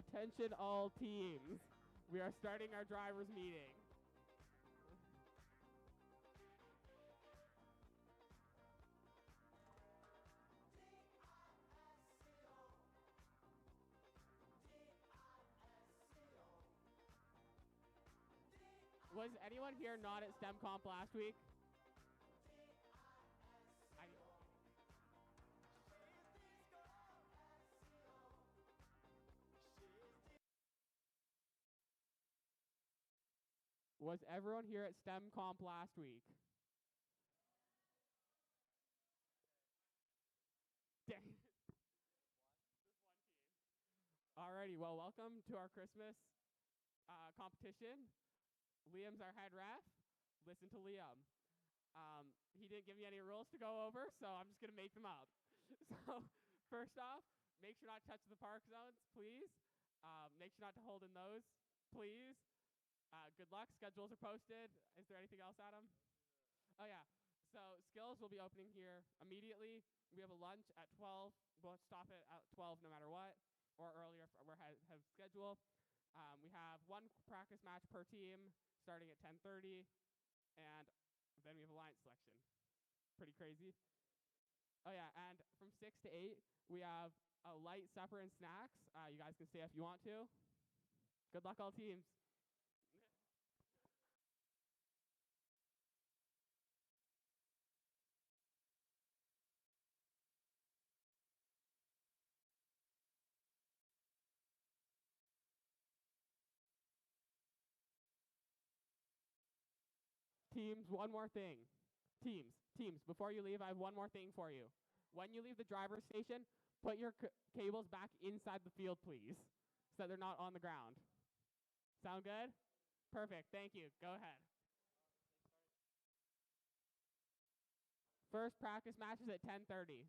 Attention all teams. We are starting our drivers meeting. Was anyone here not at STEM Comp last week? Was everyone here at STEM Comp last week? Dang. Just one team. Alrighty, well, welcome to our Christmas competition. Liam's our head ref. Listen to Liam. He didn't give me any rules to go over, so I'm just going to make them up. So first off, make sure not to touch the park zones, please. Make sure not to hold in those, please. Good luck. Schedules are posted. Is there anything else, Adam? Oh, yeah. So skills will be opening here immediately. We have a lunch at 12. We'll stop it at 12 no matter what, or earlier if we have schedule. We have one practice match per team starting at 10:30, and then we have alliance selection. Pretty crazy. Oh, yeah, and from 6 to 8, we have a light supper and snacks. You guys can stay if you want to. Good luck, all teams. Teams, one more thing. Teams, before you leave, I have one more thing for you. When you leave the driver's station, put your cables back inside the field, please, so that they're not on the ground. Sound good? Perfect, thank you. Go ahead. First practice match is at 10:30.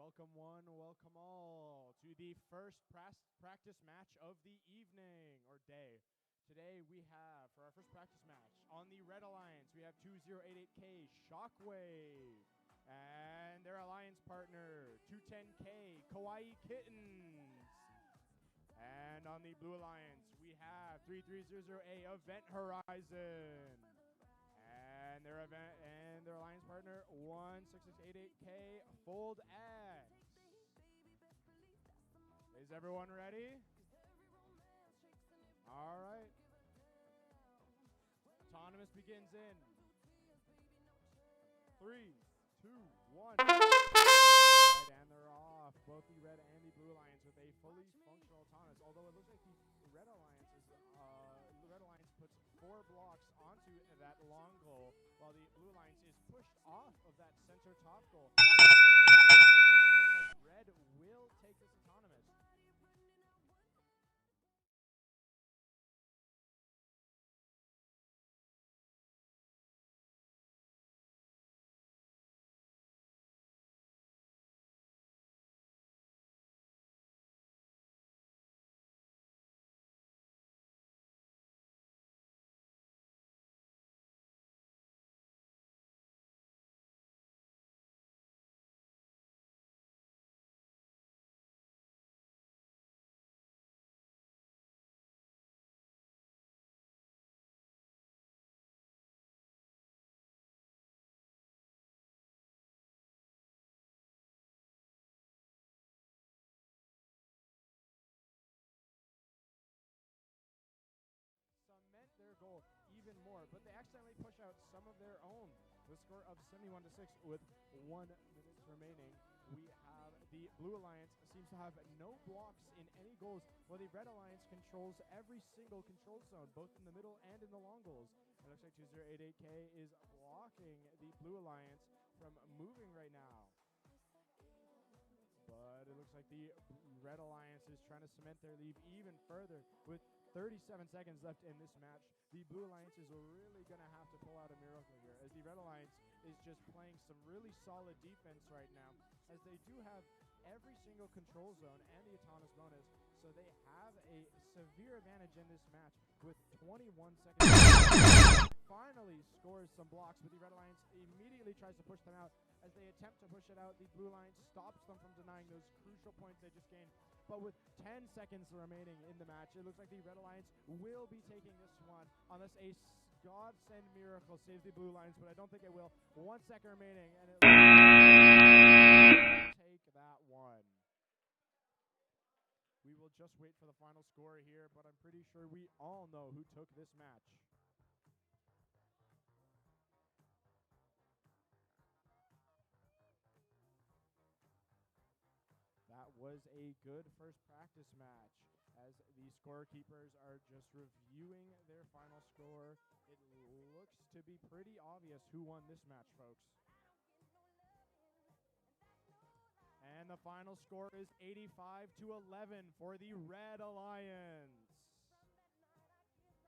Welcome one, welcome all to the first practice match of the evening or day. Today we have, for our first practice match, on the Red Alliance, we have 2088K Shockwave and their alliance partner, 210K Kawaii Kittens. And on the Blue Alliance, we have 3300A Event Horizon. And their alliance partner, 16688K Fold X. Is everyone ready? All right. Autonomous begins in 3, 2, 1. Right, and they're off. Both the Red and the Blue Alliance with a fully functional autonomous. Although it looks like the Red Alliance puts 4 blocks onto that long goal, while the Blue Alliance is pushed off of that center top goal. Red will take this autonomous. Cement their goal even more, but they accidentally push out some of their own. The score of 71-6 with 1 minute remaining. We have the Blue Alliance seems to have no blocks in any goals, while the Red Alliance controls every single control zone, both in the middle and in the long goals. It looks like 2088K is blocking the Blue Alliance from moving right now. But it looks like the Red Alliance is trying to cement their lead even further with 37 seconds left in this match. The Blue Alliance is really going to have to pull out a miracle here, as the Red Alliance is just playing some really solid defense right now, as they do have every single control zone and the autonomous bonus, so they have a severe advantage in this match with 21 seconds. Finally scores some blocks, but the Red Alliance immediately tries to push them out. As they attempt to push it out, the Blue Alliance stops them from denying those crucial points they just gained. But with 10 seconds remaining in the match, it looks like the Red Alliance will be taking this one, unless a godsend miracle saves the Blue Alliance, but I don't think it will. 1 second remaining, and it will take that one. We will just wait for the final score here, but I'm pretty sure we all know who took this match. That was a good first practice match, as the scorekeepers are just reviewing their final score. It looks to be pretty obvious who won this match, folks. And the final score is 85-11 for the Red Alliance.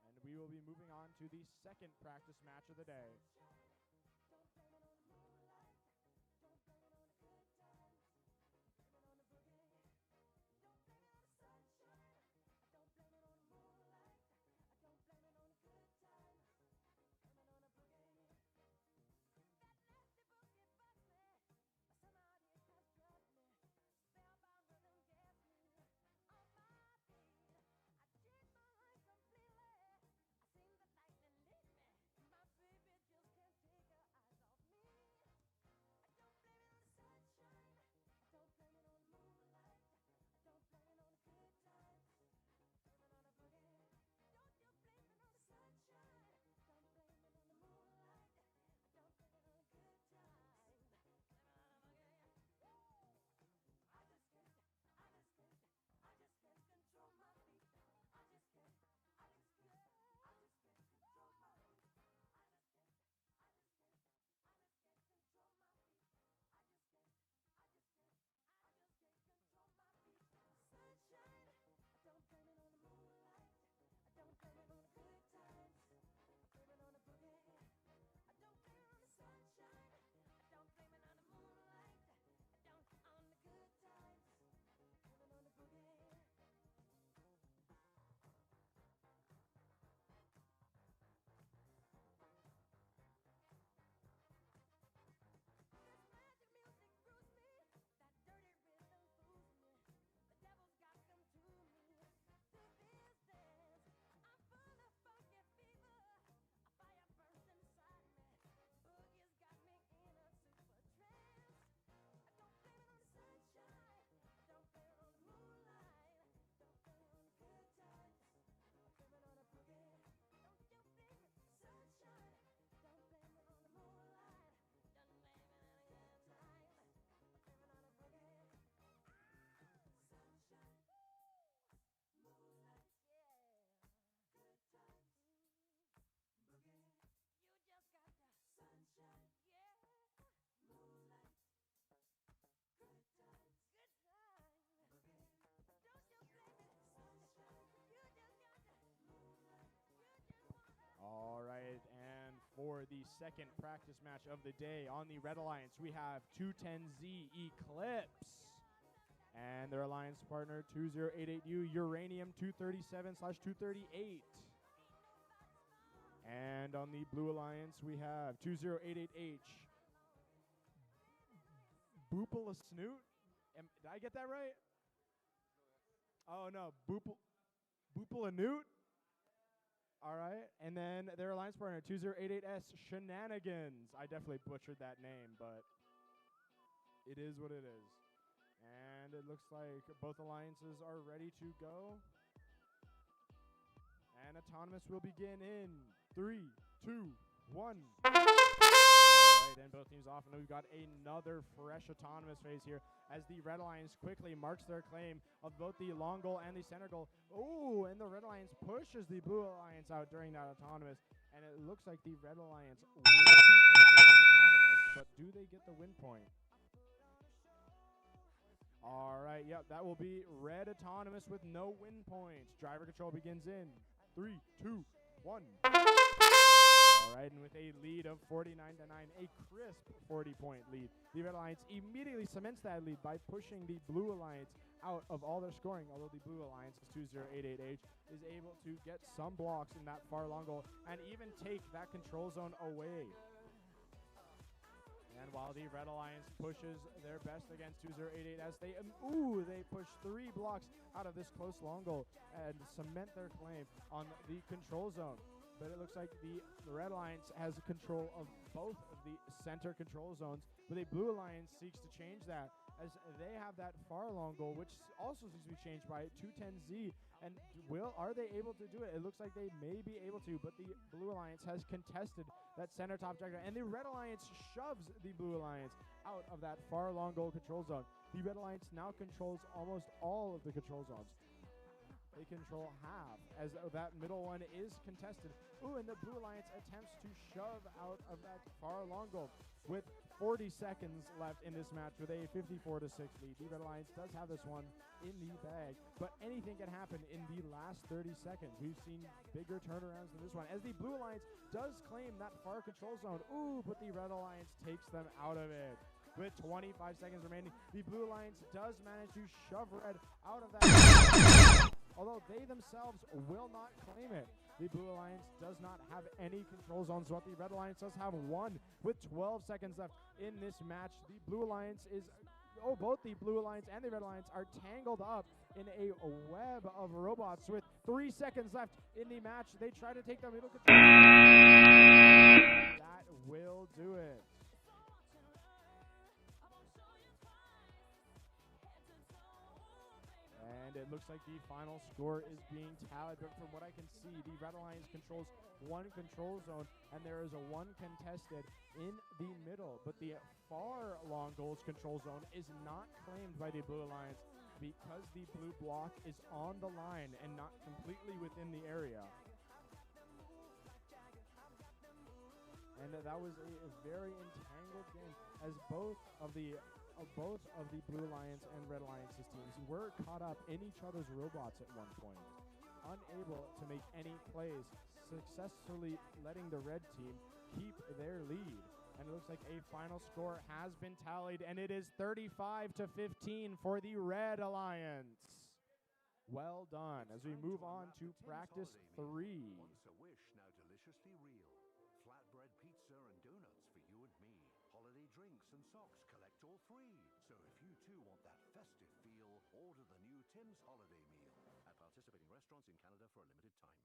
And we will be moving on to the second practice match of the day. for the second practice match of the day. On the Red Alliance, we have 210Z Eclipse and their alliance partner 2088U Uranium 237/238. And on the Blue Alliance, we have 2088H Boopala Snoot. Did I get that right? Oh no, Boopala Newt. All right, and then their alliance partner 2088S Shenanigans. I definitely butchered that name, but it is what it is. And it looks like both alliances are ready to go. And Autonomous will begin in 3, 2, 1. All right, and both teams off, and we've got another fresh Autonomous phase here as the Red Alliance quickly marks their claim of both the long goal and the center goal. Oh, and the Red Alliance pushes the Blue Alliance out during that Autonomous, and it looks like the Red Alliance will be taking this Autonomous, but do they get the win point? All right, yep, that will be Red Autonomous with no win point. Driver control begins in 3, 2, 1. All right, and with a lead of 49-9, a crisp 40-point lead. The Red Alliance immediately cements that lead by pushing the Blue Alliance out of all their scoring, although the Blue Alliance, 2088H, is able to get some blocks in that far long goal and even take that control zone away. And while the Red Alliance pushes their best against 2088 as they push 3 blocks out of this close long goal and cement their claim on the control zone. But it looks like the Red Alliance has control of both of the center control zones, but the Blue Alliance seeks to change that as they have that far long goal, which also seems to be changed by 210Z. And are they able to do it? It looks like they may be able to, but the Blue Alliance has contested that center top objective, and the Red Alliance shoves the Blue Alliance out of that far long goal control zone. The Red Alliance now controls almost all of the control zones. They control half, as that middle one is contested. Ooh, and the Blue Alliance attempts to shove out of that far long goal with 40 seconds left in this match with a 54-6 lead. The Red Alliance does have this one in the bag, but anything can happen in the last 30 seconds. We've seen bigger turnarounds than this one, as the Blue Alliance does claim that far control zone. Ooh, but the Red Alliance takes them out of it. With 25 seconds remaining, the Blue Alliance does manage to shove Red out of that, although they themselves will not claim it. The Blue Alliance does not have any control zones, but the Red Alliance does have one. With 12 seconds left in this match, the Blue Alliance both the Blue Alliance and the Red Alliance are tangled up in a web of robots. With 3 seconds left in the match, they try to take the middle control. That will do it. And it looks like the final score is being tallied, but from what I can see, the Red Alliance controls one control zone, and there is a one contested in the middle. But the far long goals control zone is not claimed by the Blue Alliance because the blue block is on the line and not completely within the area. And that was a very entangled game, as both of the Blue Alliance and Red Alliance's teams were caught up in each other's robots at one point, unable to make any plays, successfully letting the red team keep their lead. And it looks like a final score has been tallied, and it is 35-15 for the Red Alliance. Well done. As we move on to practice 3. Once a wish, now deliciously real. Flatbread pizza and donuts for you and me. Holiday drinks and socks, collect all 3. So if you too want that festive feel, order the new Tim's Holiday Meal at participating restaurants in Canada for a limited time.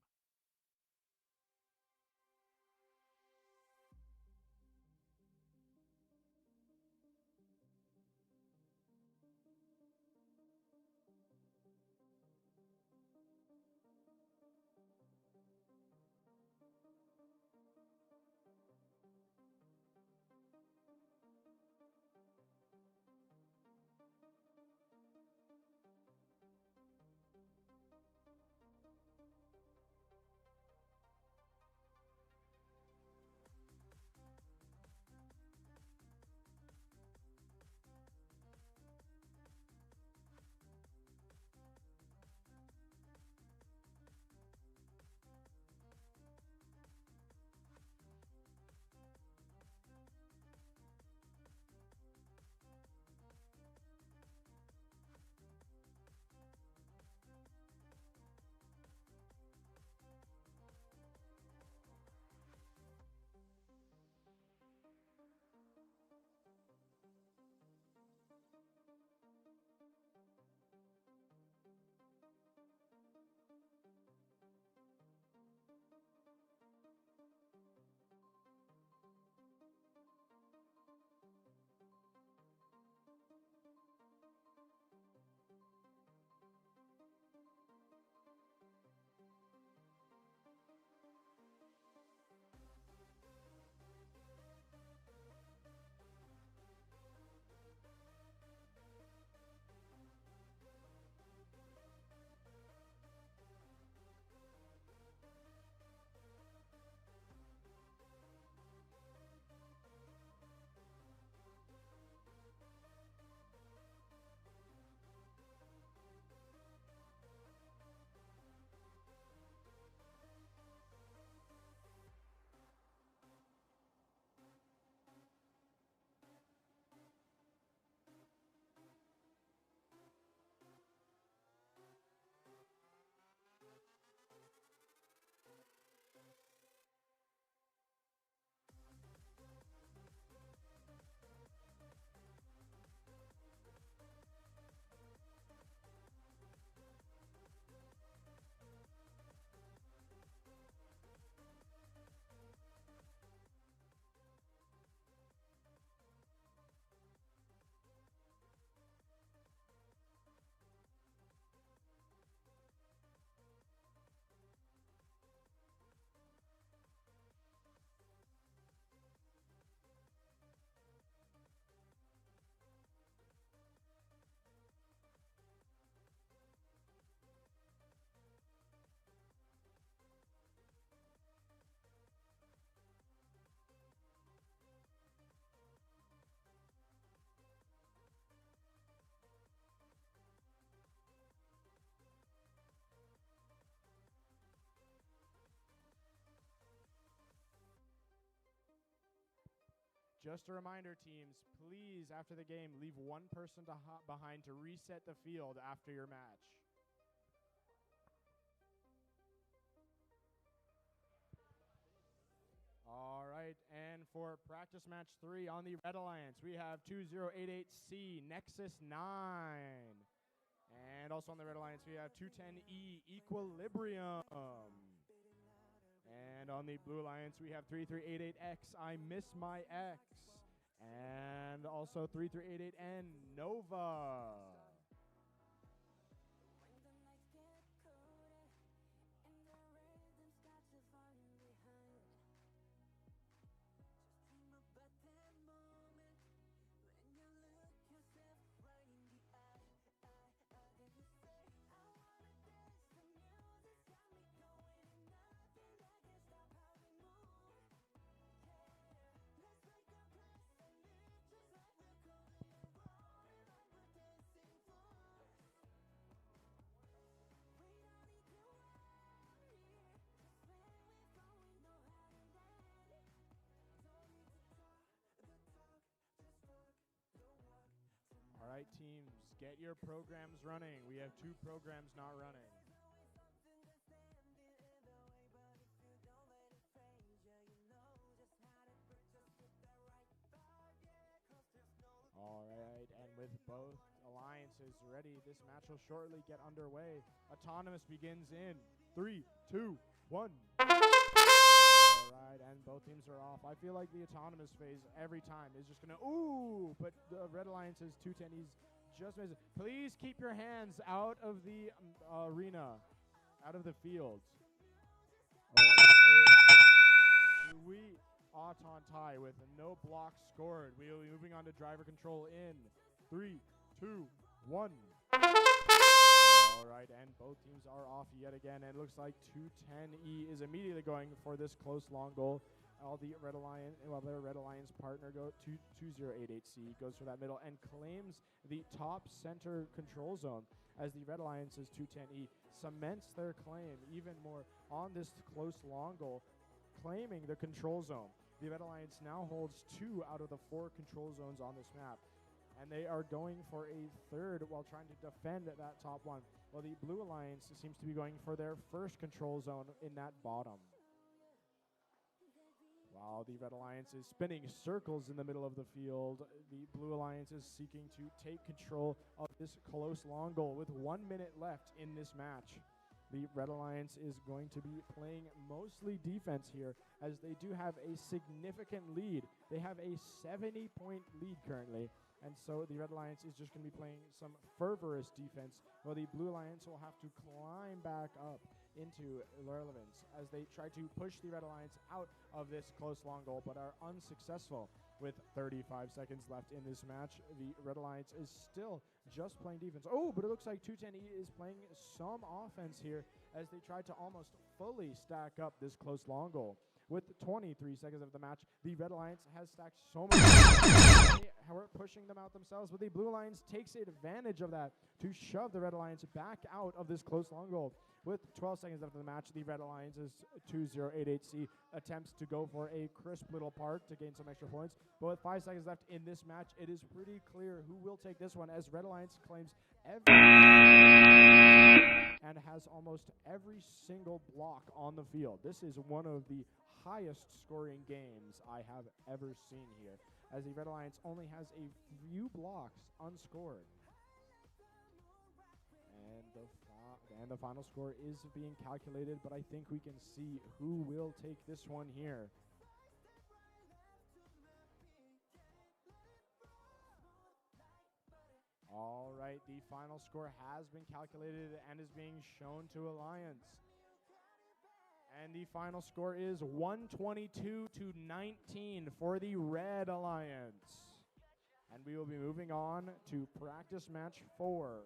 Just a reminder, teams, please, after the game, leave one person behind to reset the field after your match. All right, and for practice match 3 on the Red Alliance, we have 2088C Nexus 9. And also on the Red Alliance, we have 210E Equilibrium. And on the Blue Alliance, we have 3388X I Miss My X. And also 3388N Nova. All right, teams, get your programs running. We have 2 programs not running. All right, and with both alliances ready, this match will shortly get underway. Autonomous begins in 3, 2, 1. All right, and both teams are off. I feel like the autonomous phase every time is just gonna but the Red Alliance's 210Es just missed it. Please keep your hands out of the arena, out of the field. Sweet Auton tie with no blocks scored. We will be moving on to driver control in 3, 2, 1. All right, and both teams are off yet again. And it looks like 210E is immediately going for this close long goal. All the Red Alliance, their Red Alliance partner 2088C goes for that middle and claims the top center control zone as the Red Alliance's 210E cements their claim even more on this close long goal, claiming the control zone. The Red Alliance now holds 2 out of the 4 control zones on this map, and they are going for a third while trying to defend that top one. Well, the Blue Alliance seems to be going for their first control zone in that bottom. While the Red Alliance is spinning circles in the middle of the field, the Blue Alliance is seeking to take control of this close long goal with 1 minute left in this match. The Red Alliance is going to be playing mostly defense here, as they do have a significant lead. They have a 70-point lead currently, and so the Red Alliance is just going to be playing some fervorous defense, while the Blue Alliance will have to climb back up into relevance as they try to push the Red Alliance out of this close long goal, but are unsuccessful. With 35 seconds left in this match, the Red Alliance is still just playing defense. Oh, but it looks like 210E is playing some offense here as they try to almost fully stack up this close long goal. With 23 seconds of the match, the Red Alliance has stacked so much. They were pushing them out themselves, but the Blue Alliance takes advantage of that to shove the Red Alliance back out of this close long goal. With 12 seconds left in the match, the Red Alliance's 2088C attempts to go for a crisp little part to gain some extra points. But with 5 seconds left in this match, it is pretty clear who will take this one, as Red Alliance claims every and has almost every single block on the field. This is one of the highest scoring games I have ever seen here, as the Red Alliance only has a few blocks unscored. And the final score is being calculated, but I think we can see who will take this one here. All right, the final score has been calculated and is being shown to Alliance. And the final score is 122-19 for the Red Alliance. And we will be moving on to practice match 4.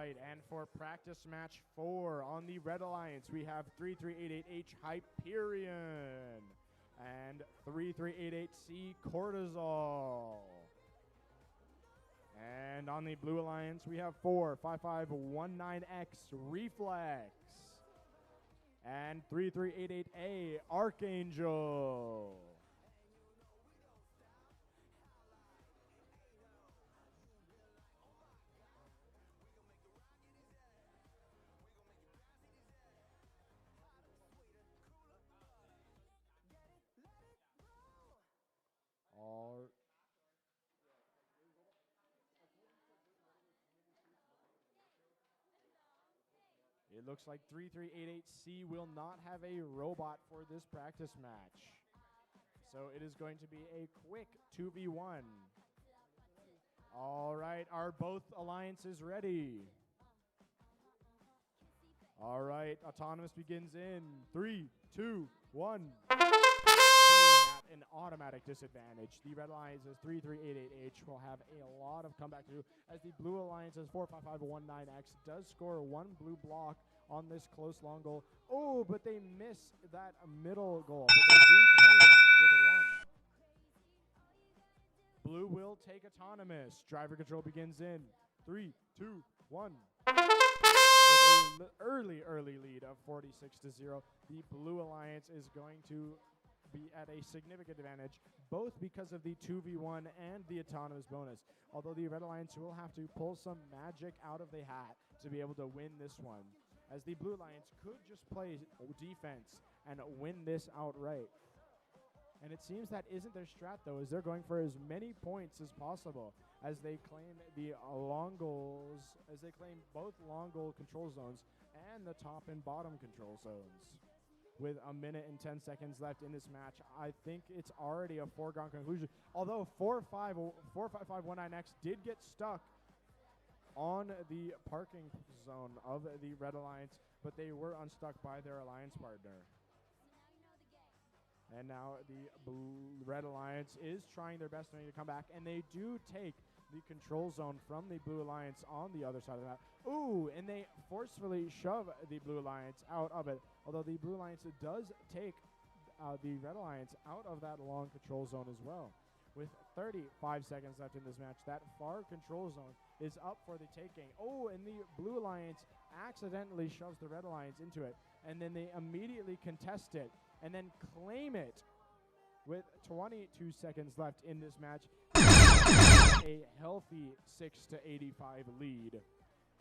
right, and for practice match 4 on the Red Alliance, we have 3388H Hyperion and 3388C Cortisol. And on the Blue Alliance, we have 45519X Reflex and 3388A Archangel. All It looks like 3388C will not have a robot for this practice match. So it is going to be a quick 2v1. All right, are both alliances ready? All right, Autonomous begins in 3, 2, 1. Being at an automatic disadvantage, the Red Alliance's 3388H will have a lot of comeback to do, as the Blue Alliance's 45519X does score one blue block on this close long goal. Oh, but they miss that middle goal, but they do claim it with one. Blue will take Autonomous. Driver control begins in 3, 2, 1. With an early lead of 46-0, the Blue Alliance is going to be at a significant advantage, both because of the 2v1 and the Autonomous bonus. Although the Red Alliance will have to pull some magic out of the hat to be able to win this one, as the Blue Alliance could just play defense and win this outright. And it seems that isn't their strat, though, as they're going for as many points as possible, as they claim the long goals, as they claim both long goal control zones and the top and bottom control zones. With a minute and 10 seconds left in this match, I think it's already a foregone conclusion. Although 45519X did get stuck on the parking zone of the Red Alliance, but they were unstuck by their alliance partner. And now the Red Alliance is trying their best to make a comeback, and they do take the control zone from the Blue Alliance on the other side of the map. Ooh, and they forcefully shove the Blue Alliance out of it, although the Blue Alliance does take the Red Alliance out of that long control zone as well. With 35 seconds left in this match, that far control zone is up for the taking. Oh, and the Blue Alliance accidentally shoves the Red Alliance into it, and then they immediately contest it and then claim it with 22 seconds left in this match. A healthy 6-85 lead.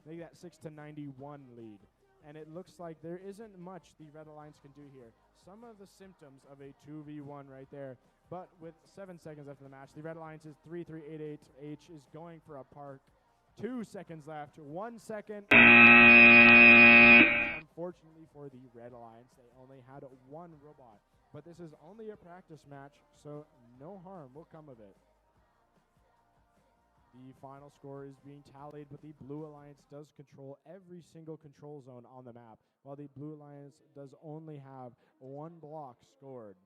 Make that 6-91 lead. And it looks like there isn't much the Red Alliance can do here. Some of the symptoms of a 2v1 right there. But with 7 seconds left in the match, the Red Alliance's 3388H is going for a park. 2 seconds left. 1 second. Unfortunately for the Red Alliance, they only had one robot. But this is only a practice match, so no harm will come of it. The final score is being tallied, but the Blue Alliance does control every single control zone on the map, while the Blue Alliance does only have one block scored.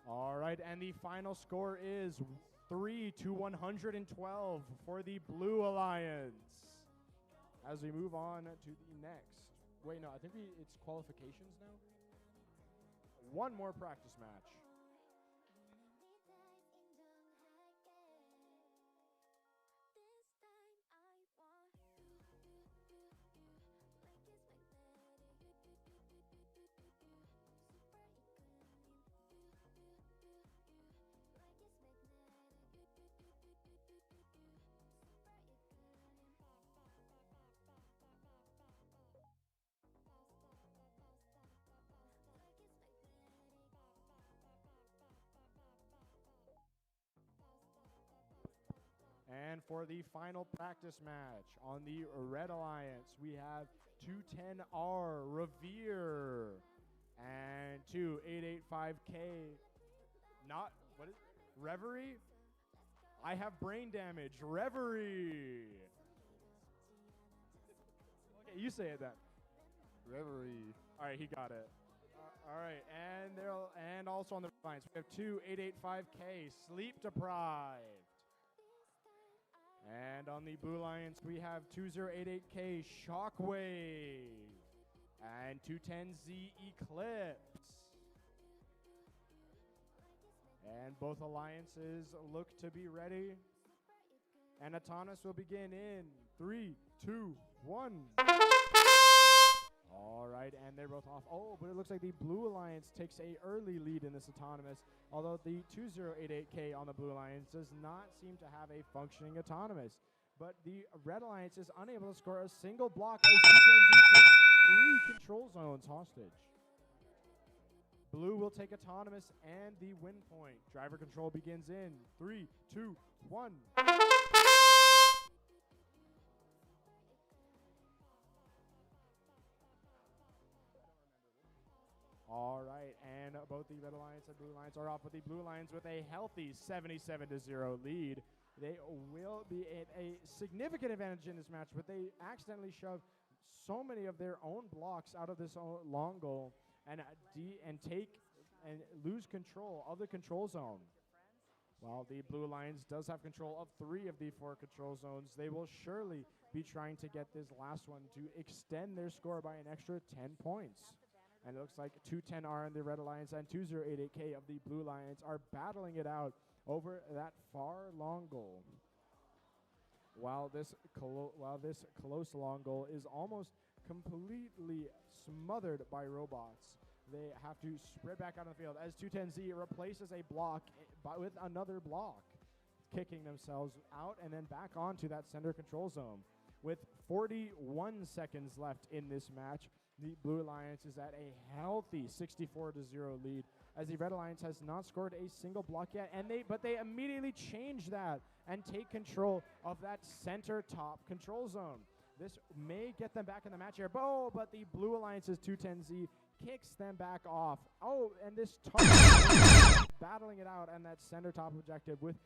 All right, and the final score is 3-112 for the Blue Alliance. As we move on to the next. Wait, no, I think it's qualifications now. One more practice match. And for the final practice match on the Red Alliance, we have 210R Revere and 2885K. Not, what is Reverie? I have brain damage. Reverie. Okay, you say it then. Reverie. All right, he got it. All right, and also on the lines, we have 2885K, Sleep Deprived. And on the Blue Lions, we have 2088K, Shockwave. And 210Z, Eclipse. And both alliances look to be ready. And Autonomous will begin in 3, 2, 1. All right, and they're both off. Oh, but it looks like the Blue Alliance takes a early lead in this Autonomous, although the 2088K on the Blue Alliance does not seem to have a functioning Autonomous. But the Red Alliance is unable to score a single block as 210Z takes 3 control zones hostage. Blue will take Autonomous and the win point. Driver control begins in 3, 2, 1. All right, and both the Red Alliance and Blue Alliance are off, with the Blue Alliance with a healthy 77-0 lead. They will be in a significant advantage in this match, but they accidentally shove so many of their own blocks out of this long goal and lose control of the control zone. While the Blue Alliance does have control of 3 of the 4 control zones, they will surely be trying to get this last one to extend their score by an extra 10 points. And it looks like 210R in the Red Alliance and 2088K of the Blue Alliance are battling it out over that far long goal. While this close long goal is almost completely smothered by robots, they have to spread back out on the field as 210Z replaces a block with another block, kicking themselves out and then back onto that center control zone. With 41 seconds left in this match, the Blue Alliance is at a healthy 64-0 lead, as the Red Alliance has not scored a single block yet, but they immediately change that and take control of that center top control zone. This may get them back in the match here, but the Blue Alliance's 210Z kicks them back off. Oh, and this battling it out and that center top objective with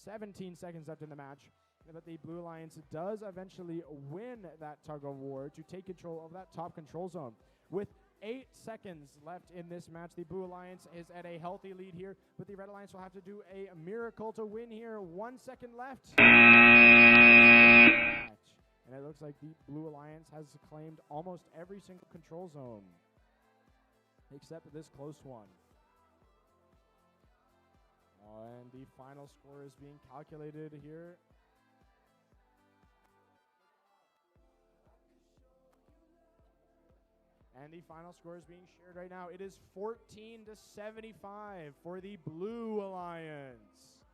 17 seconds left in the match. But the Blue Alliance does eventually win that tug of war to take control of that top control zone. With 8 seconds left in this match, the Blue Alliance is at a healthy lead here, but the Red Alliance will have to do a miracle to win here. 1 second left. And it looks like the Blue Alliance has claimed almost every single control zone, except this close one. And the final score is being calculated here. And the final score is being shared right now. It is 14-75 for the Blue Alliance.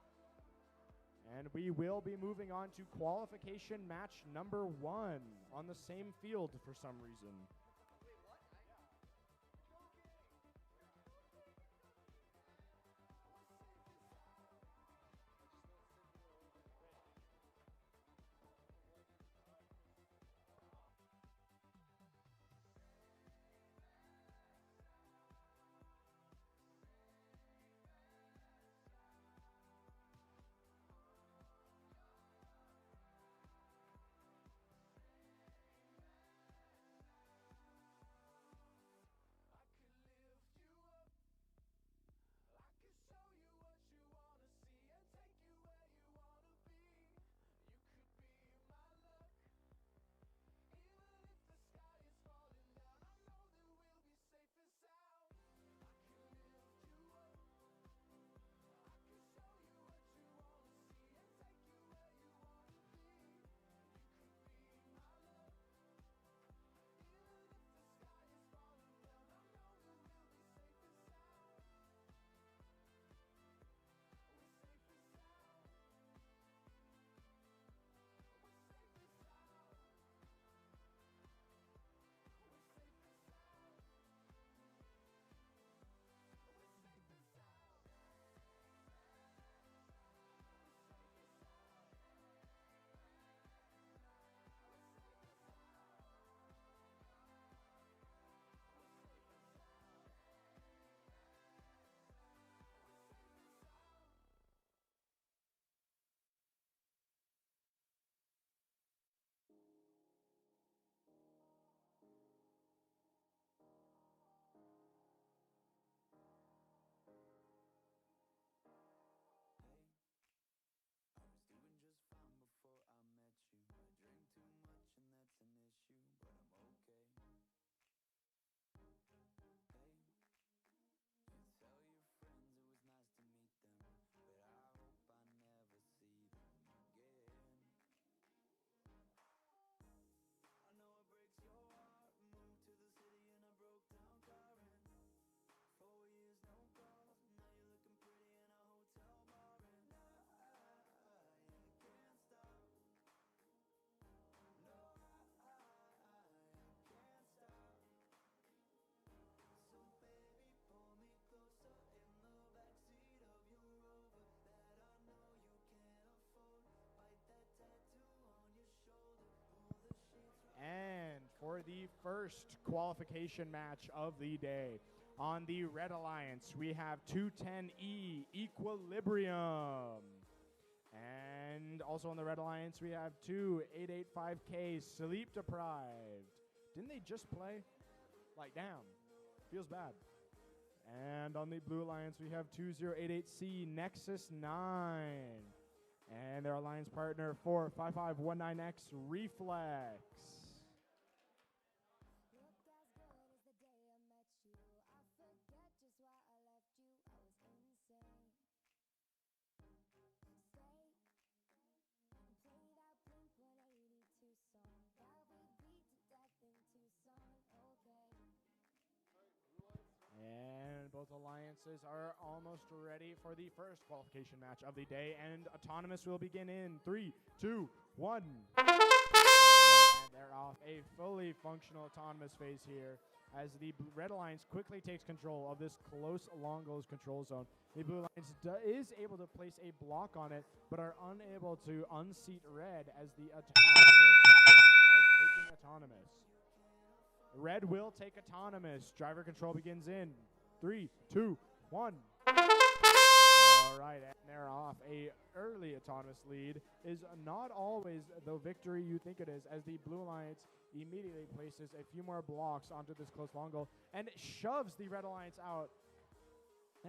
And we will be moving on to qualification match number 1 on the same field for some reason. the first qualification match of the day. On the Red Alliance, we have 210E Equilibrium. And also on the Red Alliance, we have 2885K Sleep Deprived. Didn't they just play? Like, damn. Feels bad. And on the Blue Alliance, we have 2088C Nexus 9. And their alliance partner 45519X Reflex. And both alliances are almost ready for the first qualification match of the day. And Autonomous will begin in 3, 2, 1. And they're off a fully functional Autonomous phase here as the Red Alliance quickly takes control of this close long goals control zone. The Blue Alliance is able to place a block on it, but are unable to unseat Red as the Autonomous is taking Autonomous. Red will take Autonomous. Driver control begins in 3, 2, 1. All right, and they're off. A early Autonomous lead is not always the victory you think it is, as the Blue Alliance immediately places a few more blocks onto this close long goal and shoves the Red Alliance out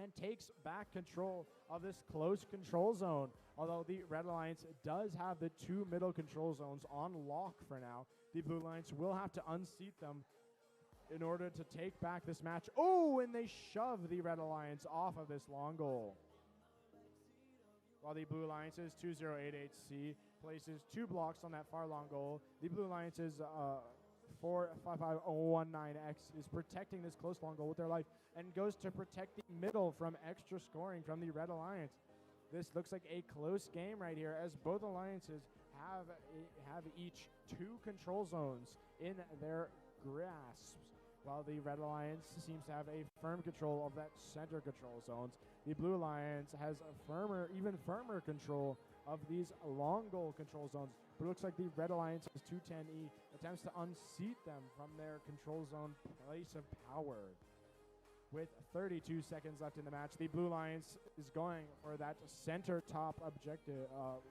and takes back control of this close control zone. Although the Red Alliance does have the 2 middle control zones on lock for now, the Blue Alliance will have to unseat them in order to take back this match. Oh, and they shove the Red Alliance off of this long goal. While the Blue Alliance's 2088C places 2 blocks on that far long goal, the Blue Alliance's 45519X is protecting this close long goal with their life and goes to protect the middle from extra scoring from the Red Alliance. This looks like a close game right here, as both alliances have each 2 control zones in their grasps. While the Red Alliance seems to have a firm control of that center control zones, the Blue Alliance has a even firmer control of these long goal control zones. But it looks like the Red Alliance's 210E attempts to unseat them from their control zone place of power. With 32 seconds left in the match, the Blue Alliance is going for that center top objective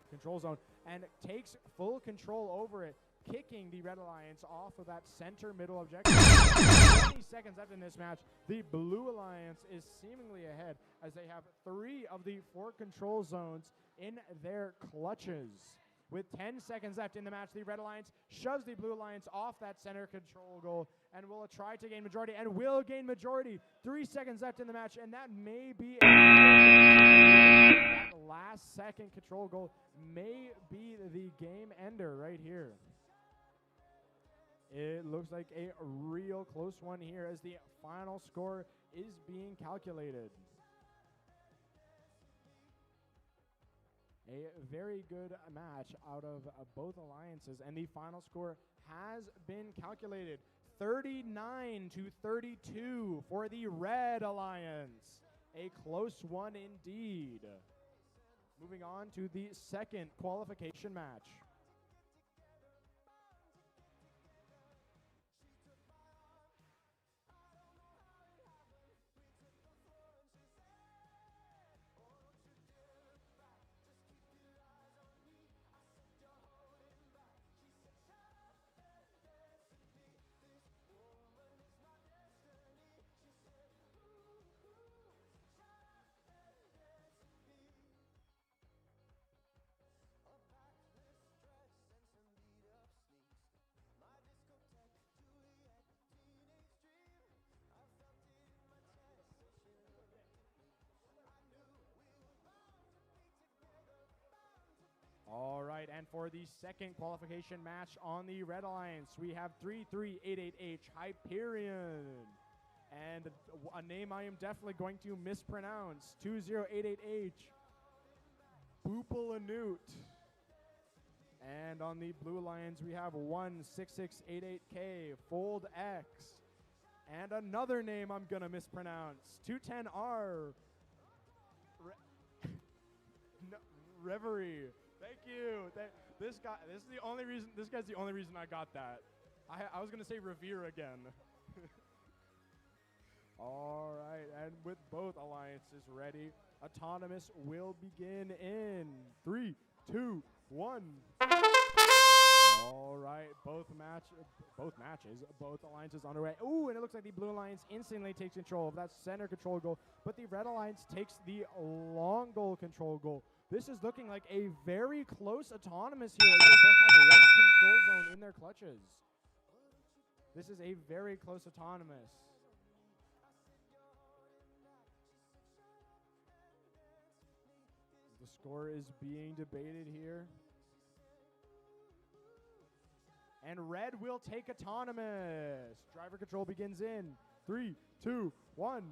control zone and takes full control over it, kicking the Red Alliance off of that center middle objective. 20 seconds left in this match, the Blue Alliance is seemingly ahead as they have 3 of the 4 control zones in their clutches. With 10 seconds left in the match, the Red Alliance shoves the Blue Alliance off that center control goal and will try to gain majority and will gain majority. 3 seconds left in the match, and that may be that last second control goal may be the game ender right here. It looks like a real close one here as the final score is being calculated. A very good match out of both alliances, and the final score has been calculated. 39-32 for the Red Alliance. A close one indeed. Moving on to the second qualification match. All right, and for the second qualification match on the Red Alliance, we have 3388H Hyperion. And a name I am definitely going to mispronounce, 2088H Boopalanute. And on the Blue Alliance, we have 16688K Fold X. And another name I'm going to mispronounce, 210R Reverie. Thank you. This guy's the only reason I got that. I was going to say Revere again. All right, and with both alliances ready, Autonomous will begin in 3, 2, 1. All right, both alliances underway. Ooh, and it looks like the Blue Alliance instantly takes control of that center control goal, but the Red Alliance takes the long goal control goal. This is looking like a very close Autonomous here. They both have one control zone in their clutches. This is a very close Autonomous. The score is being debated here. And Red will take Autonomous. Driver control begins in 3, 2, 1.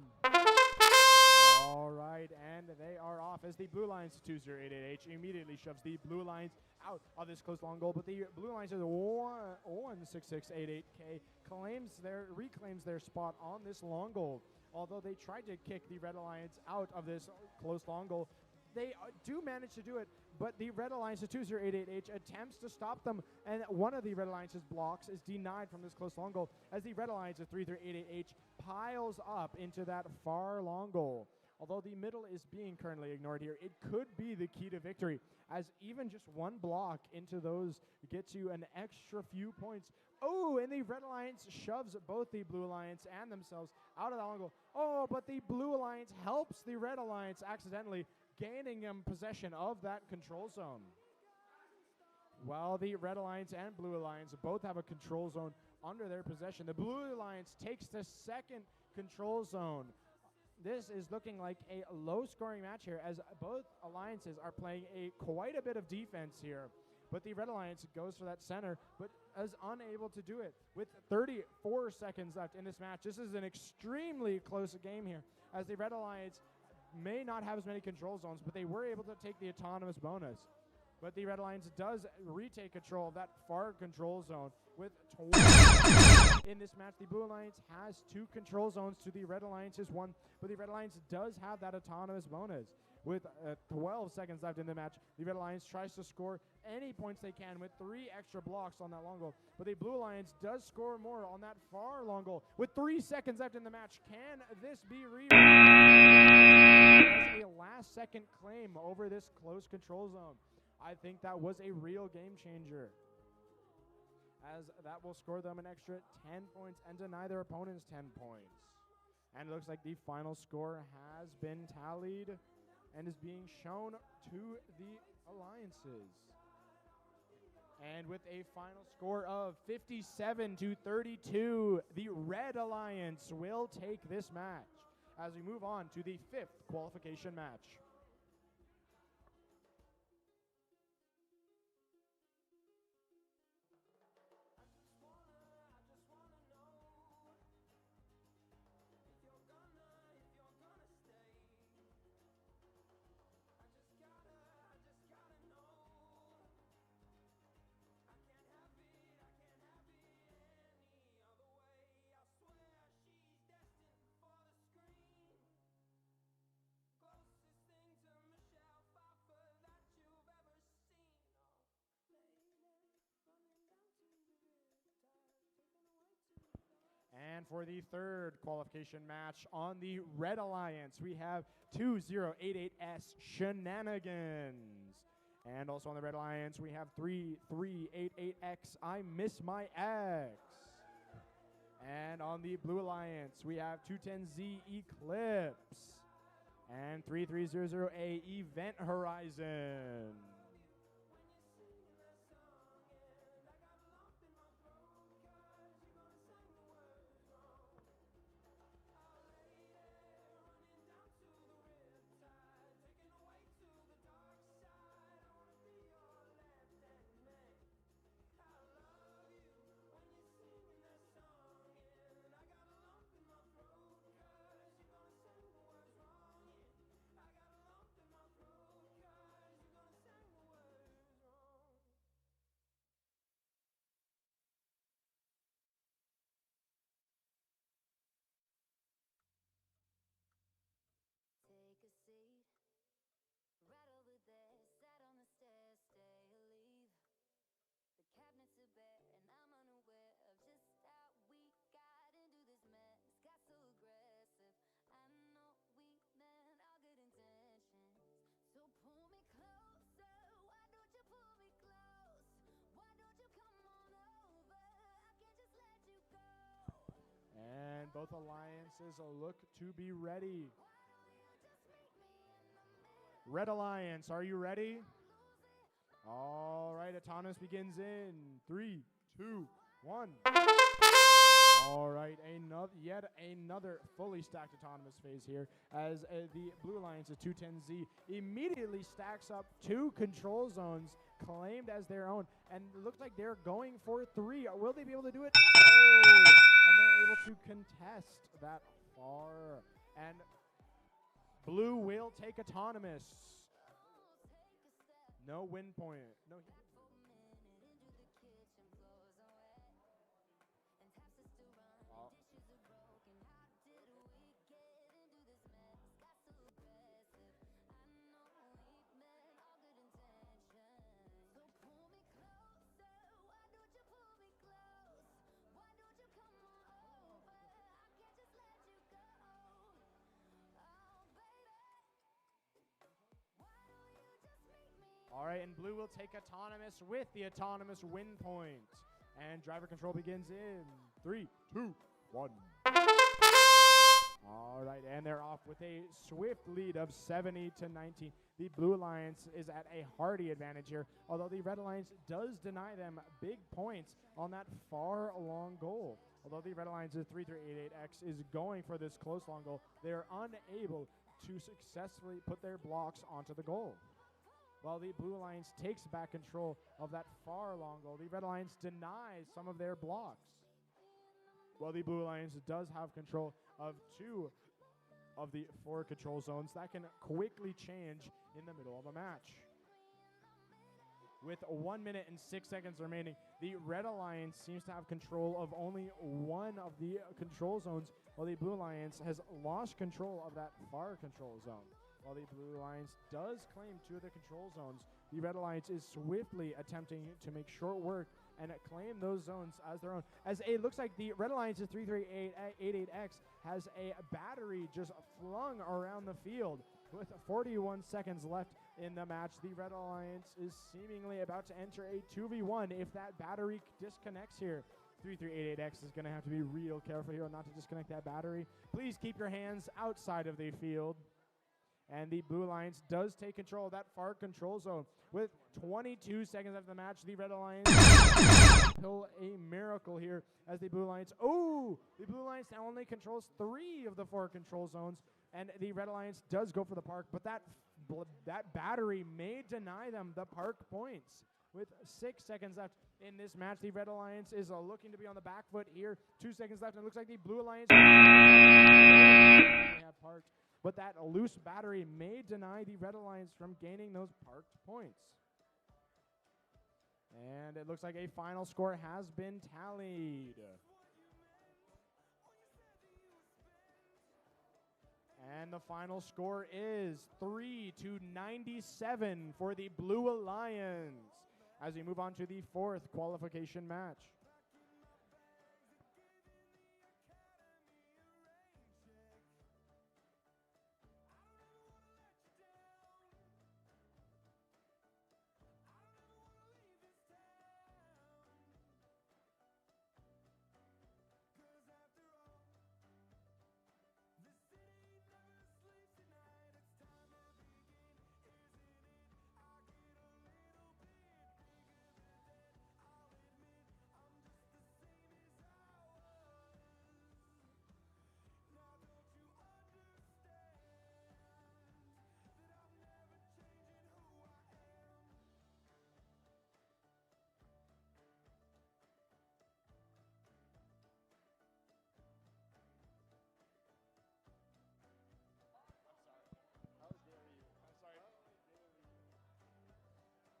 All right, and they are off as the Blue Alliance 2088H immediately shoves the Blue Alliance out of this close long goal, but the Blue Alliance 16688K reclaims their spot on this long goal. Although they tried to kick the Red Alliance out of this close long goal, they do manage to do it, but the Red Alliance 2088H attempts to stop them, and one of the Red Alliance's blocks is denied from this close long goal as the Red Alliance 3388H piles up into that far long goal. Although the middle is being currently ignored here, it could be the key to victory, as even just one block into those gets you an extra few points. Oh, and the Red Alliance shoves both the Blue Alliance and themselves out of the long goal. Oh, but the Blue Alliance helps the Red Alliance accidentally, gaining possession of that control zone. While the Red Alliance and Blue Alliance both have a control zone under their possession, the Blue Alliance takes the second control zone. This is looking like a low-scoring match here, as both alliances are playing quite a bit of defense here. But the Red Alliance goes for that center, but is unable to do it. With 34 seconds left in this match, this is an extremely close game here, as the Red Alliance may not have as many control zones, but they were able to take the Autonomous bonus. But the Red Alliance does retake control of that far control zone. With 12 in this match, the Blue Alliance has 2 control zones to the Red Alliance's 1, but the Red Alliance does have that Autonomous bonus. With 12 seconds left in the match, the Red Alliance tries to score any points they can with 3 extra blocks on that long goal. But the Blue Alliance does score more on that far long goal. With 3 seconds left in the match, can this be a last-second claim over this close control zone? I think that was a real game changer, as that will score them an extra 10 points and deny their opponents 10 points. And it looks like the final score has been tallied and is being shown to the alliances. And with a final score of 57-32, the Red Alliance will take this match as we move on to the 5th qualification match. And for the 3rd qualification match on the Red Alliance, we have 2088S Shenanigans. And also on the Red Alliance, we have 3388X I Miss My Ex. And on the Blue Alliance, we have 210Z Eclipse. And 3300A Event Horizon. And both alliances look to be ready. Red Alliance, are you ready? All right, autonomous begins in 3, 2, 1. All right, yet another fully stacked autonomous phase here as the Blue Alliance's 210Z immediately stacks up 2 control zones claimed as their own, and it looks like they're going for 3. Will they be able to do it? Oh, and they're able to contest that far, and Blue will take autonomous. No win point. No. All right, and Blue will take autonomous with the autonomous win point. And driver control begins in 3, 2, 1. All right, and they're off with a swift lead of 70 to 19. The Blue Alliance is at a hearty advantage here, although the Red Alliance does deny them big points on that far long goal. Although the Red Alliance's 3388X is going for this close long goal, they are unable to successfully put their blocks onto the goal. While the Blue Alliance takes back control of that far long goal, the Red Alliance denies some of their blocks. While the Blue Alliance does have control of 2 of the 4 control zones, that can quickly change in the middle of a match. With 1 minute and 6 seconds remaining, the Red Alliance seems to have control of only 1 of the control zones, while the Blue Alliance has lost control of that far control zone. While the Blue Alliance does claim 2 of the control zones, the Red Alliance is swiftly attempting to make short work and claim those zones as their own. As it looks like the Red Alliance's 3388X has a battery just flung around the field. With 41 seconds left in the match, the Red Alliance is seemingly about to enter a 2v1 if that battery disconnects here. 3388X is going to have to be real careful here not to disconnect that battery. Please keep your hands outside of the field. And the Blue Alliance does take control of that far control zone. With 22 seconds after the match, the Red Alliance pull a miracle here as the Blue Alliance. Oh, the Blue Alliance now only controls 3 of the 4 control zones, and the Red Alliance does go for the park, but that battery may deny them the park points. With 6 seconds left in this match, the Red Alliance is looking to be on the back foot here. 2 seconds left, and it looks like the Blue Alliance have parked. But that loose battery may deny the Red Alliance from gaining those parked points. And it looks like a final score has been tallied. And the final score is 3-97 for the Blue Alliance as we move on to the 4th qualification match.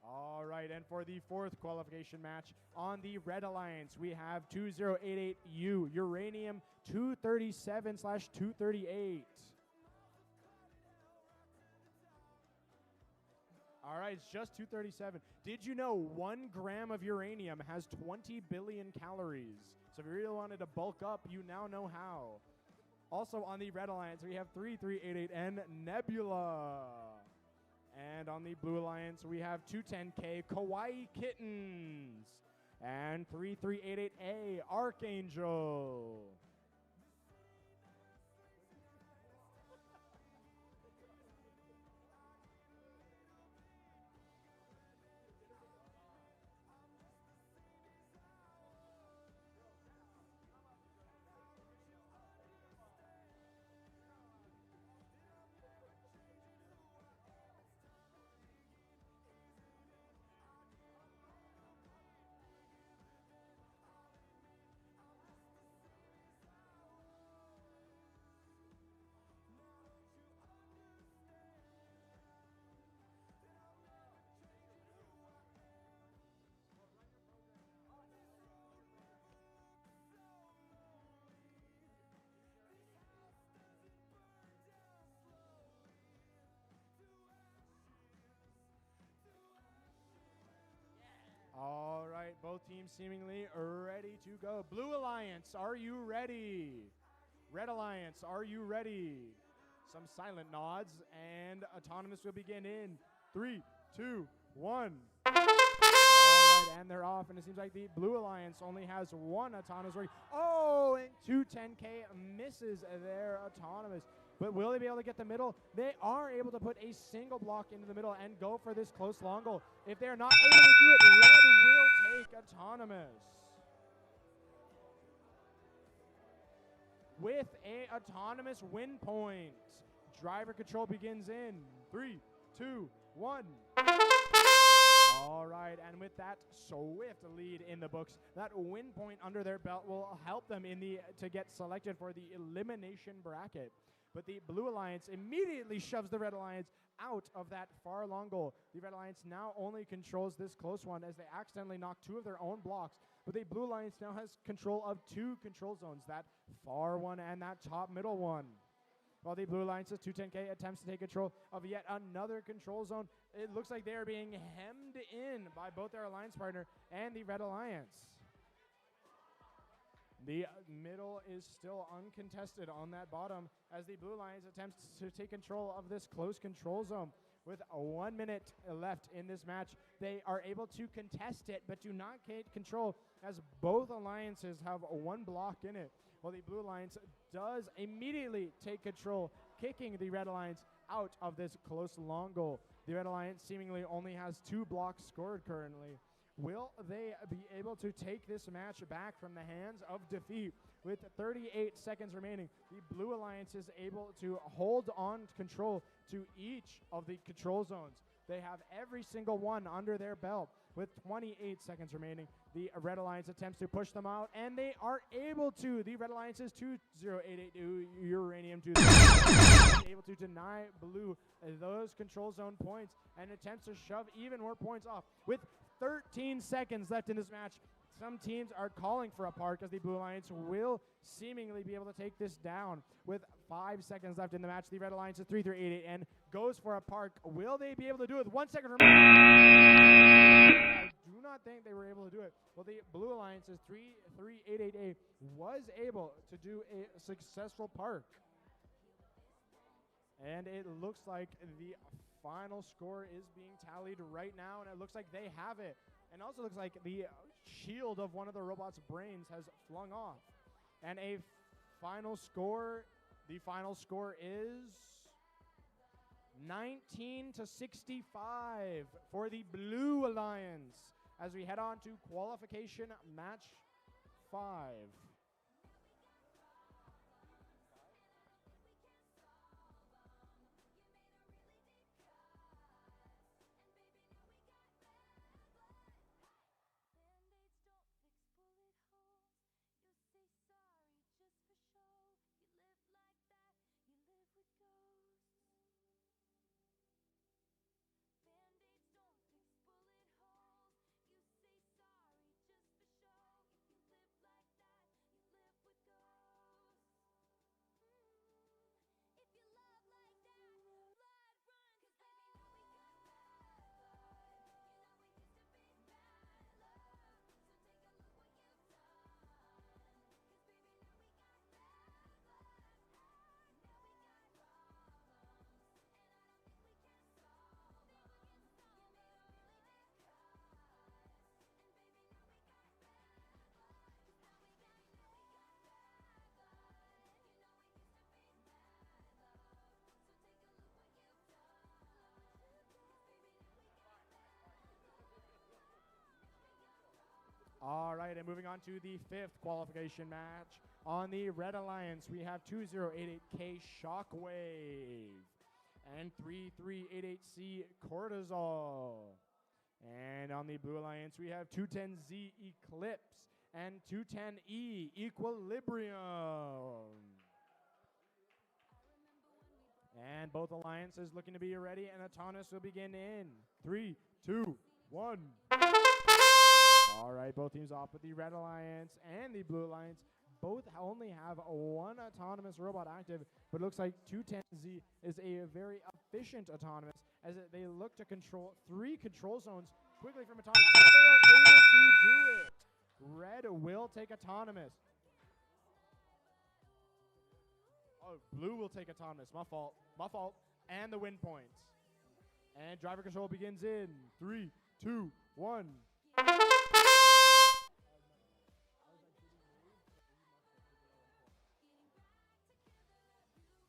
All right, and for the 4th qualification match on the Red Alliance, we have 2088U Uranium 237/238. All right, it's just 237. Did you know 1 gram of uranium has 20 billion calories? So if you really wanted to bulk up, you now know how. Also on the Red Alliance, we have 3388N Nebula. And on the Blue Alliance, we have 210K Kawaii Kittens and 3388A Archangel. right, both teams seemingly ready to go. Blue Alliance, are you ready? Red Alliance, are you ready? Some silent nods, and Autonomous will begin in 3, 2, 1. All right, and they're off, and it seems like the Blue Alliance only has one Autonomous. Oh, and 210K misses their Autonomous. But will they be able to get the middle? They are able to put a single block into the middle and go for this close long goal. If they're not able to do it, Red will take Autonomous. With a Autonomous win point. Driver control begins in 3, 2, 1. All right, and with that swift lead in the books, that win point under their belt will help them to get selected for the elimination bracket. But the Blue Alliance immediately shoves the Red Alliance out of that far long goal. The Red Alliance now only controls this close one as they accidentally knock 2 of their own blocks. But the Blue Alliance now has control of 2 control zones, that far one and that top middle one. While the Blue Alliance's 210K attempts to take control of yet another control zone, it looks like they are being hemmed in by both their alliance partner and the Red Alliance. The middle is still uncontested on that bottom as the Blue Alliance attempts to take control of this close control zone. With 1 minute left in this match, they are able to contest it but do not get control as both alliances have 1 block in it. While the Blue Alliance does immediately take control, kicking the Red Alliance out of this close long goal. The Red Alliance seemingly only has 2 blocks scored currently. Will they be able to take this match back from the hands of defeat? With 38 seconds remaining, the Blue Alliance is able to hold on control to each of the control zones. They have every single one under their belt. With 28 seconds remaining, the Red Alliance attempts to push them out, and they are able to. The Red Alliance's 20882 Uranium to able to deny Blue those control zone points and attempts to shove even more points off. With 13 seconds left in this match, some teams are calling for a park as the Blue Alliance will seemingly be able to take this down. With 5 seconds left in the match, the Red Alliance is 3-3-8-8 and goes for a park. Will they be able to do it with 1 second remaining? I do not think they were able to do it. Well, the Blue Alliance is 3-3-8-8-8 was able to do a successful park. And it looks like the final score is being tallied right now, and it looks like they have it. And also looks like the shield of one of the robot's brains has flung off. And the final score is 19-65 for the Blue Alliance as we head on to qualification match 5. All right, and moving on to the 5th qualification match. On the Red Alliance, we have 2088K Shockwave and 3388C Cortisol. And on the Blue Alliance, we have 210Z Eclipse and 210E Equilibrium. And both alliances looking to be ready, and Autonomous will begin in 3, 2, 1. All right, both teams off with the Red Alliance and the Blue Alliance both only have one autonomous robot active, but it looks like 210Z is a very efficient autonomous as they look to control 3 control zones quickly from autonomous, and they are able to do it. Red will take autonomous. Oh, blue will take autonomous. My fault. My fault. And the win points. And driver control begins in 3, 2, 1.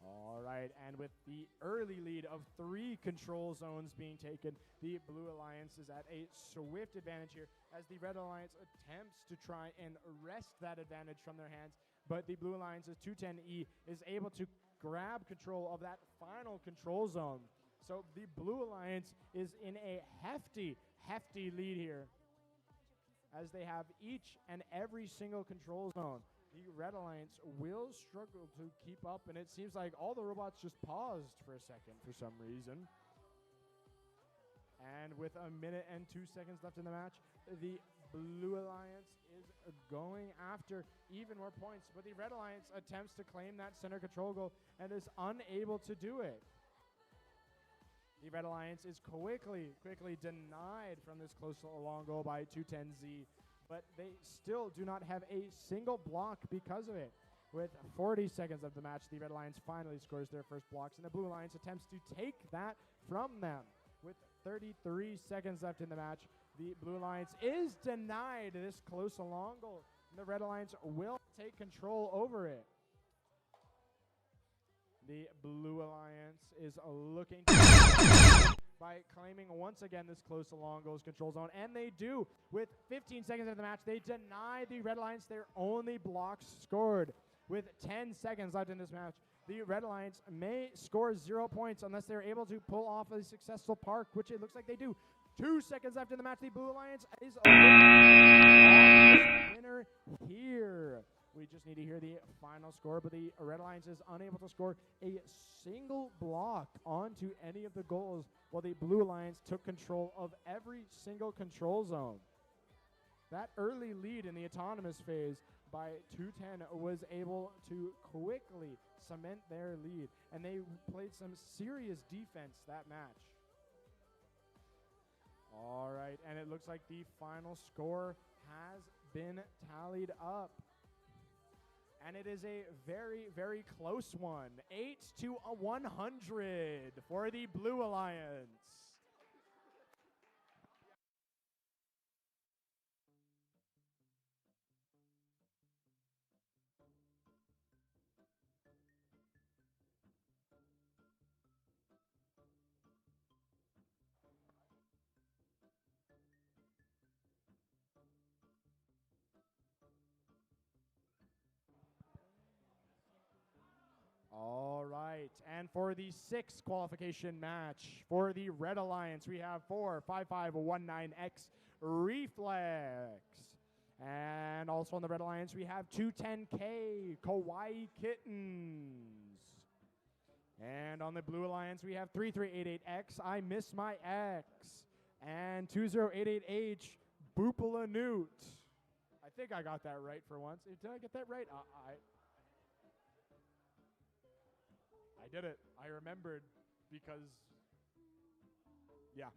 All right, and with the early lead of 3 control zones being taken, the Blue Alliance is at a swift advantage here as the Red Alliance attempts to try and wrest that advantage from their hands, but the Blue Alliance's 210E is able to grab control of that final control zone. So the Blue Alliance is in a hefty lead here as they have each and every single control zone. The Red Alliance will struggle to keep up, and it seems like all the robots just paused for a second for some reason. And with a minute and 2 seconds left in the match, the Blue Alliance is going after even more points, but the Red Alliance attempts to claim that center control goal and is unable to do it. The Red Alliance is quickly denied from this close long goal by 210Z, but they still do not have a single block because of it. With 40 seconds of the match, the Red Alliance finally scores their first blocks, and the Blue Alliance attempts to take that from them. With 33 seconds left in the match, the Blue Alliance is denied this close long goal, and the Red Alliance will take control over it. The Blue Alliance is looking by claiming once again this close to long goals control zone, and they do. With 15 seconds of the match, they deny the Red Alliance their only blocks scored. With 10 seconds left in this match, the Red Alliance may score 0 points unless they're able to pull off a successful park, which it looks like they do. 2 seconds left in the match, the Blue Alliance is a winner here. We just need to hear the final score, but the Red Alliance is unable to score a single block onto any of the goals, while the Blue Alliance took control of every single control zone. That early lead in the autonomous phase by 210 was able to quickly cement their lead, and they played some serious defense that match. All right, and it looks like the final score has been tallied up. And it is a very close one. 8-100 for the Blue Alliance. All right, and for the 6th qualification match for the Red Alliance, we have 45519X Reflex. And also on the Red Alliance, we have 210K Kawaii Kittens. And on the Blue Alliance, we have 3388X I Miss My Ex. And 2088H Boopala Newt. I think I got that right for once. Did I get that right? I did it. I remembered because, yeah.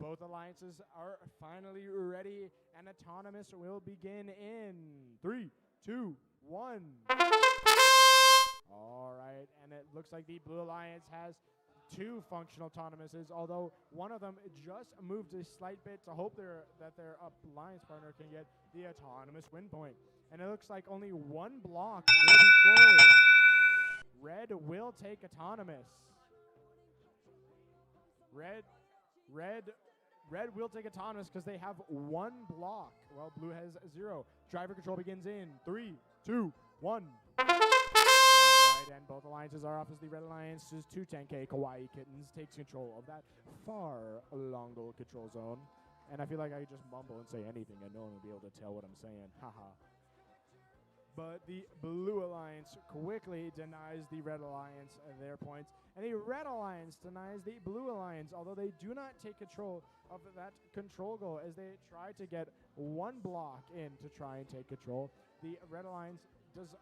Both alliances are finally ready, and Autonomous will begin in 3, 2, 1. All right, and it looks like the Blue Alliance has 2 functional Autonomouses, although one of them just moved a slight bit to hope that their alliance partner can get the Autonomous win point. And it looks like only 1 block will be scored. Red will take Autonomous. Red will take Autonomous because they have 1 block, while Blue has 0. Driver control begins in 3, 2, 1. All right, and both alliances are off as the Red Alliance's 210K Kawaii Kittens takes control of that far longo control zone. And I feel like I could just mumble and say anything and no one will be able to tell what I'm saying. Haha. But the Blue Alliance quickly denies the Red Alliance their points. And the Red Alliance denies the Blue Alliance, although they do not take control of that control goal as they try to get 1 block in to try and take control. The Red Alliance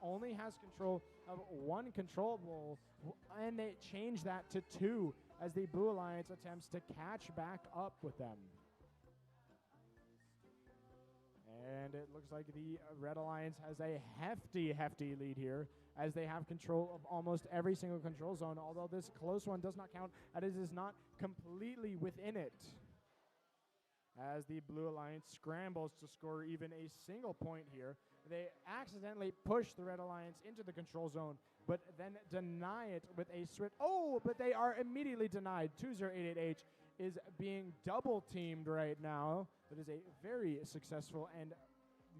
only has control of 1 control goal, and they change that to 2 as the Blue Alliance attempts to catch back up with them. And it looks like the Red Alliance has a hefty lead here as they have control of almost every single control zone, although this close one does not count, as it is not completely within it. As the Blue Alliance scrambles to score even a single point here, they accidentally push the Red Alliance into the control zone, but then deny it with a switch. Oh, but they are immediately denied. 208H is being double teamed right now. That is a very successful and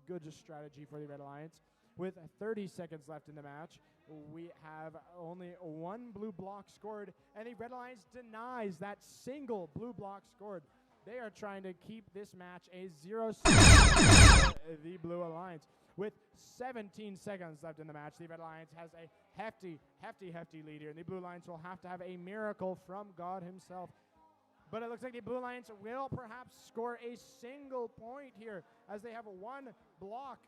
good strategy for the Red Alliance. With 30 seconds left in the match, we have only 1 blue block scored, and the Red Alliance denies that single blue block scored. They are trying to keep this match a 0-6 for the Blue Alliance. With 17 seconds left in the match, the Red Alliance has a hefty lead here, and the Blue Alliance will have to have a miracle from God himself. But it looks like the Blue Alliance will perhaps score a single point here as they have 1 block.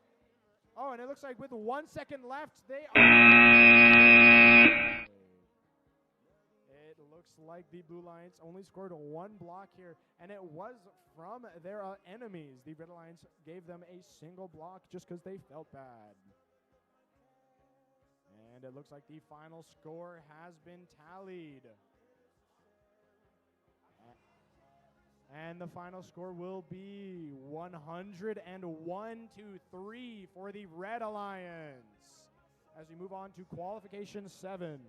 Oh, and it looks like with 1 second left, they are... It looks like the Blue Alliance only scored 1 block here, and it was from their enemies. The Red Alliance gave them a single block just because they felt bad. And it looks like the final score has been tallied. And the final score will be 101-3 for the Red Alliance as we move on to qualification 7.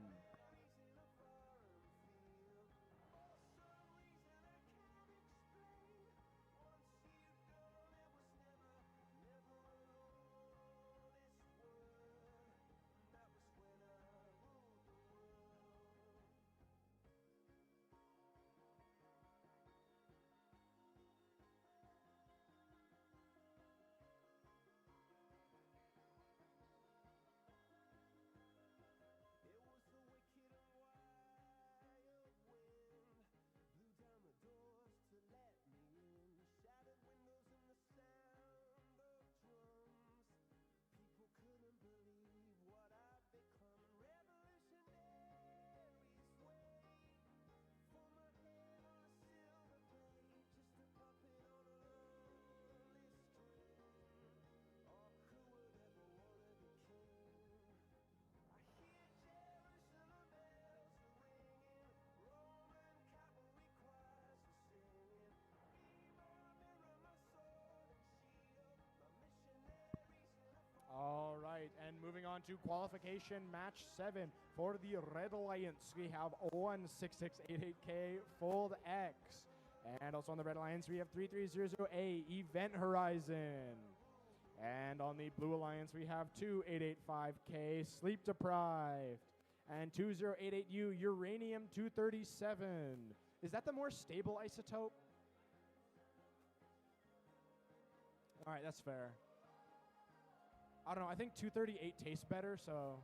All right, and moving on to qualification match 7 for the Red Alliance, we have 16688K Fold X. And also on the Red Alliance, we have 3300A Event Horizon. And on the Blue Alliance, we have 2885K Sleep Deprived. And 2088U Uranium 237. Is that the more stable isotope? All right, that's fair. I don't know. I think 238 tastes better, so...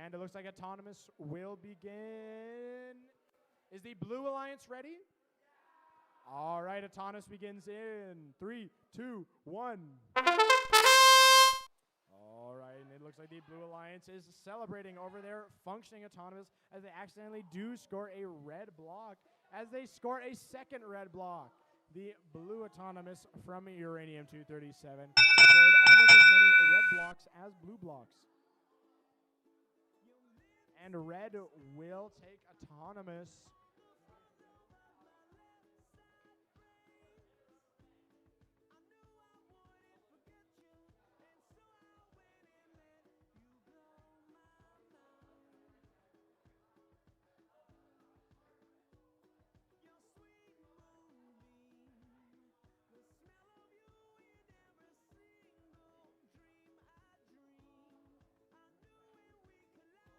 And it looks like Autonomous will begin. Is the Blue Alliance ready? All right, Autonomous begins in 3, 2, 1. All right, and it looks like the Blue Alliance is celebrating over there, functioning Autonomous, as they accidentally do score a red block, as they score a second red block. The Blue Autonomous from Uranium-237 scored almost as many red blocks as blue blocks. And red will take Autonomous.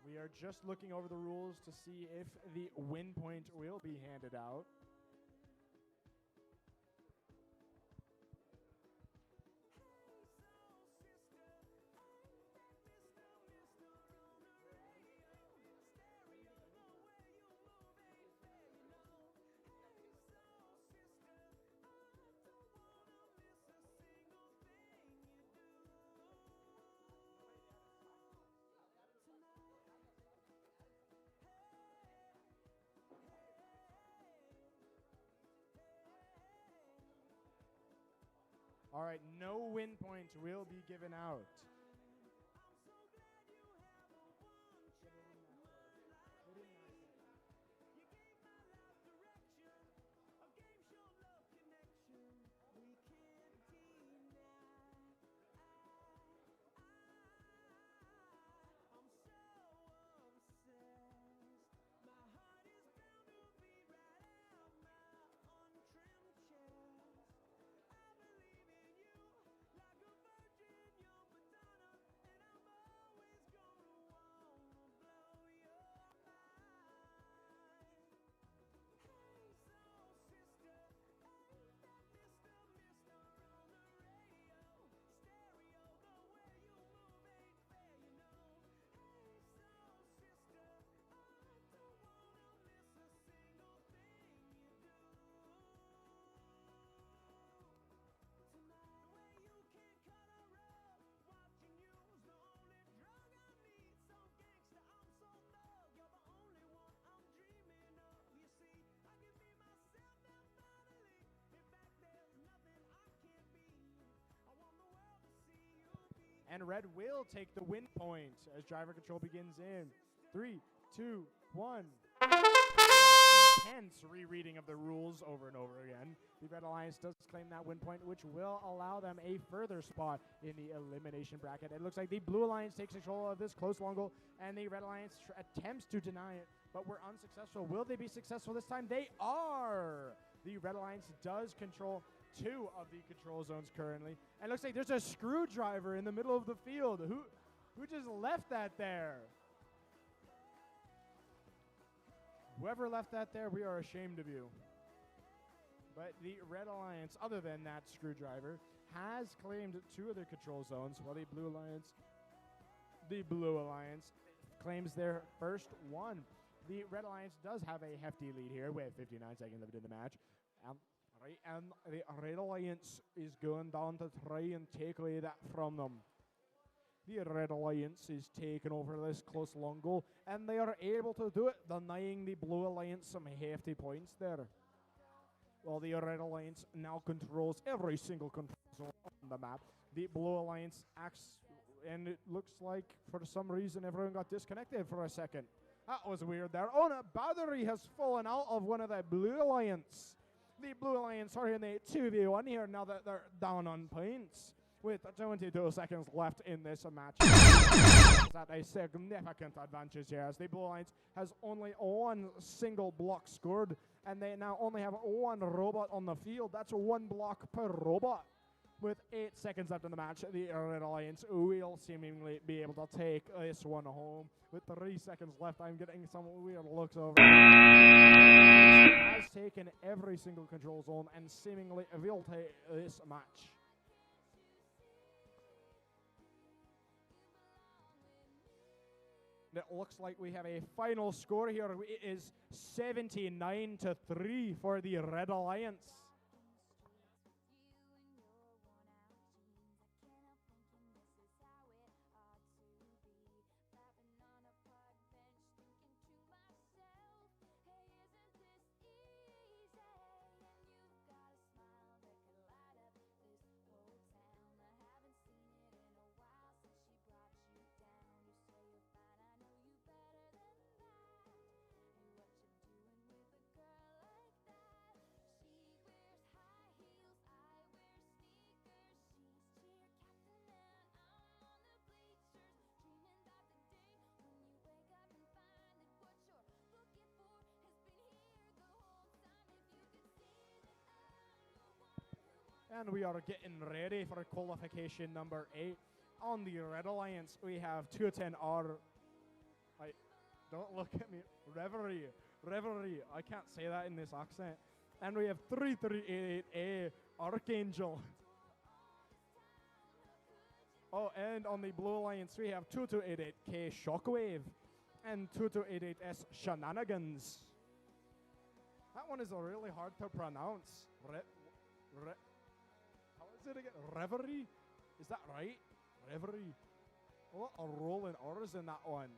We are just looking over the rules to see if the win point will be handed out. All right, no win point will be given out. And red will take the win point as driver control begins in 3, 2, 1. Intense rereading of the rules over and over again. The Red Alliance does claim that win point, which will allow them a further spot in the elimination bracket. It looks like the Blue Alliance takes control of this close long goal, and the Red Alliance attempts to deny it, but were unsuccessful. Will they be successful this time? They are! The Red Alliance does control 2 of the control zones currently. And it looks like there's a screwdriver in the middle of the field. Who just left that there? Whoever left that there, we are ashamed of you. But the Red Alliance, other than that screwdriver, has claimed 2 of their control zones, while the Blue Alliance claims their first one. The Red Alliance does have a hefty lead here with 59 seconds left in the match. And the Red Alliance is going down to try and take away that from them. The Red Alliance is taking over this close long goal, and they are able to do it, denying the Blue Alliance some hefty points there. While the Red Alliance now controls every single control zone on the map, the Blue Alliance acts, and it looks like for some reason everyone got disconnected for a second. That was weird there. Oh, and a battery has fallen out of one of the Blue Alliance. The Blue Alliance are in the 2v1 here now that they're down on points. With 22 seconds left in this match. It's at a significant advantage here, as the Blue Alliance has only 1 single block scored, and they now only have 1 robot on the field. That's 1 block per robot. With 8 seconds left in the match, the Red Alliance will seemingly be able to take this one home. With 3 seconds left, I'm getting some weird looks over. Has taken every single control zone and seemingly will take this match. It looks like we have a final score here. It is 79-3 for the Red Alliance. And we are getting ready for qualification number 8. On the Red Alliance, we have 210R. Don't look at me. Reverie. I can't say that in this accent. And we have 3388A Archangel. Oh, and on the Blue Alliance, we have 2288K Shockwave and 2288S Shenanigans. That one is really hard to pronounce. How is it again? Reverie? Is that right? Reverie. A lot of rolling R's in that one.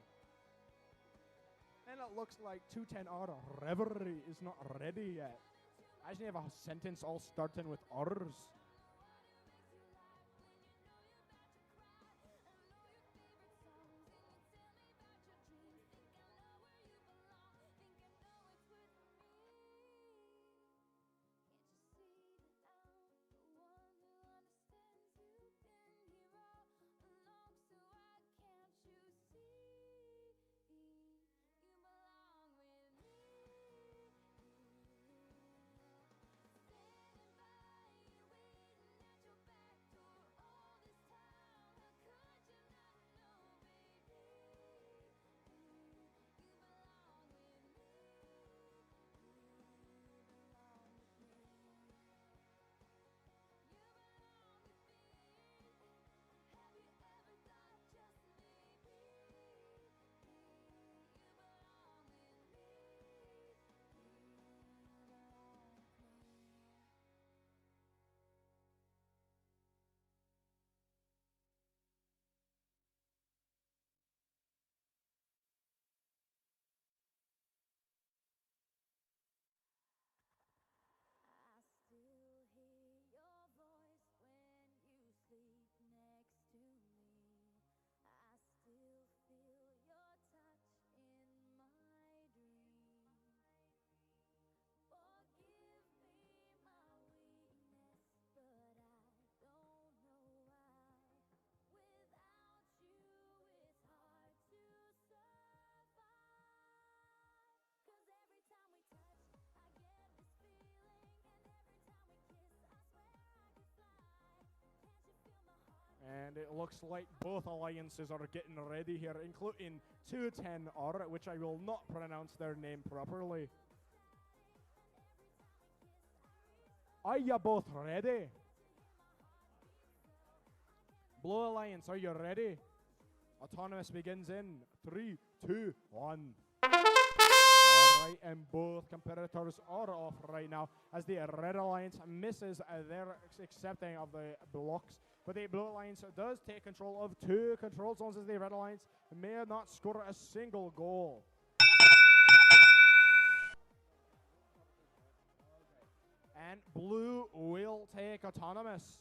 And it looks like 210R Reverie is not ready yet. I just have a sentence all starting with R's. Still hear your voice when you sleep next to me. I still feel your touch in my dreams. Forgive me my weakness, but I don't know why. Without you, it's hard to survive. 'Cause every time we touch, I get this feeling, and every time we kiss, I swear I could fly. Can't you feel my heart? And it looks like both alliances are getting ready here, including 210R, which I will not pronounce their name properly. Are you both ready? Blue Alliance, are you ready? Autonomous begins in 3, 2, 1. Alright, and both competitors are off right now as the Red Alliance misses their accepting of the blocks. But the Blue Alliance does take control of 2 control zones as the Red Alliance may not score a single goal. And Blue will take Autonomous.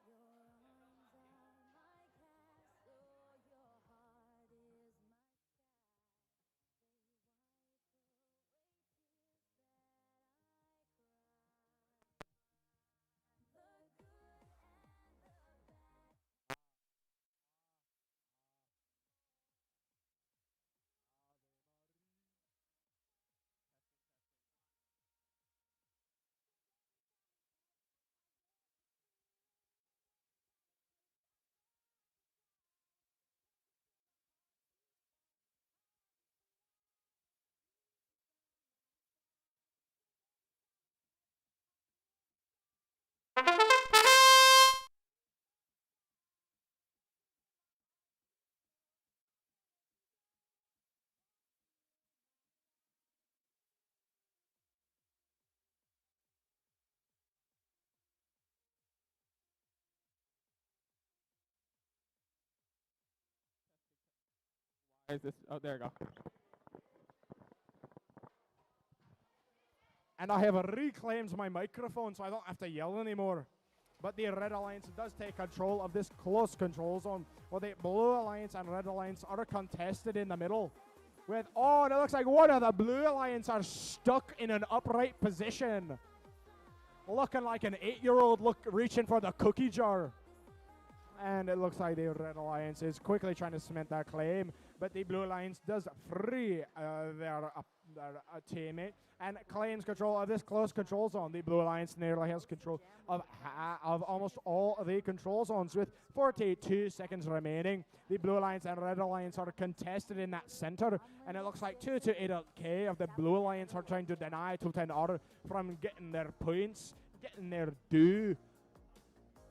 Your arms are my castle, your heart is my sky. They wipe away tears that I cry. Why is this? Oh, there we go. And I have reclaimed my microphone so I don't have to yell anymore. But the Red Alliance does take control of this close control zone. Well, the Blue Alliance and Red Alliance are contested in the middle. With, oh, and it looks like one of the Blue Alliance are stuck in an upright position. Looking like an 8-year-old reaching for the cookie jar. And it looks like the Red Alliance is quickly trying to cement that claim. But the Blue Alliance does free their teammate and claims control of this close control zone. The Blue Alliance nearly has control of almost all of the control zones with 42 seconds remaining. The Blue Alliance and Red Alliance are contested in that center, and it looks like 228K of the Blue Alliance are trying to deny 210R from getting their points, getting their due.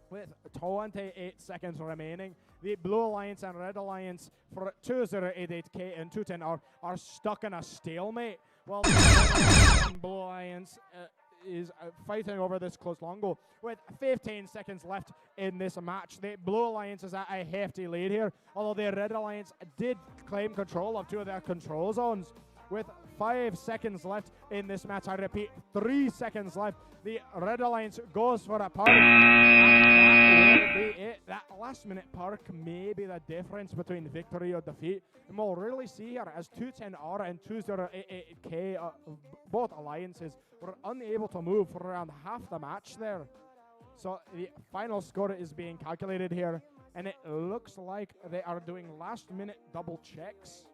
With 28 seconds remaining, the Blue Alliance and Red Alliance for 2088K and 210R are stuck in a stalemate. Well, the Blue Alliance is fighting over this close long goal with 15 seconds left in this match. The Blue Alliance is at a hefty lead here, although the Red Alliance did claim control of 2 of their control zones. With 5 seconds left in this match, I repeat, 3 seconds left. The Red Alliance goes for a park. And that will be it. That last-minute park may be the difference between victory or defeat. And we'll really see here as 210R and 2088K, both alliances, were unable to move for around half the match there. So the final score is being calculated here, and it looks like they are doing last-minute double checks.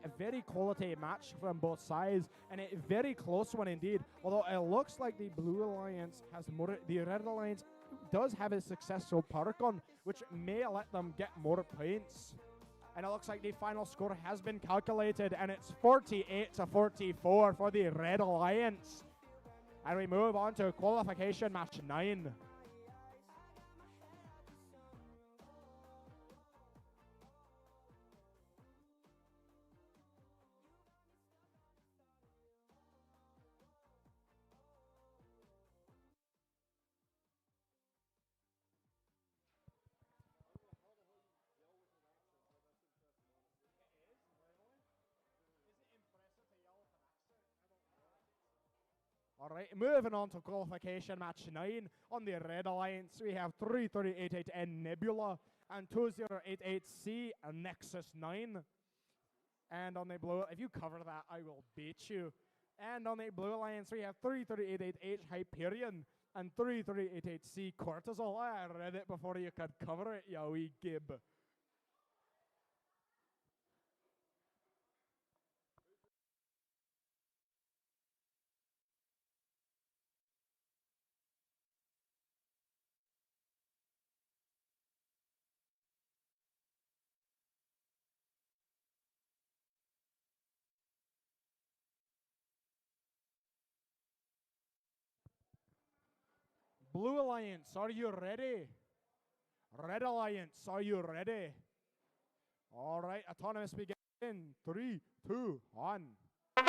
A very quality match from both sides, and a very close one indeed. Although it looks like the Blue Alliance has more, the Red Alliance does have a successful park on, which may let them get more points. And it looks like the final score has been calculated, and it's 48-44 for the Red Alliance. And we move on to qualification match 9. All right, moving on to qualification match 9. On the Red Alliance, we have 3388N Nebula and 2088C Nexus 9. And on the Blue, if you cover that, I will beat you. And on the Blue Alliance, we have 3388H Hyperion and 3388C Cortisol. I read it before you could cover it, you wee gib. Blue Alliance, are you ready? Red Alliance, are you ready? All right, autonomous begin in 3, 2, 1. All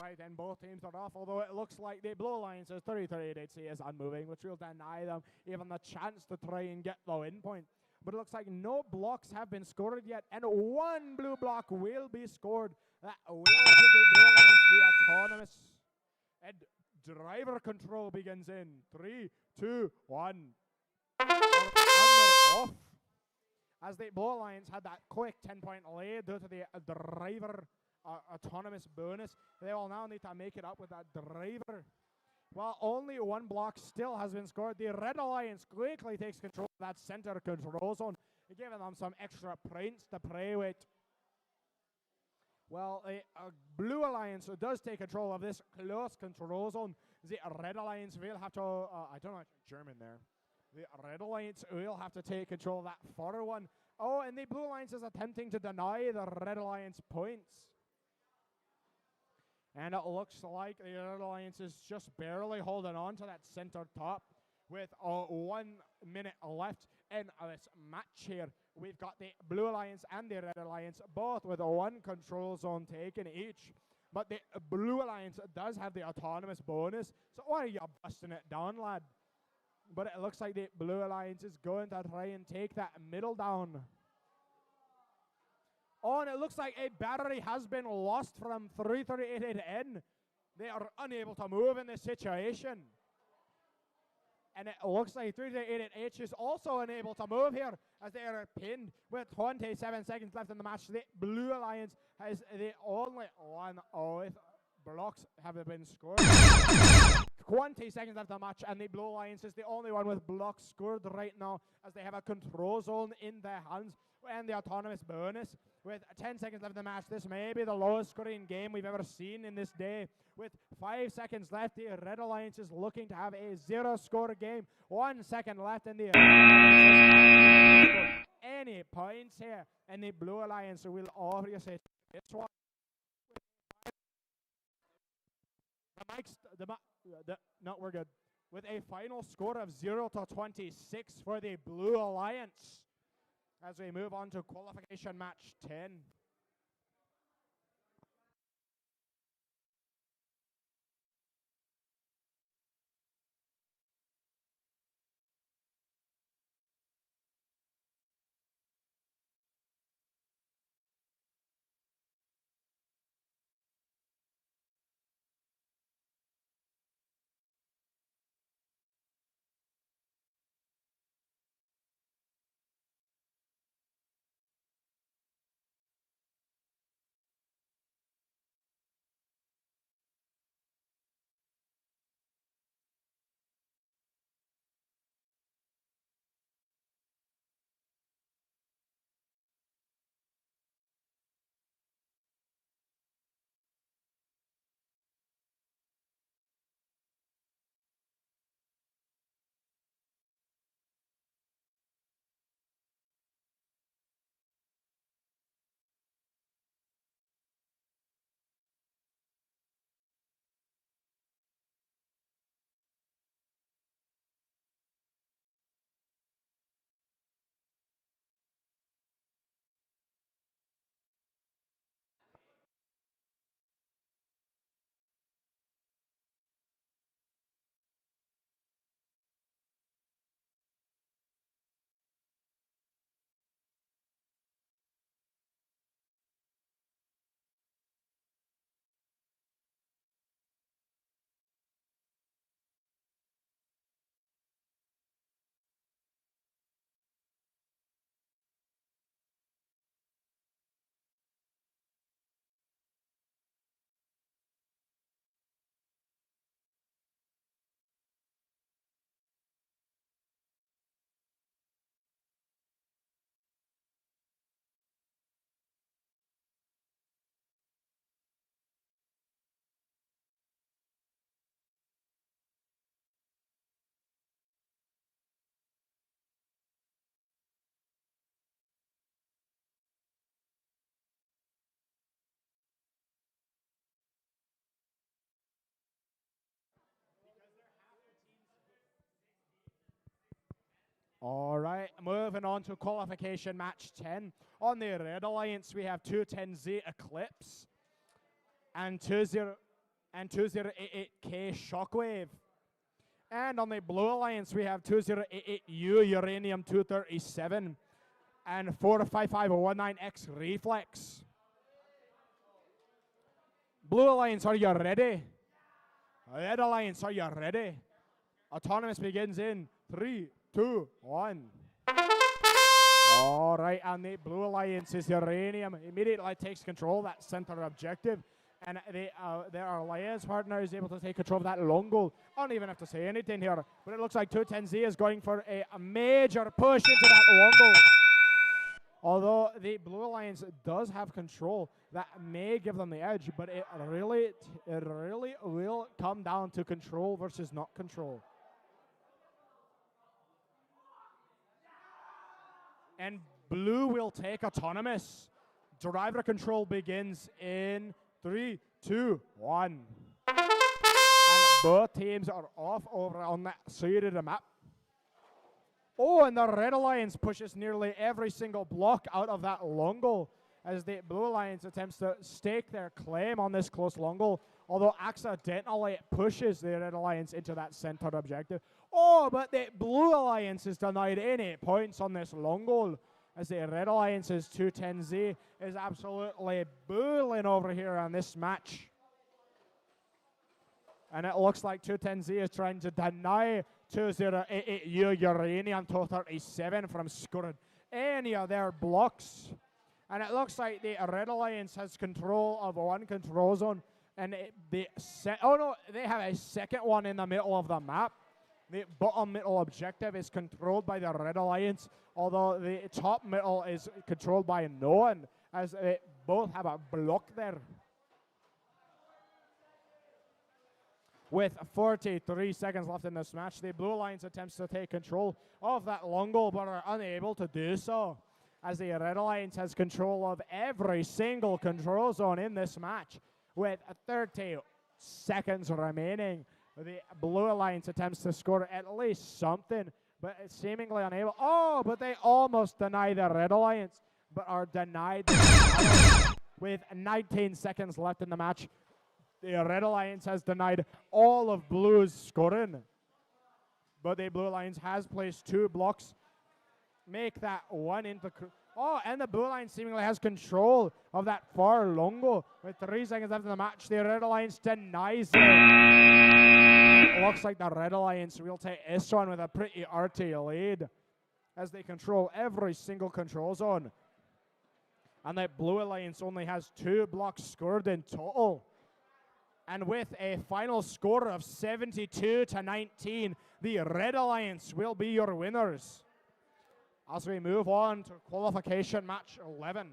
right, then both teams are off, although it looks like the Blue Alliance's 3388C is unmoving, which will deny them even the chance to try and get the win point. But it looks like no blocks have been scored yet, and one blue block will be scored. That will give the Blue Alliance the autonomous. And driver control begins in 3, 2, 1. Off. As the Blue Alliance had that quick 10-point lead due to the driver autonomous bonus, they will now need to make it up with that driver. While only one block still has been scored, the Red Alliance quickly takes control of that center control zone, giving them some extra points to play with. Well, the Blue Alliance does take control of this close control zone. The Red Alliance will have to, I don't know German there. The Red Alliance will have to take control of that far one. Oh, and the Blue Alliance is attempting to deny the Red Alliance points. And it looks like the Red Alliance is just barely holding on to that center top with 1 minute left in this match here. We've got the Blue Alliance and the Red Alliance both with 1 control zone taken each. But the Blue Alliance does have the autonomous bonus. So why are you busting it down, lad? But it looks like the Blue Alliance is going to try and take that middle down. Oh, and it looks like a battery has been lost from 338 in. They are unable to move in this situation. And it looks like 338H is also unable to move here as they are pinned with 27 seconds left in the match. The Blue Alliance has the only one with blocks have been scored. 20 seconds left in the match, and the Blue Alliance is the only one with blocks scored right now as they have a control zone in their hands and the autonomous bonus. With 10 seconds left in the match, this may be the lowest scoring game we've ever seen in this day. With 5 seconds left, the Red Alliance is looking to have a 0-score game. 1 second left in the Red Alliance. Any points here, and the Blue Alliance will obviously this one. No, we're good. With a final score of 0-26 for the Blue Alliance as we move on to qualification match 10. All right, moving on to qualification match 10. On the Red Alliance, we have 210Z Eclipse and 2088K Shockwave. And on the Blue Alliance, we have 2088U Uranium 237 and 45519X Reflex. Blue Alliance, are you ready? Red Alliance, are you ready? Autonomous begins in 3, 2, 1. All right, and the Blue Alliance's Uranium immediately takes control of that center objective. And their alliance partner is able to take control of that long goal. I don't even have to say anything here, but it looks like 210Z is going for a major push into that long goal. Although the Blue Alliance does have control, that may give them the edge, but it really will come down to control versus not control. And Blue will take autonomous. Driver control begins in 3, 2, 1. And both teams are off over on that side of the map. Oh, and the Red Alliance pushes nearly every single block out of that long goal as the Blue Alliance attempts to stake their claim on this close long goal, although accidentally it pushes the Red Alliance into that center objective. Oh, but the Blue Alliance is denied any points on this long goal as the Red Alliance's 210Z is absolutely booling over here on this match. And it looks like 210Z is trying to deny 2088U Uranium 237 from scoring any of their blocks. And it looks like the Red Alliance has control of one control zone. And they have a second one in the middle of the map. The bottom middle objective is controlled by the Red Alliance, although the top middle is controlled by no one, as they both have a block there. With 43 seconds left in this match, the Blue Alliance attempts to take control of that long goal, but are unable to do so, as the Red Alliance has control of every single control zone in this match. With 30 seconds remaining, the Blue Alliance attempts to score at least something, but it's seemingly unable. Oh, but they almost deny the Red Alliance, but are denied with 19 seconds left in the match. The Red Alliance has denied all of Blue's scoring, but the Blue Alliance has placed 2 blocks. Make that one into... Oh, and the Blue Alliance seemingly has control of that far long goal. With 3 seconds left in the match, the Red Alliance denies it. It looks like the Red Alliance will take this one with a pretty arty lead as they control every single control zone. And the Blue Alliance only has 2 blocks scored in total. And with a final score of 72-19, the Red Alliance will be your winners. As we move on to qualification match 11.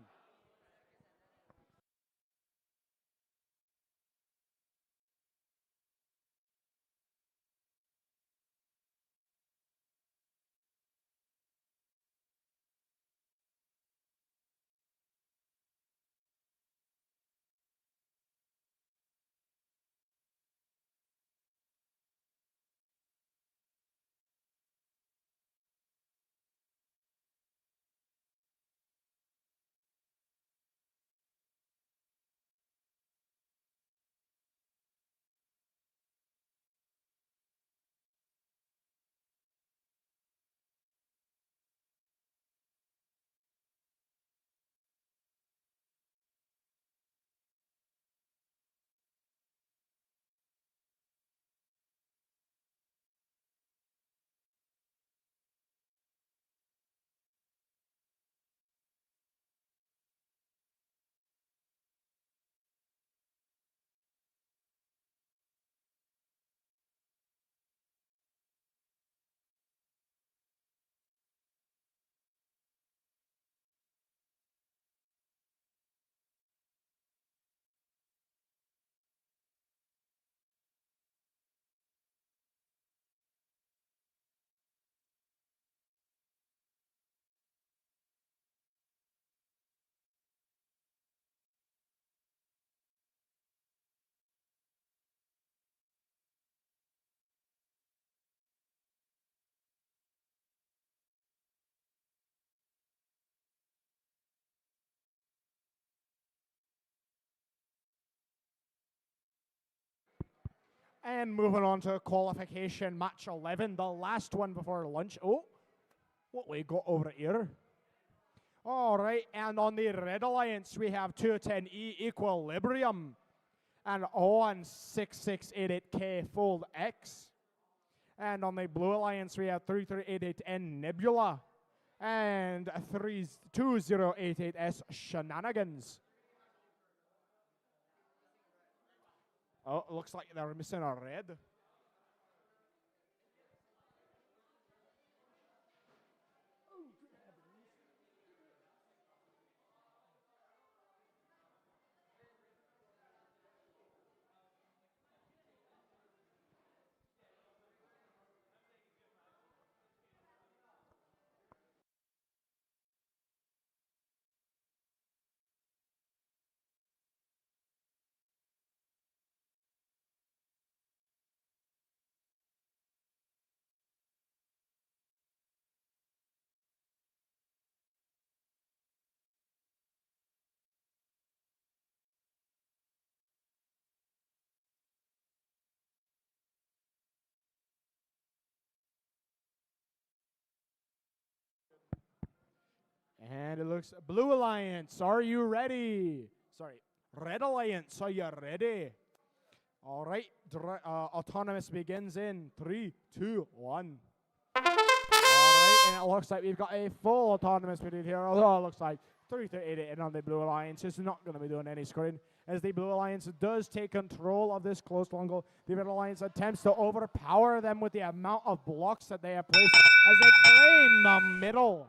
And moving on to qualification match 11, the last one before lunch. Oh, what we got over here? All right, and on the Red Alliance, we have 210E Equilibrium and ON6688K Fold X. And on the Blue Alliance, we have 3388N Nebula and 2088S Shenanigans. Oh, it looks like they're missing a red. And it looks Blue Alliance, are you ready? Sorry, Red Alliance, are you ready? All right, autonomous begins in 3, 2, 1. All right, and it looks like we've got a full autonomous period here, although it looks like 3:38 in on the Blue Alliance is not going to be doing any scoring, as the Blue Alliance does take control of this close long. The Red Alliance attempts to overpower them with the amount of blocks that they have placed as they claim the middle.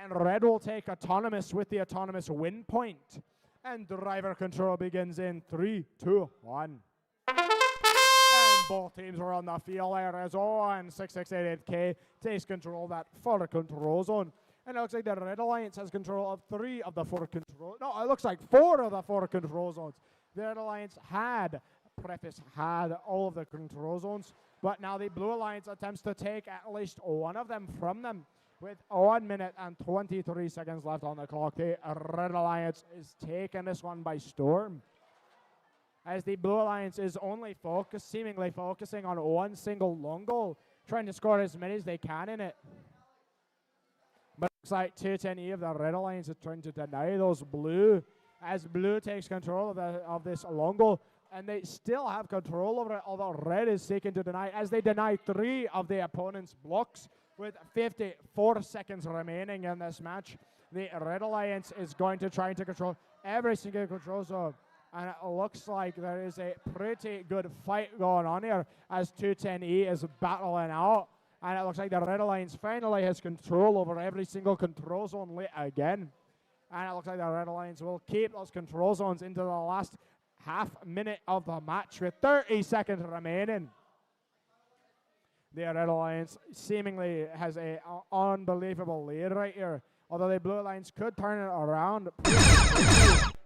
And Red will take autonomous with the autonomous win point. And driver control begins in 3, 2, 1. And both teams are on the field there as and 6688K takes control of that 4 control zone. And it looks like the Red Alliance has control of 3 of the 4 control. No, it looks like 4 of the 4 control zones. The Red Alliance had all of the control zones, but now the Blue Alliance attempts to take at least one of them from them. With 1 minute and 23 seconds left on the clock, the Red Alliance is taking this one by storm. As the Blue Alliance is only seemingly focusing on one single long goal, trying to score as many as they can in it. But it looks like 210E of the Red Alliance is trying to deny those Blue, as Blue takes control of this long goal, and they still have control over it, although Red is seeking to deny, as they deny 3 of the opponent's blocks. With 54 seconds remaining in this match, the Red Alliance is going to try to control every single control zone. And it looks like there is a pretty good fight going on here as 210E is battling out. And it looks like the Red Alliance finally has control over every single control zone late again. And it looks like the Red Alliance will keep those control zones into the last half minute of the match with 30 seconds remaining. The Red Alliance seemingly has an unbelievable lead right here, although the Blue Alliance could turn it around.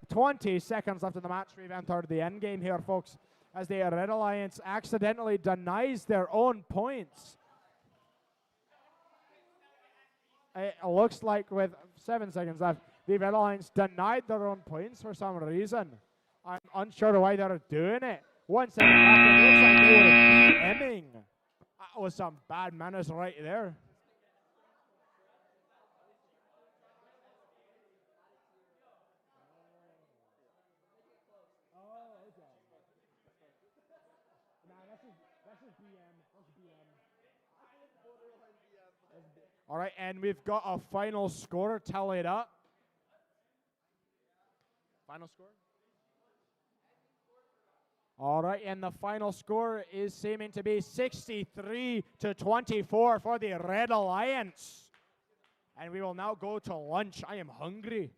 20 seconds left in the match. We've entered the end game here, folks, as the Red Alliance accidentally denies their own points. It looks like with 7 seconds left, the Red Alliance denied their own points for some reason. I'm unsure why they're doing it. 1 second left, and it looks like they were BMing. That was some bad manners right there. All right, and we've got a final score tallied up. Final score? All right, and the final score is seeming to be 63-24 for the Red Alliance. And we will now go to lunch. I am hungry.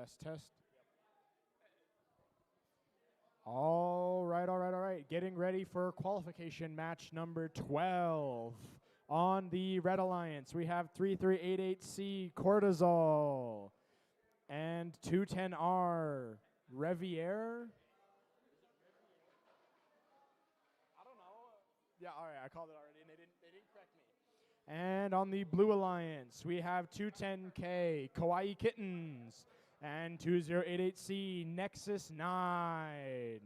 Test, test. All right, all right, all right. Getting ready for qualification match number 12. On the Red Alliance, we have 3388C Cortisol and 210R Revier. I don't know. Yeah, all right, I called it already, and they didn't correct me. And on the Blue Alliance, we have 210K Kawaii Kittens and 2088C Nexus 9.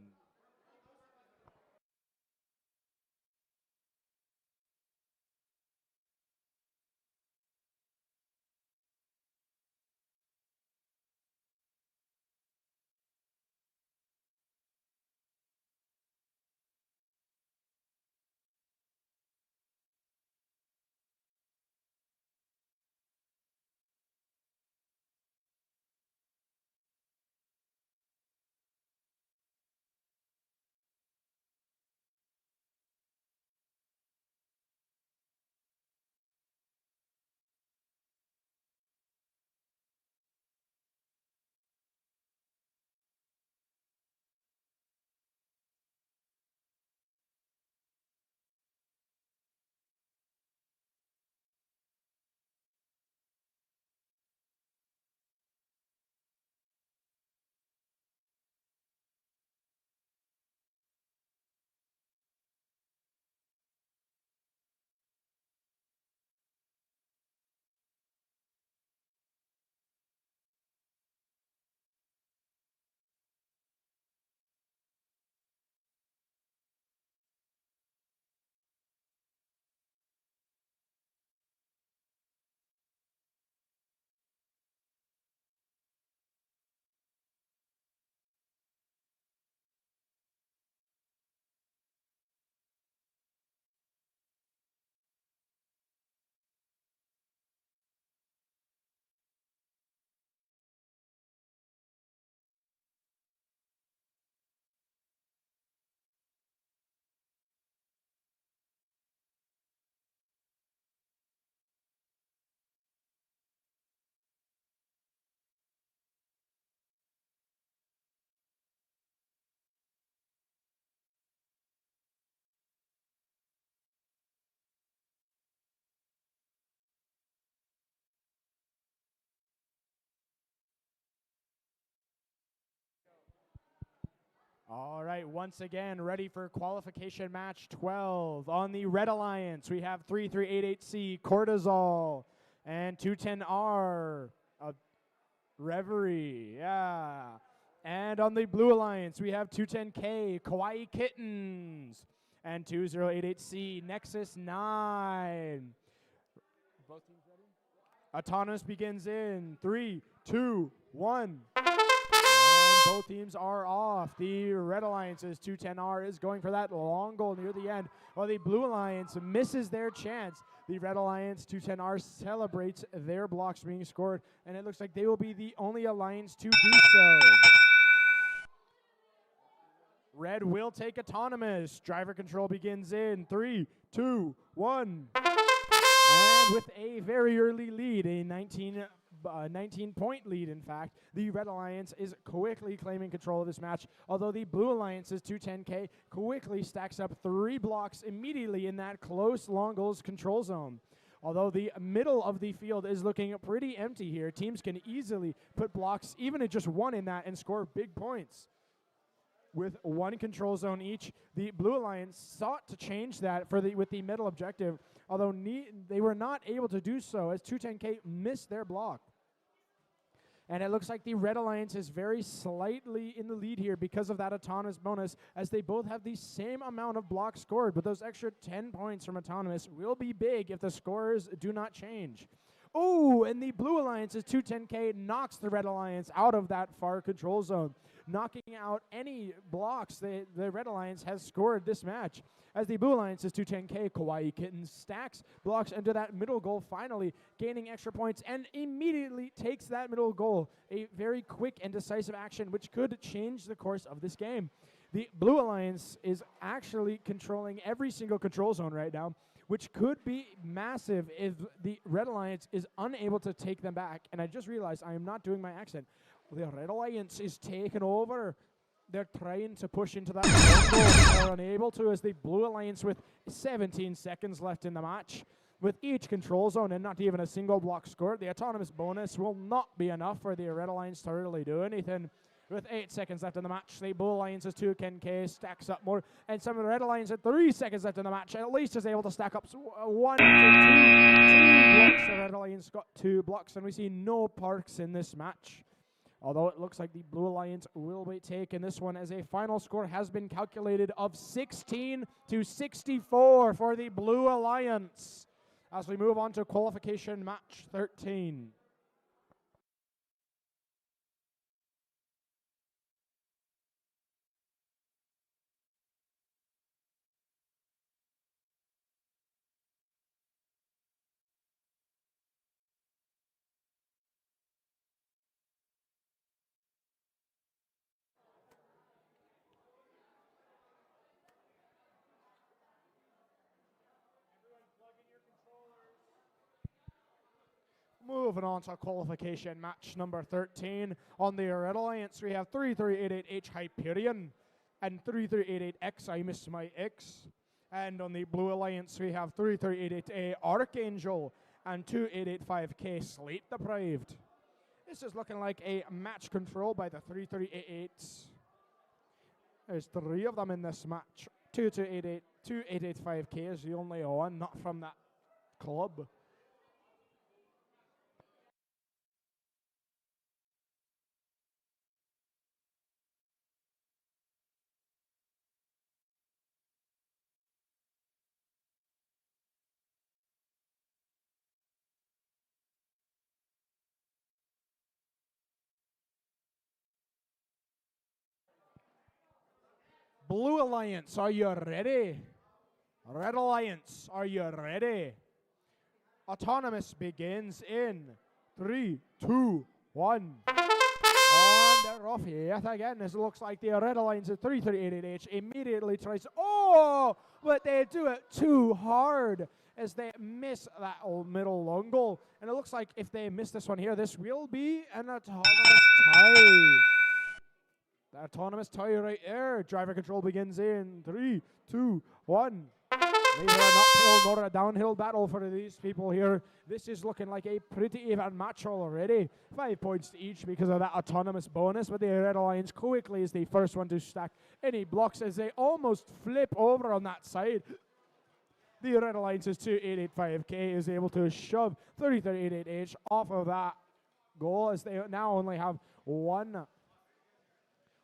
All right, once again, ready for qualification match 12. On the Red Alliance, we have 3388C Cortisol and 210R Reverie. Yeah. And on the Blue Alliance, we have 210K Kawaii Kittens and 2088C Nexus 9. Both teams ready? Autonomous begins in 3, 2, 1. Both teams are off. The Red Alliance's 210R is going for that long goal near the end, while the Blue Alliance misses their chance. The Red Alliance 210R celebrates their blocks being scored, and it looks like they will be the only alliance to do so. Red will take Autonomous. Driver control begins in 3, 2, 1. And with a very early lead, a 19-point lead, in fact, the Red Alliance is quickly claiming control of this match, although the Blue Alliance's 210K quickly stacks up 3 blocks immediately in that close long goals control zone. Although the middle of the field is looking pretty empty here, teams can easily put blocks, even at just 1 in that, and score big points. With 1 control zone each, the Blue Alliance sought to change that with the middle objective, although they were not able to do so as 210K missed their block. And it looks like the Red Alliance is very slightly in the lead here because of that Autonomous bonus, as they both have the same amount of blocks scored, but those extra 10 points from Autonomous will be big if the scores do not change. Oh, and the Blue Alliance's 210K knocks the Red Alliance out of that far control zone, knocking out any blocks the Red Alliance has scored this match. As the Blue Alliance's 210K Kawaii Kitten stacks blocks into that middle goal, finally gaining extra points, and immediately takes that middle goal. A very quick and decisive action which could change the course of this game. The Blue Alliance is actually controlling every single control zone right now, which could be massive if the Red Alliance is unable to take them back. And I just realized I am not doing my accent. The Red Alliance is taking over. They're trying to push into that jungle. They're unable to, as the Blue Alliance, with 17 seconds left in the match, with each control zone and not even a single block scored, the autonomous bonus will not be enough for the Red Alliance to really do anything. With 8 seconds left in the match, the Blue Alliance's 2 K stacks up more, and some of the Red Alliance at 3 seconds left in the match at least is able to stack up 1 to 2 blocks. The Red Alliance got 2 blocks, and we see no parks in this match. Although it looks like the Blue Alliance will be taking this one, as a final score has been calculated of 16 to 64 for the Blue Alliance. As we move on to qualification match 13. Moving on to qualification match number 13. On the Red Alliance, we have 3388H Hyperion and 3388X I Miss My X. And on the Blue Alliance, we have 3388A Archangel and 2885K Slate Deprived. This is looking like a match control by the 3388s. There's 3 of them in this match. 2885K is the only one not from that club. Blue Alliance, are you ready? Red Alliance, are you ready? Autonomous begins in 3, 2, 1. And they're off yet again. This looks like the Red Alliance at 3388H immediately tries. Oh, but they do it too hard as they miss that middle long goal. And it looks like if they miss this one here, this will be an autonomous tie. The autonomous tie right there. Driver control begins in 3, 2, 1. Neither an uphill nor a downhill battle for these people here. This is looking like a pretty even match already. 5 points to each because of that autonomous bonus, but the Red Alliance quickly is the first one to stack any blocks as they almost flip over on that side. The Red Alliance's 2885K is able to shove 3388H off of that goal as they now only have 1.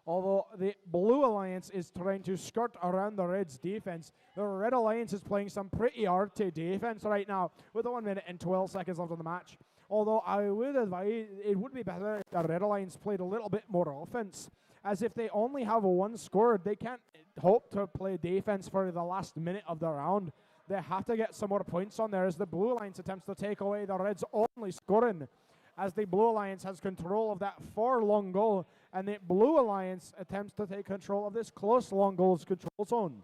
Although the Blue Alliance is trying to skirt around the Reds' defense, the Red Alliance is playing some pretty arty defense right now with 1 minute and 12 seconds left in the match. Although I would advise it would be better if the Red Alliance played a little bit more offense, as if they only have 1 scored, they can't hope to play defense for the last minute of the round. They have to get some more points on there as the Blue Alliance attempts to take away the Reds' only scoring, as the Blue Alliance has control of that 4 long goal, and the Blue Alliance attempts to take control of this close long goals control zone.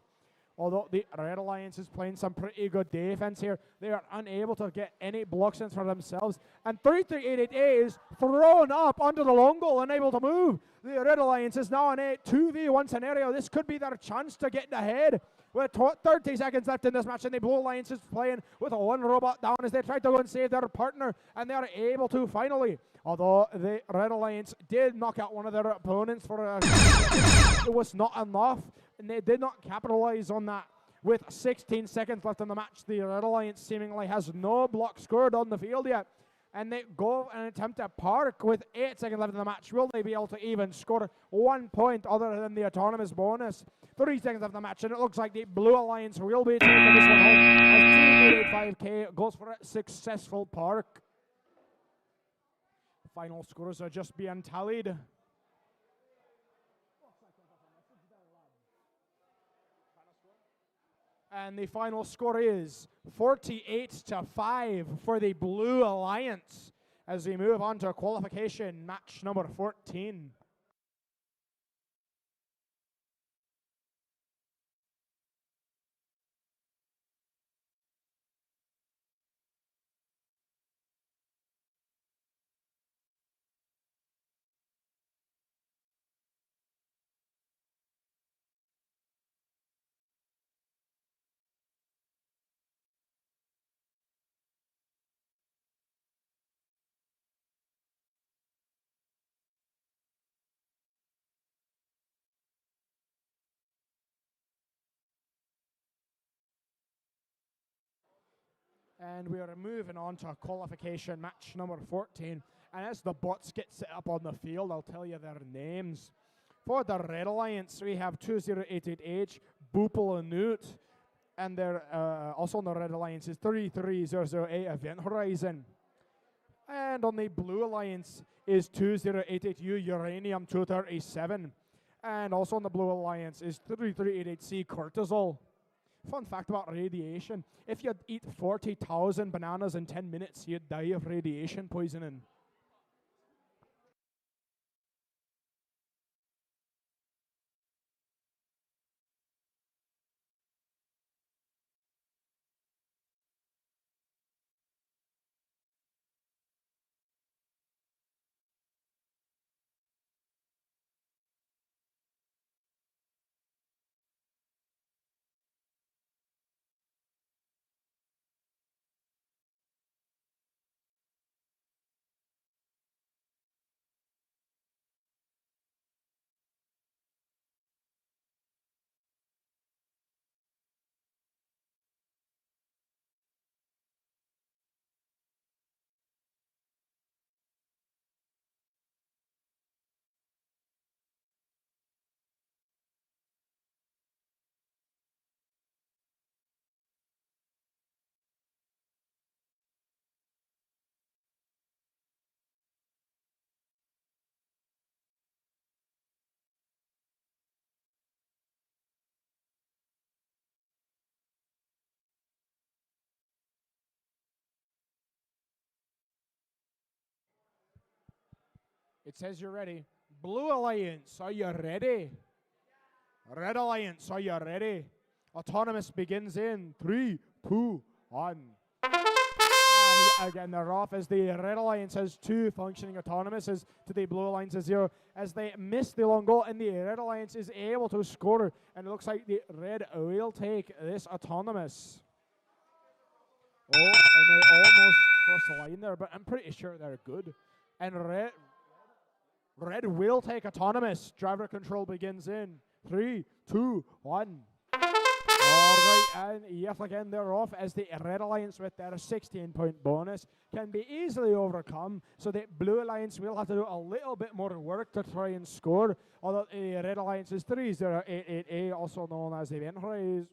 Although the Red Alliance is playing some pretty good defense here, they are unable to get any blocks in for themselves. And 3388A is thrown up onto the long goal, unable to move. The Red Alliance is now in a 2v1 scenario. This could be their chance to get ahead. With 30 seconds left in this match, and the Blue Alliance is playing with 1 robot down as they try to go and save their partner, and they are able to finally. Although the Red Alliance did knock out one of their opponents for a it was not enough, and they did not capitalize on that. With 16 seconds left in the match, the Red Alliance seemingly has no block scored on the field yet. And they go and attempt to park with 8 seconds left in the match. Will they be able to even score 1 point other than the autonomous bonus? 3 seconds left in the match, and it looks like the Blue Alliance will be taking this one home as 2885K goes for a successful park. Final scores are just being tallied. And the final score is 48-5 for the Blue Alliance as we move on to qualification match number 14. And we are moving on to qualification match number 14. And as the bots get set up on the field, I'll tell you their names. For the Red Alliance, we have 2088H, Boopel and Newt. And they're also on the Red Alliance is 33008 Event Horizon. And on the Blue Alliance is 2088U Uranium 237. And also on the Blue Alliance is 3388C Cortisol. Fun fact about radiation, if you'd eat 40,000 bananas in 10 minutes, you'd die of radiation poisoning. It says you're ready. Blue Alliance, are you ready? Red Alliance, are you ready? Autonomous begins in 3, 2, 1. And again, they're off as the Red Alliance has 2 functioning autonomouses to the Blue Alliance has 0. As they miss the long goal, and the Red Alliance is able to score. And it looks like the Red will take this autonomous. Oh, and they almost crossed the line there, but I'm pretty sure they're good. And Red will take autonomous. Driver control begins in 3, 2, 1. All right, and yet again they're off as the Red Alliance with their 16-point bonus can be easily overcome. So the Blue Alliance will have to do a little bit more work to try and score. Although the Red Alliance is 3088A, also known as Event Horizon,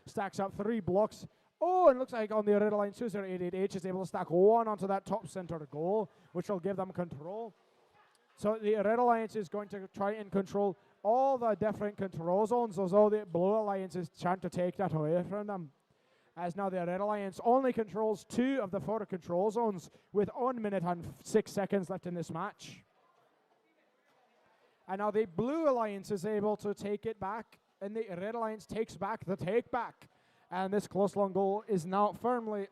stacks up 3 blocks. Oh, and looks like on the Red Alliance, 2088H is able to stack 1 onto that top center goal, which will give them control. So the Red Alliance is going to try and control all the different control zones, although the Blue Alliance is trying to take that away from them. As now the Red Alliance only controls 2 of the 4 control zones with 1 minute and 6 seconds left in this match. And now the Blue Alliance is able to take it back, and the Red Alliance takes back the take back. And this close long goal is now firmly,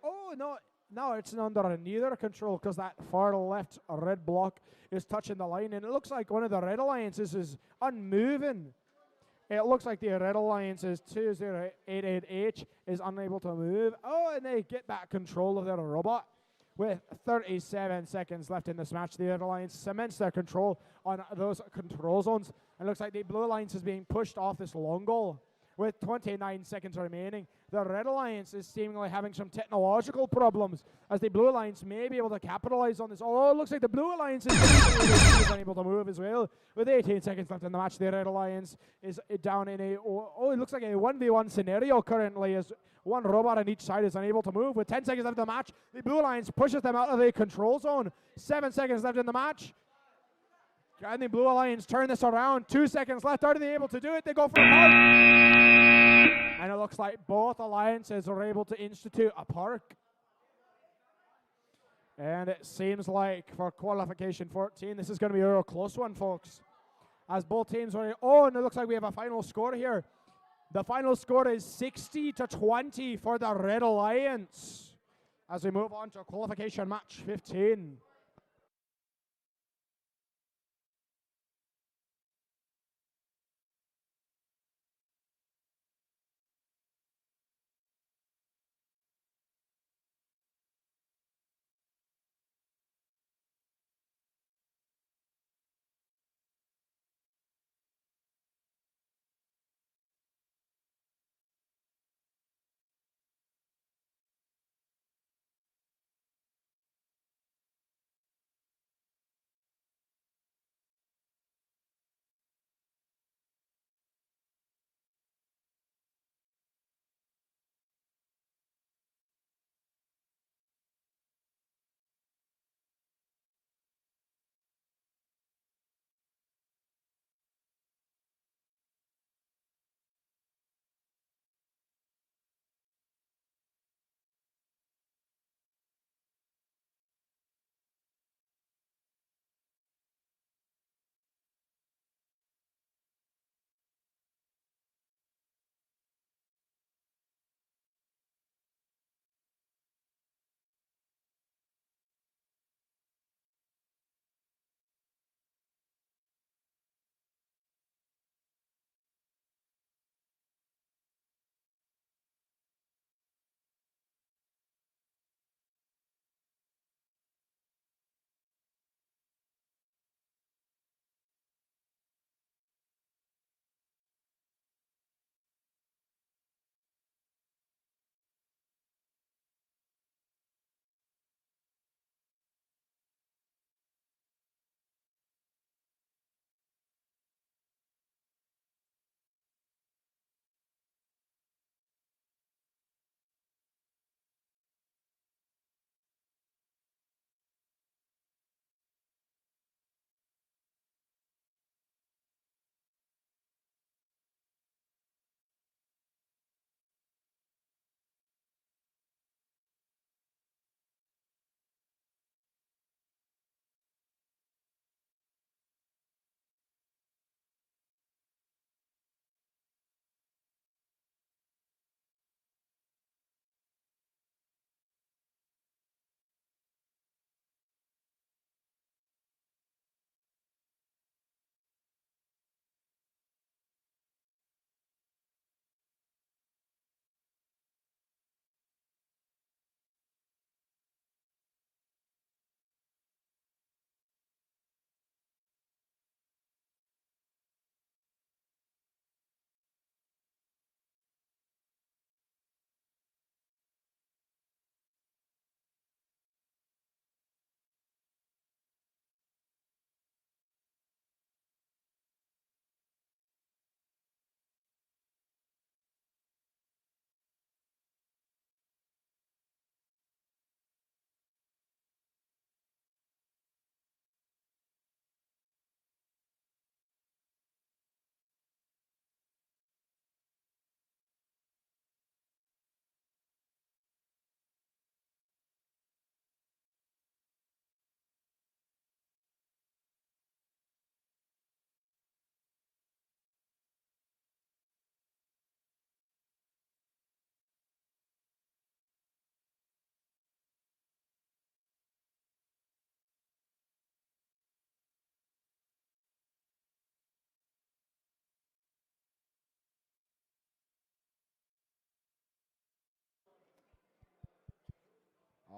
now it's under neither control because that far left red block is touching the line. And it looks like one of the Red Alliances is unmoving. It looks like the Red Alliance's 2088H is unable to move. Oh, and they get back control of their robot. With 37 seconds left in this match, the Red Alliance cements their control on those control zones. And it looks like the Blue Alliance is being pushed off this long goal. With 29 seconds remaining, the Red Alliance is seemingly having some technological problems as the Blue Alliance may be able to capitalize on this. Oh, it looks like the Blue Alliance is unable to move as well. With 18 seconds left in the match, the Red Alliance is down in it looks like a 1v1 scenario currently as one robot on each side is unable to move. With 10 seconds left in the match, the Blue Alliance pushes them out of the control zone. 7 seconds left in the match. And the Blue Alliance turn this around. 2 seconds left. Are they able to do it? They go for a park. And it looks like both alliances are able to institute a park. And it seems like for qualification 14, this is going to be a real close one, folks. As both teams are... Oh, and it looks like we have a final score here. The final score is 60-20 for the Red Alliance. As we move on to qualification match 15.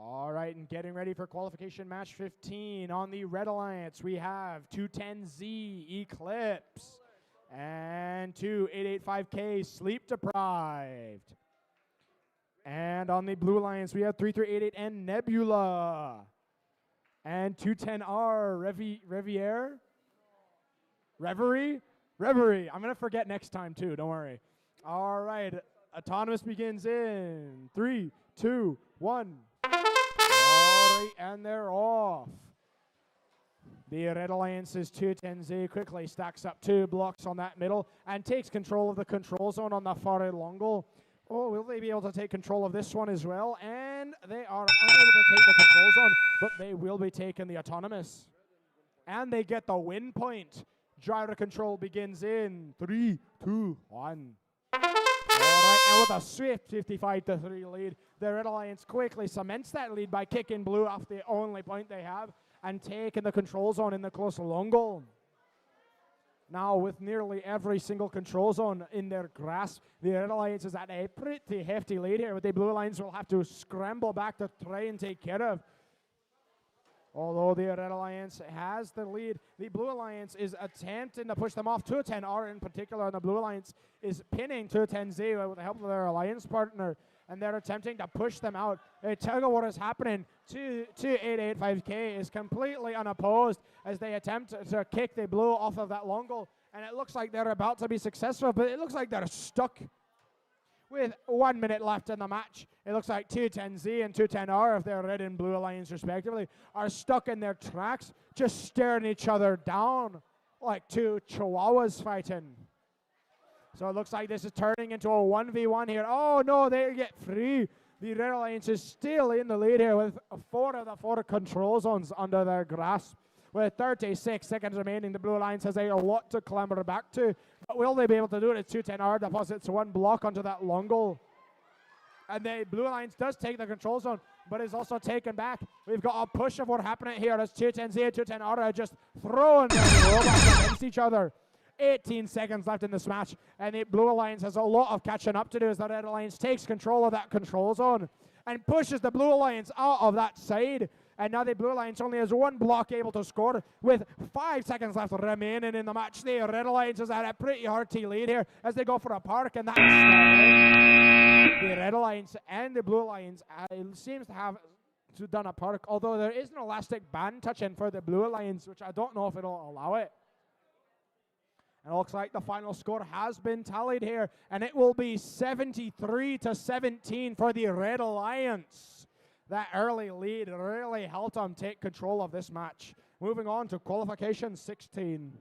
All right, and getting ready for qualification match 15 on the Red Alliance, we have 210Z Eclipse and 2885K Sleep Deprived. And on the Blue Alliance, we have 3388N Nebula and 210R Reverie. I'm going to forget next time too, don't worry. All right, Autonomous begins in 3, 2, 1. All right, and they're off. The Red Alliance's 210Z quickly stacks up 2 blocks on that middle and takes control of the control zone on the far long goal. Oh, will they be able to take control of this one as well? And they are unable to take the control zone, but they will be taking the Autonomous. And they get the win point. Gyro control begins in 3, 2, 1. All right, and with a swift 55-3 lead, the Red Alliance quickly cements that lead by kicking blue off the only point they have and taking the control zone in the close long goal. Now, with nearly every single control zone in their grasp, the Red Alliance is at a pretty hefty lead here, but the Blue Alliance will have to scramble back to try and take care of. Although the Red Alliance has the lead, the Blue Alliance is attempting to push them off. 210R in particular, and the Blue Alliance is pinning 210Z with the help of their alliance partner, and they're attempting to push them out. A tug of war is happening. 2885K is completely unopposed as they attempt to kick the blue off of that long goal, and it looks like they're about to be successful, but it looks like they're stuck. With 1 minute left in the match, it looks like 210Z and 210R, if they're Red and Blue Alliance respectively, are stuck in their tracks, just staring each other down like 2 chihuahuas fighting. So it looks like this is turning into a 1v1 here. Oh no, they get free. The Red Alliance is still in the lead here with 4 of the 4 control zones under their grasp. With 36 seconds remaining, the Blue Alliance has a lot to clamber back to. But will they be able to do it as 210R deposits 1 block onto that long goal? And the Blue Alliance does take the control zone, but is also taken back. We've got a push of what happening here as 210Z and 210R are just throwing their robots against each other. 18 seconds left in this match, and the Blue Alliance has a lot of catching up to do as the Red Alliance takes control of that control zone and pushes the Blue Alliance out of that side. And now the Blue Alliance only has 1 block able to score with 5 seconds left remaining in the match. The Red Alliance is at a pretty hearty lead here as they go for a park, and that's the Red Alliance and the Blue Alliance seems to have done a park, although there is an elastic band touch-in for the Blue Alliance, which I don't know if it'll allow it. And it looks like the final score has been tallied here, and it will be 73-17 for the Red Alliance. That early lead really helped them take control of this match. Moving on to qualification 16.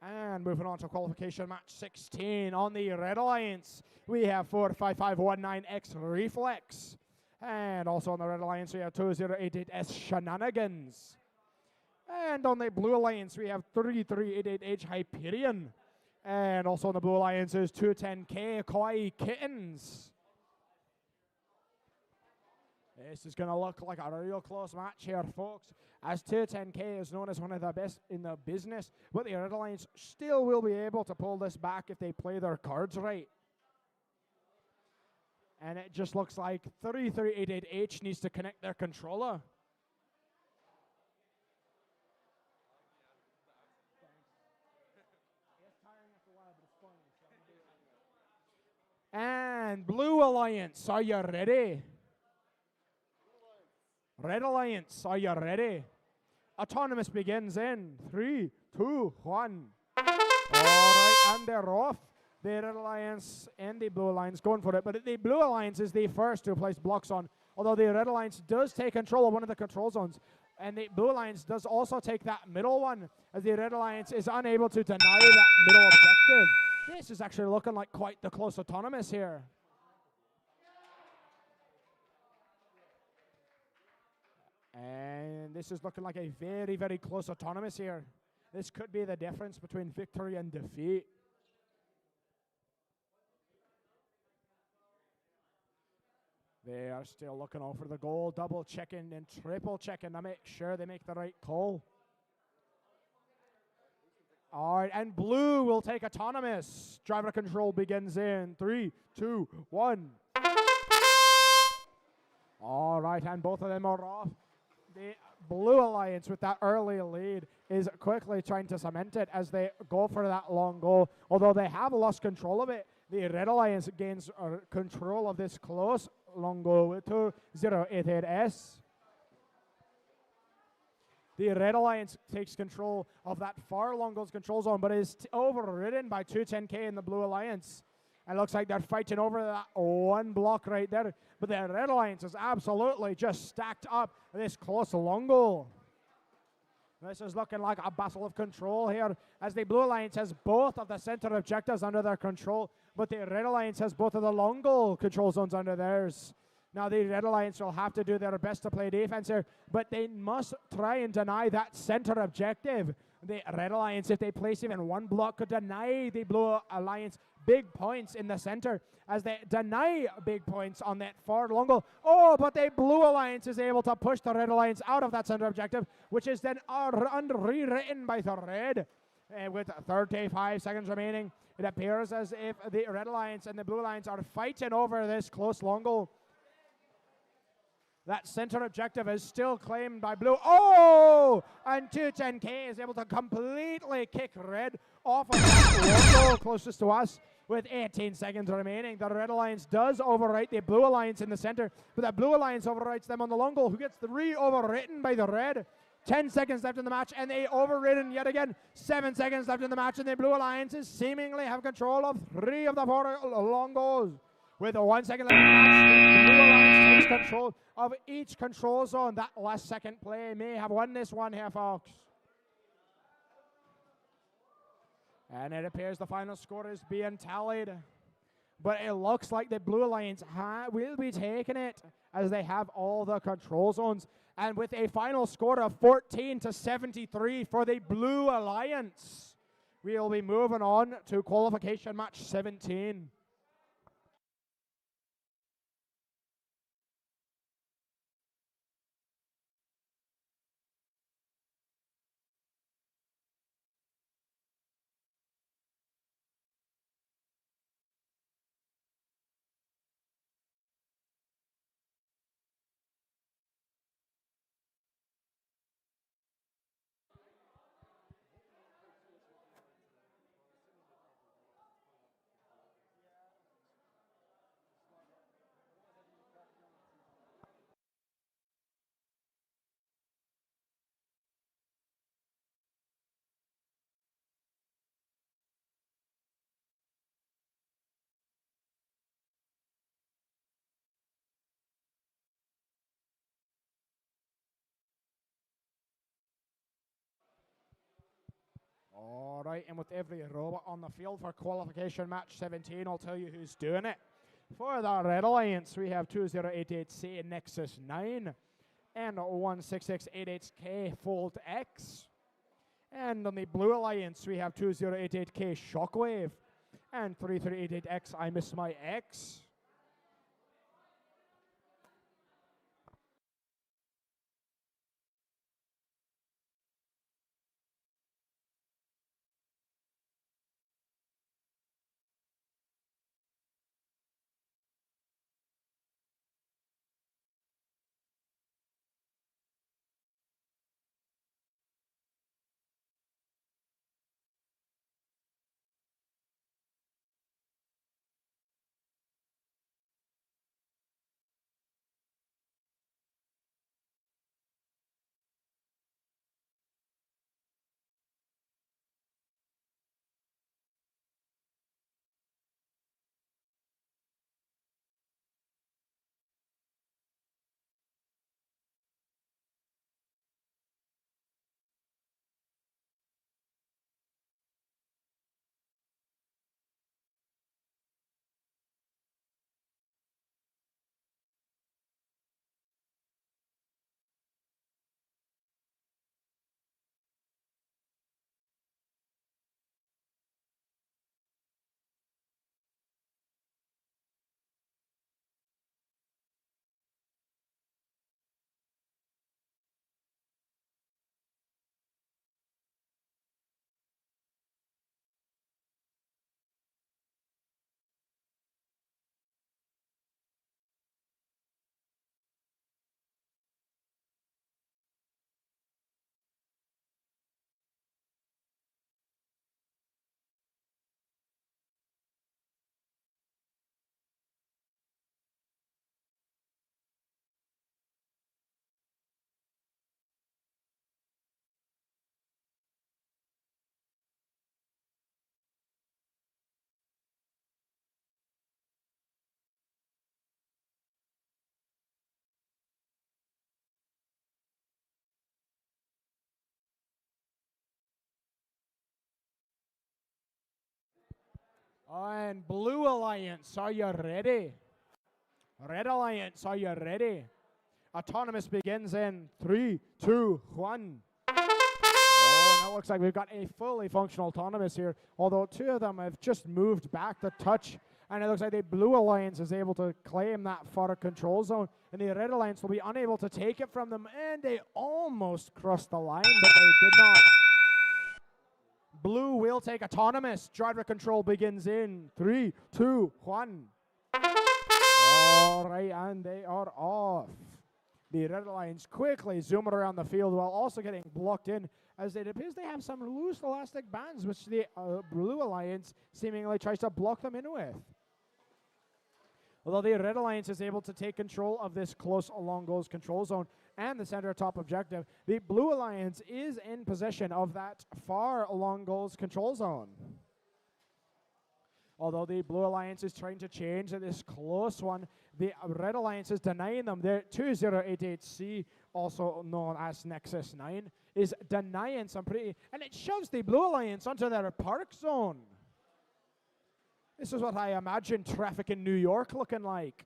And moving on to qualification match 16 on the Red Alliance, we have 45519X Reflex. And also on the Red Alliance, we have 2088S Shenanigans. And on the Blue Alliance, we have 3388H Hyperion. And also on the Blue Alliance is 210K Kawaii Kittens. This is going to look like a real close match here, folks, as 210K is known as one of the best in the business, but the Red Alliance still will be able to pull this back if they play their cards right. And it just looks like 3388H needs to connect their controller. And Blue Alliance, are you ready? Red Alliance, are you ready? Autonomous begins in 3, 2, 1. All right, and they're off. The Red Alliance and the Blue Alliance going for it, but the Blue Alliance is the first to place blocks on, although the Red Alliance does take control of one of the control zones, and the Blue Alliance does also take that middle one, as the Red Alliance is unable to deny that middle objective. This is actually looking like quite the close Autonomous here. And this is looking like a very, very close Autonomous here. This could be the difference between victory and defeat. They are still looking out for the goal, double checking and triple checking to make sure they make the right call. All right, and blue will take autonomous. Driver control begins in 3, 2, 1. All right, and both of them are off. The Blue Alliance, with that early lead, is quickly trying to cement it as they go for that long goal. Although they have lost control of it, the Red Alliance gains control of this close long goal with 2088S. The Red Alliance takes control of that far long goals control zone, but is overridden by 210K in the Blue Alliance. And looks like they're fighting over that one block right there. But the Red Alliance is absolutely just stacked up this close long goal. This is looking like a battle of control here, as the Blue Alliance has both of the center objectives under their control, but the Red Alliance has both of the long goal control zones under theirs. Now the Red Alliance will have to do their best to play defense here, but they must try and deny that center objective. The Red Alliance, if they place even one block, could deny the Blue Alliance big points in the center, as they deny big points on that far long goal. Oh, but the Blue Alliance is able to push the Red Alliance out of that center objective, which is then rewritten by the Red. With 35 seconds remaining, it appears as if the Red Alliance and the Blue Alliance are fighting over this close long goal. That center objective is still claimed by blue. Oh! And 210K is able to completely kick red off of that logo closest to us with 18 seconds remaining. The Red Alliance does overwrite the Blue Alliance in the center, but the Blue Alliance overwrites them on the long goal, who gets the overwritten by the Red. 10 seconds left in the match, and they overridden yet again. 7 seconds left in the match, and the Blue Alliances seemingly have control of 3 of the 4 long goals. With 1 second left in the match, the Blue Alliance takes control of each control zone. That last second play may have won this one here, folks. And it appears the final score is being tallied. But it looks like the Blue Alliance will be taking it, as they have all the control zones. And with a final score of 14-73 for the Blue Alliance, we'll be moving on to qualification match 17. All right, and with every robot on the field for qualification match 17, I'll tell you who's doing it. For the Red Alliance, we have 2088C Nexus 9 and 16688K Fold X. And on the Blue Alliance, we have 2088K Shockwave and 3388X I Miss My X. And Blue Alliance, are you ready? Red Alliance, are you ready? Autonomous begins in 3, 2, 1. Oh, and it looks like we've got a fully functional autonomous here, although two of them have just moved back to touch, and it looks like the Blue Alliance is able to claim that far control zone, and the Red Alliance will be unable to take it from them, and they almost crossed the line, but they did not. Blue will take autonomous. Driver control begins in 3, 2, 1. All right, and they are off. The Red Alliance quickly zooming around the field while also getting blocked in, as it appears they have some loose elastic bands, which the Blue Alliance seemingly tries to block them in with. Although the Red Alliance is able to take control of this close along goals control zone and the center top objective, the Blue Alliance is in possession of that far along goals control zone. Although the Blue Alliance is trying to change this close one, the Red Alliance is denying them. Their 2088C, also known as Nexus 9, is denying some pretty, and it shoves the Blue Alliance onto their park zone. This is what I imagine traffic in New York looking like.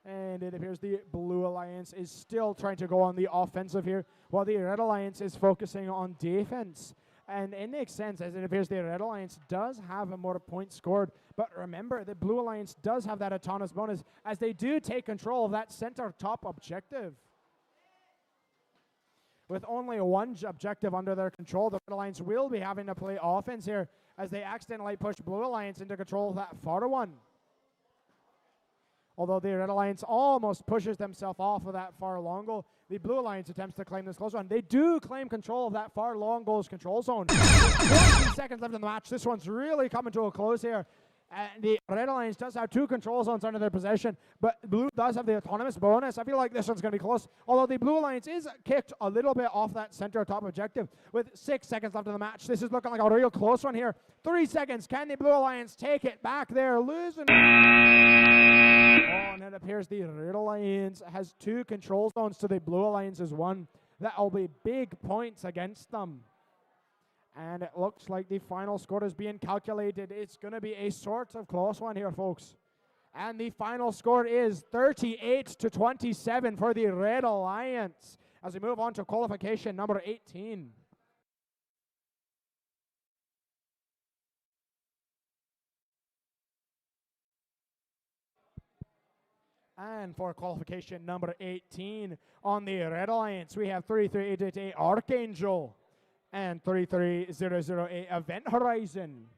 And it appears the Blue Alliance is still trying to go on the offensive here, while the Red Alliance is focusing on defense. And it makes sense, as it appears the Red Alliance does have a more points scored. But remember, the Blue Alliance does have that autonomous bonus, as they do take control of that center top objective. With only one objective under their control, the Red Alliance will be having to play offense here, as they accidentally push Blue Alliance into control of that far one. Although the Red Alliance almost pushes themselves off of that far long goal, the Blue Alliance attempts to claim this close one. They do claim control of that far long goals control zone. 20 seconds left in the match. This one's really coming to a close here. And the Red Alliance does have two control zones under their possession, but Blue does have the autonomous bonus. I feel like this one's going to be close, although the Blue Alliance is kicked a little bit off that center top objective with 6 seconds left in the match. This is looking like a real close one here. 3 seconds. Can the Blue Alliance take it back there? Losing. Oh, and it appears the Red Alliance has 2 control zones to the Blue Alliance's 1. That'll be big points against them. And it looks like the final score is being calculated. It's going to be a sort of close one here, folks. And the final score is 38-27 for the Red Alliance, as we move on to qualification number 18. And for qualification number 18 on the Red Alliance, we have 33888 Archangel and 33008 Event Horizon.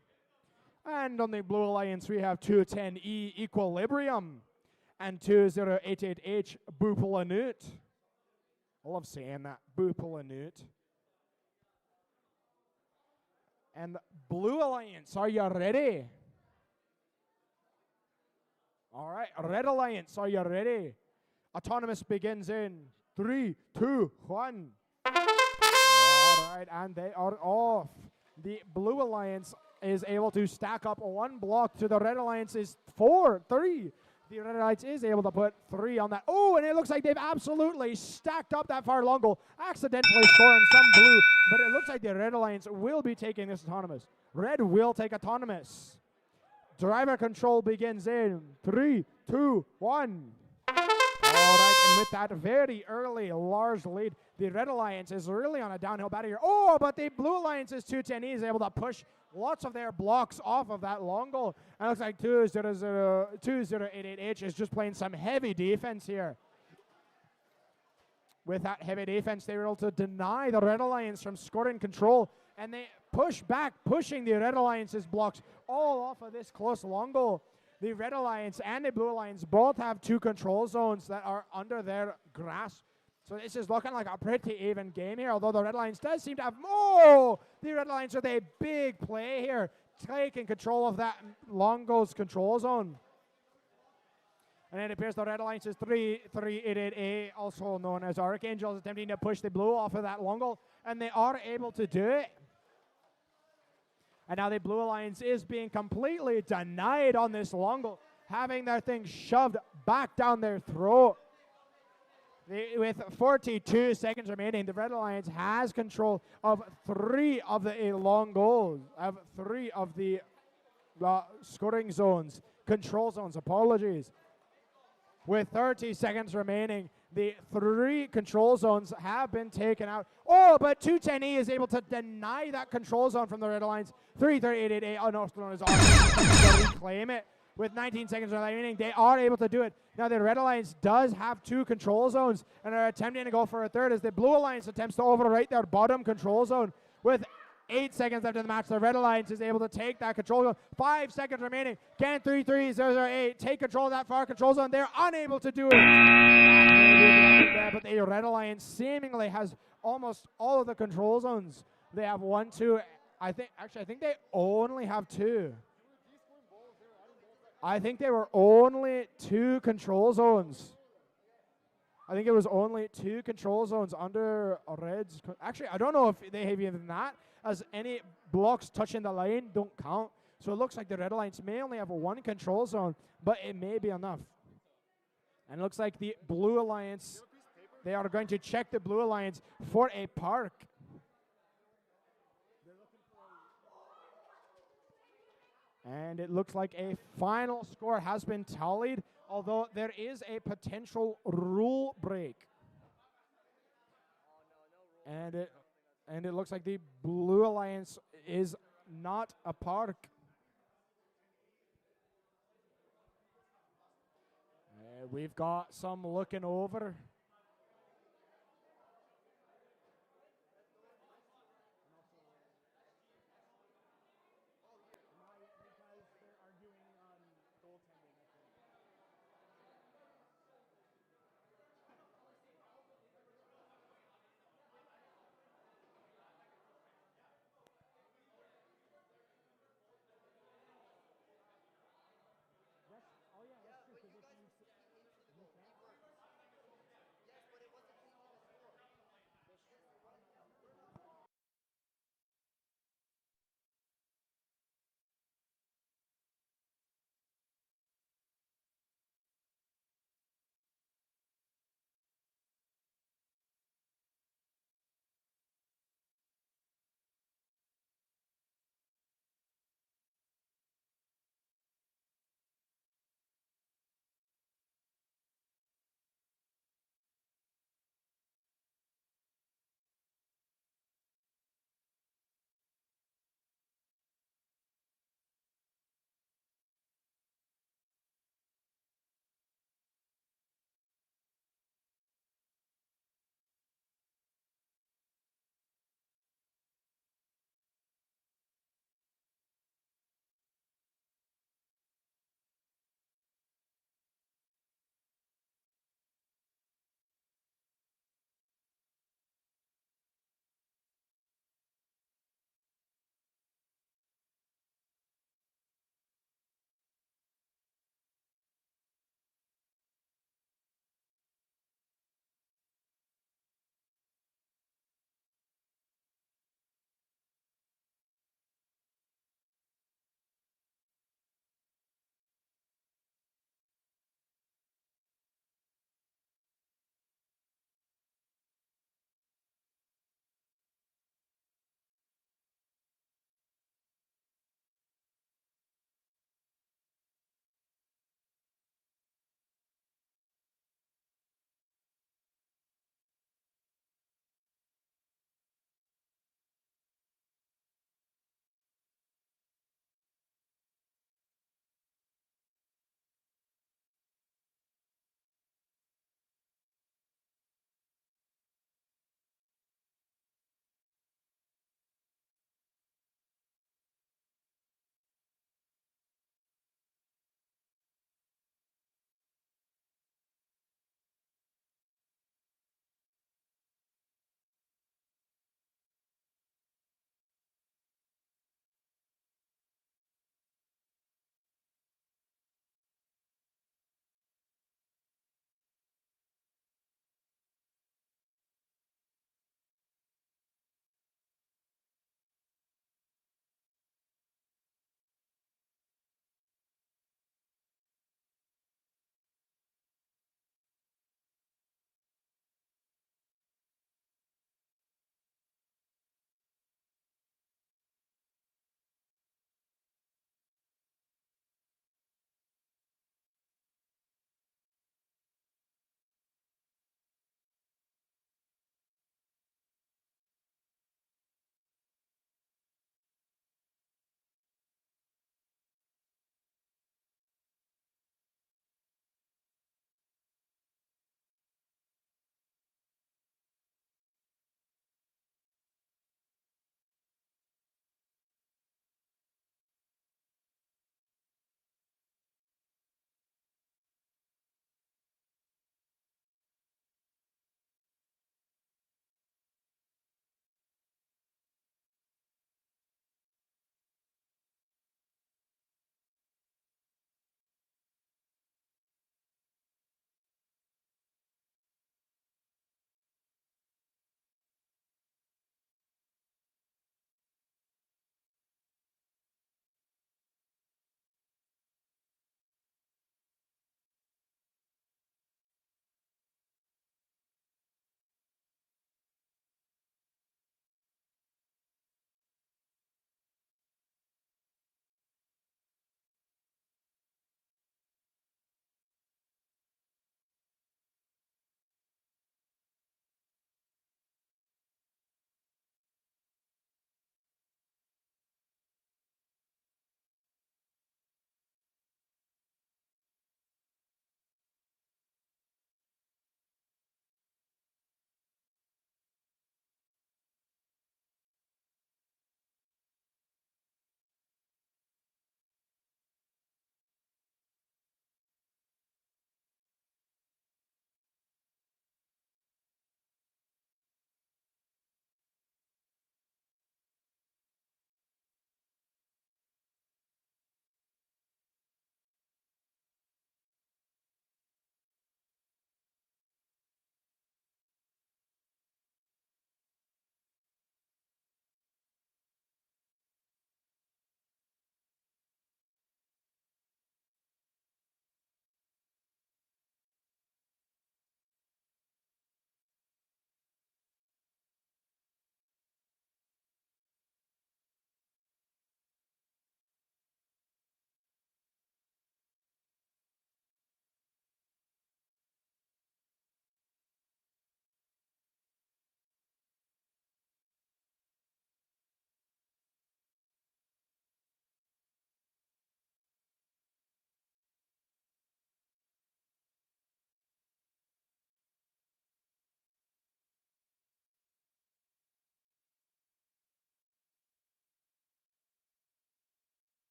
And on the Blue Alliance, we have 210E Equilibrium and 2088H Boopalanut. I love saying that, Boopalanut. And Blue Alliance, are you ready? All right, Red Alliance, are you ready? Autonomous begins in 3, 2, 1. All right, and they are off. The Blue Alliance is able to stack up 1 block to the Red Alliance's 3. The Red Alliance is able to put 3 on that. Oh, and it looks like they've absolutely stacked up that far long goal, accidentally scoring some blue, but it looks like the Red Alliance will be taking this autonomous. Red will take autonomous. Driver control begins in 3, 2, 1. All right, and with that very early large lead, the Red Alliance is really on a downhill battle here. Oh, but the Blue Alliance's 210E is able to push lots of their blocks off of that long goal. And it looks like 2088H is just playing some heavy defense here. With that heavy defense, they were able to deny the Red Alliance from scoring control, and they push back, pushing the Red Alliance's blocks all off of this close long goal. The Red Alliance and the Blue Alliance both have 2 control zones that are under their grasp. So this is looking like a pretty even game here, although the Red Alliance does seem to have more. The Red Alliance with a big play here, taking control of that long goals control zone. And it appears the Red Alliance's 338A, also known as Archangel, is attempting to push the Blue off of that long goal, and they are able to do it. And now the Blue Alliance is being completely denied on this long goal, having their thing shoved back down their throat. With 42 seconds remaining, the Red Alliance has control of 3 of the long goals, of 3 of the scoring zones, control zones, apologies. With 30 seconds remaining, the 3 control zones have been taken out. Oh, but 210E is able to deny that control zone from the Red Alliance. 33888 Northland is able to reclaim it. With 19 seconds remaining, they are able to do it. Now, the Red Alliance does have 2 control zones and are attempting to go for a third as the Blue Alliance attempts to overwrite their bottom control zone. With 8 seconds after the match, the Red Alliance is able to take that control zone. 5 seconds remaining. Can 33008 take control of that far control zone? They're unable to do it. But the Red Alliance seemingly has almost all of the control zones. They have 1, 2. I think they only have 2. I think there were only 2 control zones. I think it was only 2 control zones under Red's. Actually, I don't know if they have even that, as any blocks touching the line don't count. So it looks like the Red Alliance may only have 1 control zone, but it may be enough. And it looks like the Blue Alliance, they are going to check the Blue Alliance for a park. And it looks like a final score has been tallied, although there is a potential rule break. And it looks like the Blue Alliance is not a park. We've got some looking over.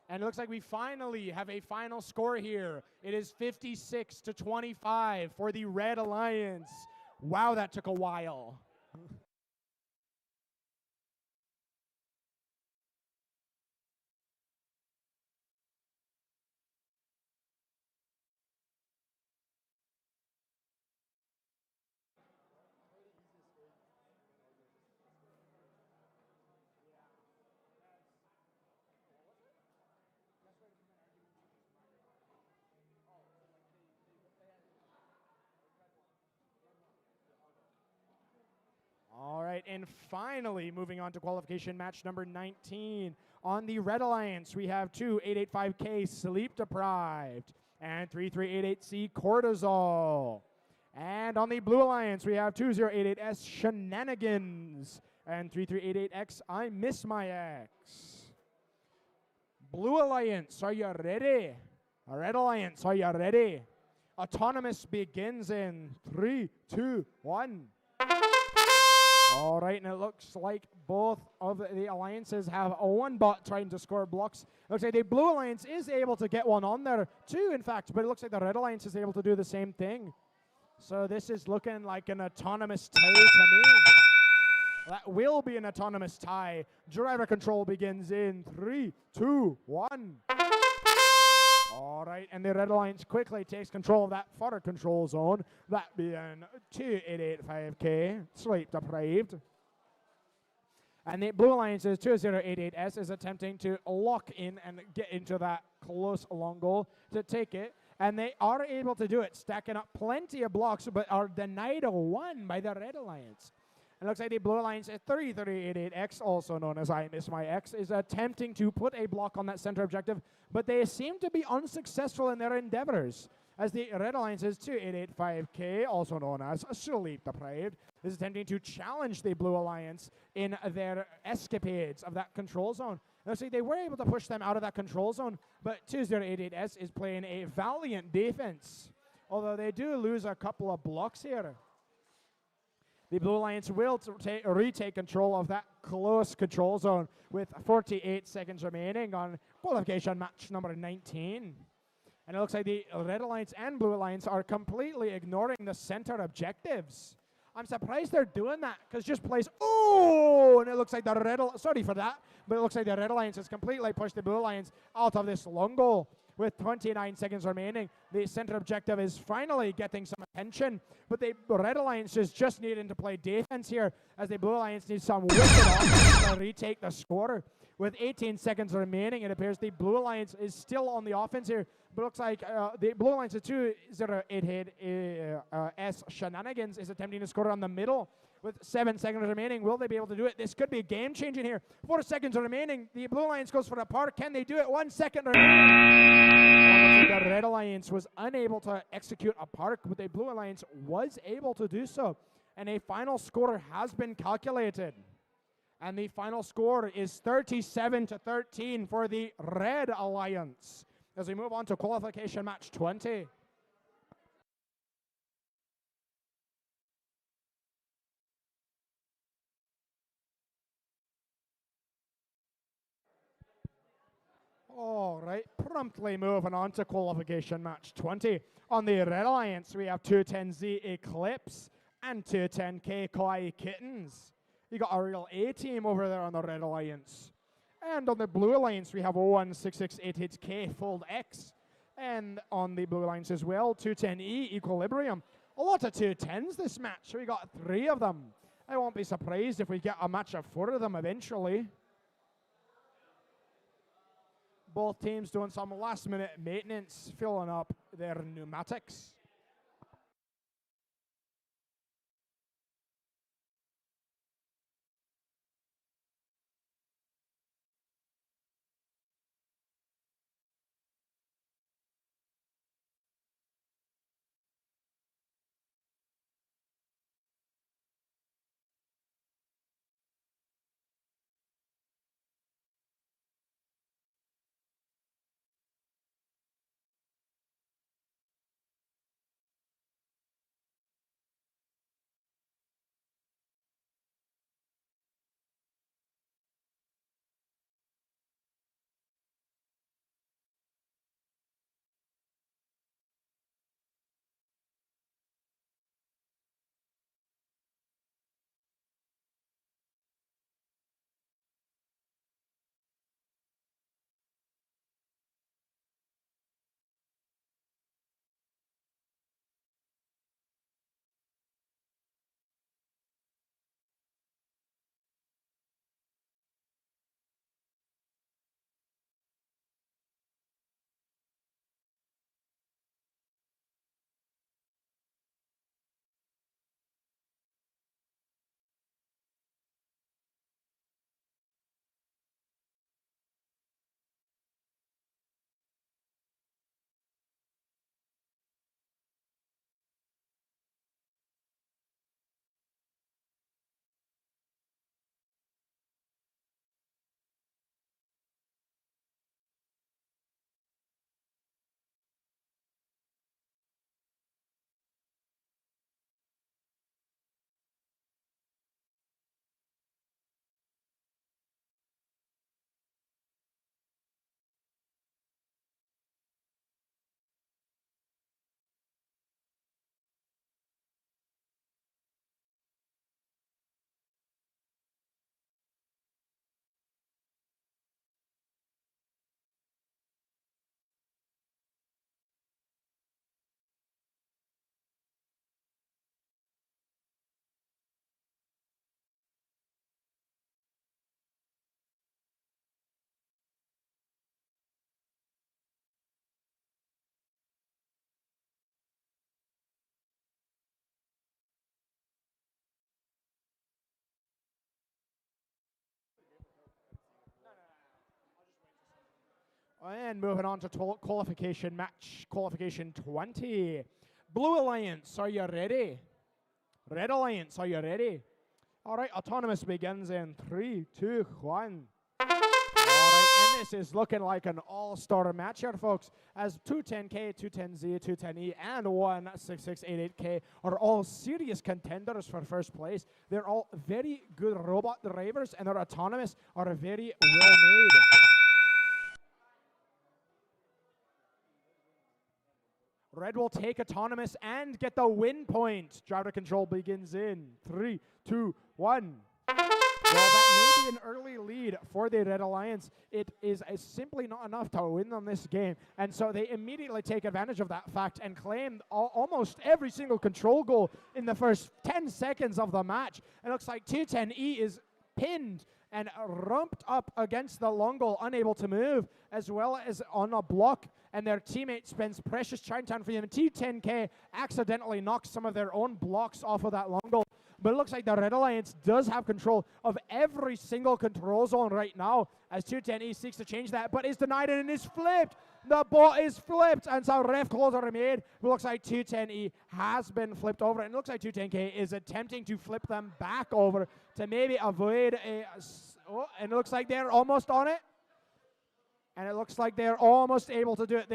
And it looks like we finally have a final score here. It is 56-25 for the Red Alliance. Wow, that took a while. All right, and finally moving on to qualification match number 19. On the Red Alliance, we have two 885K Sleep Deprived and 3388C Cortisol. And on the Blue Alliance, we have 2088S Shenanigans and 3388X I Miss My Ex. Blue Alliance, are you ready? Red Alliance, are you ready? Autonomous begins in 3, 2, 1. All right, and it looks like both of the alliances have one bot trying to score blocks. Looks like the Blue Alliance is able to get one on there, two in fact, but it looks like the Red Alliance is able to do the same thing. So this is looking like an autonomous tie to me. That will be an autonomous tie. Driver control begins in 3, 2, 1. All right, and the Red Alliance quickly takes control of that further control zone. That being 2885K, Sleep Deprived. And the Blue Alliance's 2088S is attempting to lock in and get into that close long goal to take it. And they are able to do it, stacking up plenty of blocks, but are denied a one by the Red Alliance. It looks like the Blue Alliance 3388X, also known as I Miss My Ex, is attempting to put a block on that center objective, but they seem to be unsuccessful in their endeavors. As the Red Alliance's 2885K, also known as Sleep Deprived, is attempting to challenge the Blue Alliance in their escapades of that control zone. Now, see, they were able to push them out of that control zone, but 2088S is playing a valiant defense, although they do lose a couple of blocks here. The Blue Alliance will retake control of that close control zone with 48 seconds remaining on qualification match number 19. And it looks like the Red Alliance and Blue Alliance are completely ignoring the center objectives. I'm surprised they're doing that, because just plays, oh, and it looks like the Red, sorry for that, but it looks like the Red Alliance has completely pushed the Blue Alliance out of this long goal. With 29 seconds remaining, the center objective is finally getting some attention, but the Red Alliance is just needing to play defense here, as the Blue Alliance needs some wicked offense to retake the score. With 18 seconds remaining, it appears the Blue Alliance is still on the offense here, but looks like the Blue Alliance 208S Shenanigans is attempting to score on the middle. With 7 seconds remaining, will they be able to do it? This could be game-changing here. 4 seconds remaining. The Blue Alliance goes for a park. Can they do it? 1 second remaining. The Red Alliance was unable to execute a park, but the Blue Alliance was able to do so. And a final score has been calculated. And the final score is 37-13 for the Red Alliance. As we move on to qualification match 20. All right, promptly moving on to qualification match 20. On the Red Alliance, we have 210Z Eclipse and 210K Kawaii Kittens. You got a real A-team over there on the Red Alliance. And on the Blue Alliance, we have 01668K Fold X. And on the Blue Alliance as well, 210E Equilibrium. A lot of 210s this match. We got 3 of them. I won't be surprised if we get a match of 4 of them eventually. Both teams doing some last-minute maintenance, filling up their pneumatics. And moving on to qualification match, qualification 20. Blue Alliance, are you ready? Red Alliance, are you ready? All right, autonomous begins in 3, 2, 1. All right, and this is looking like an all-star match here, folks, as 210K, 210Z, 210E, and 16688K are all serious contenders for first place. They're all very good robot drivers, and their autonomous are very well made. Red will take autonomous and get the win point. Driver control begins in 3, 2, 1. Well, that may be an early lead for the Red Alliance. It is simply not enough to win them this game. And so they immediately take advantage of that fact and claim almost every single control goal in the first 10 seconds of the match. It looks like 210E is pinned and rumped up against the long goal, unable to move, as well as on a block, and their teammate spends precious Chinatown for them. T10K accidentally knocks some of their own blocks off of that long goal, but it looks like the Red Alliance does have control of every single control zone right now, as 210E seeks to change that, but is denied and is flipped. The ball is flipped, and so ref calls are made. It looks like 210E has been flipped over, and it looks like 210K is attempting to flip them back over to maybe avoid a... and it looks like they're almost on it. And it looks like they're almost able to do it.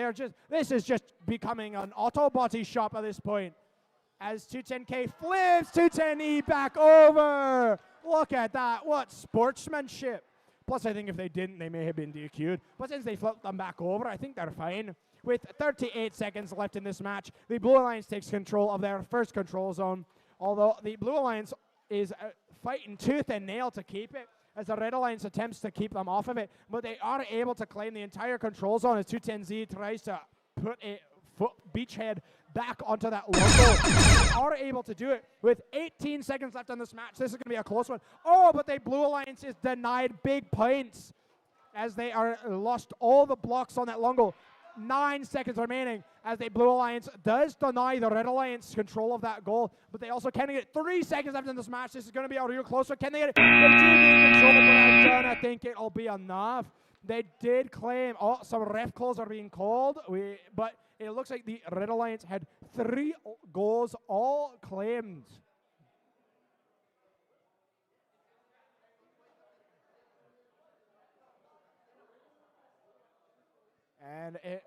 This is just becoming an auto body shop at this point. As 210K flips 210E back over. Look at that. What sportsmanship. Plus, I think if they didn't, they may have been DQ'd. But since they flipped them back over, I think they're fine. With 38 seconds left in this match, the Blue Alliance takes control of their first control zone. Although the Blue Alliance is fighting tooth and nail to keep it, as the Red Alliance attempts to keep them off of it. But they are able to claim the entire control zone as 210Z tries to put a beachhead back onto that logo. They are able to do it with 18 seconds left on this match. This is going to be a close one. Oh, but the Blue Alliance is denied big points as they are lost all the blocks on that logo. 9 seconds remaining as the Blue Alliance does deny the Red Alliance control of that goal, but they also can get 3 seconds left in this match. This is going to be a real close one. Can they get it? They do gain control, but I don't think it'll be enough. They did claim, some ref calls are being called, but it looks like the Red Alliance had 3 goals all claimed. And it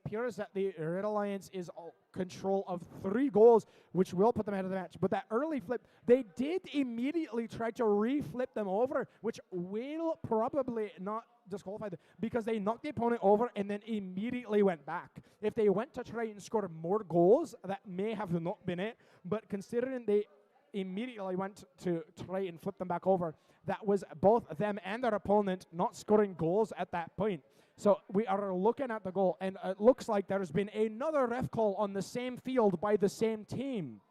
appears that the Red Alliance is control of 3 goals, which will put them ahead of the match. But that early flip, they did immediately try to re-flip them over, which will probably not disqualify them because they knocked the opponent over and then immediately went back. If they went to try and score more goals, that may have not been it. But considering they immediately went to try and flip them back over, that was both them and their opponent not scoring goals at that point. So we are looking at the goal, and it looks like there's been another ref call on the same field by the same team.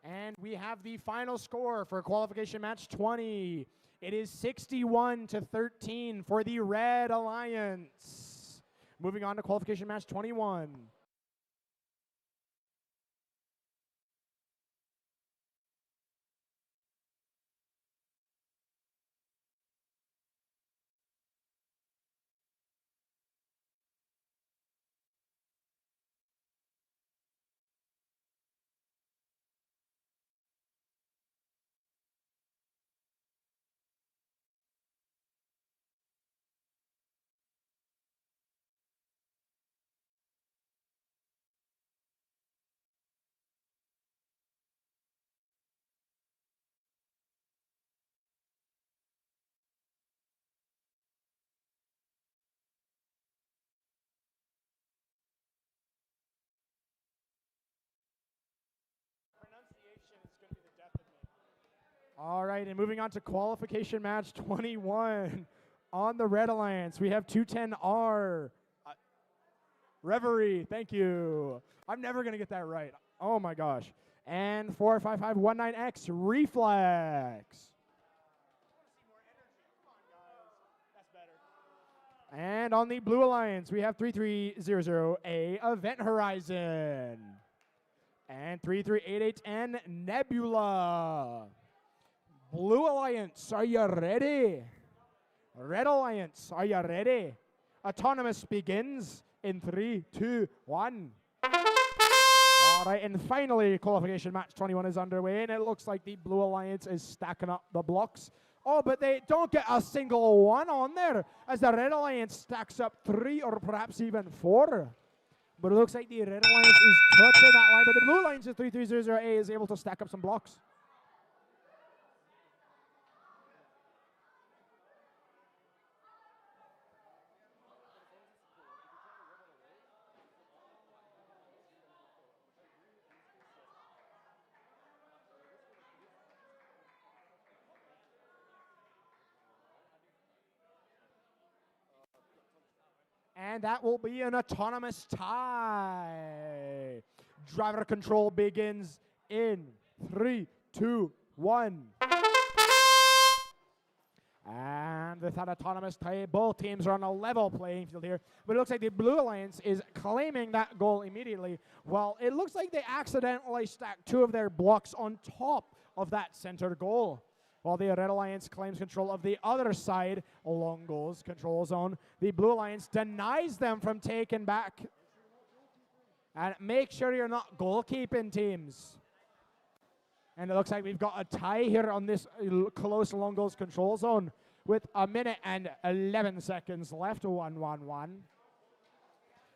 And we have the final score for qualification match 20. It is 61-13 for the Red Alliance. Moving on to qualification match 21. All right, and moving on to qualification match 21. On the Red Alliance, we have 210R. Reverie, thank you. I'm never going to get that right. Oh my gosh. And 45519X, Reflex. And on the Blue Alliance, we have 3300A, Event Horizon. And 3388N, Nebula. Blue Alliance, are you ready? Red Alliance, are you ready? Autonomous begins in 3, 2, 1. All right, and finally, qualification match 21 is underway, and it looks like the Blue Alliance is stacking up the blocks. Oh, but they don't get a single one on there, as the Red Alliance stacks up 3 or perhaps even 4. But it looks like the Red Alliance is touching that line, but the Blue Alliance is 3300A is able to stack up some blocks. And that will be an autonomous tie. Driver control begins in 3, 2, 1. And with that autonomous tie, both teams are on a level playing field here. But it looks like the Blue Alliance is claiming that goal immediately. Well, it looks like they accidentally stacked 2 of their blocks on top of that center goal. While the Red Alliance claims control of the other side, along goals, control zone, the Blue Alliance denies them from taking back. And make sure you're not goalkeeping, teams. And it looks like we've got a tie here on this close long goals control zone with 1 minute and 11 seconds left, 1-1-1. And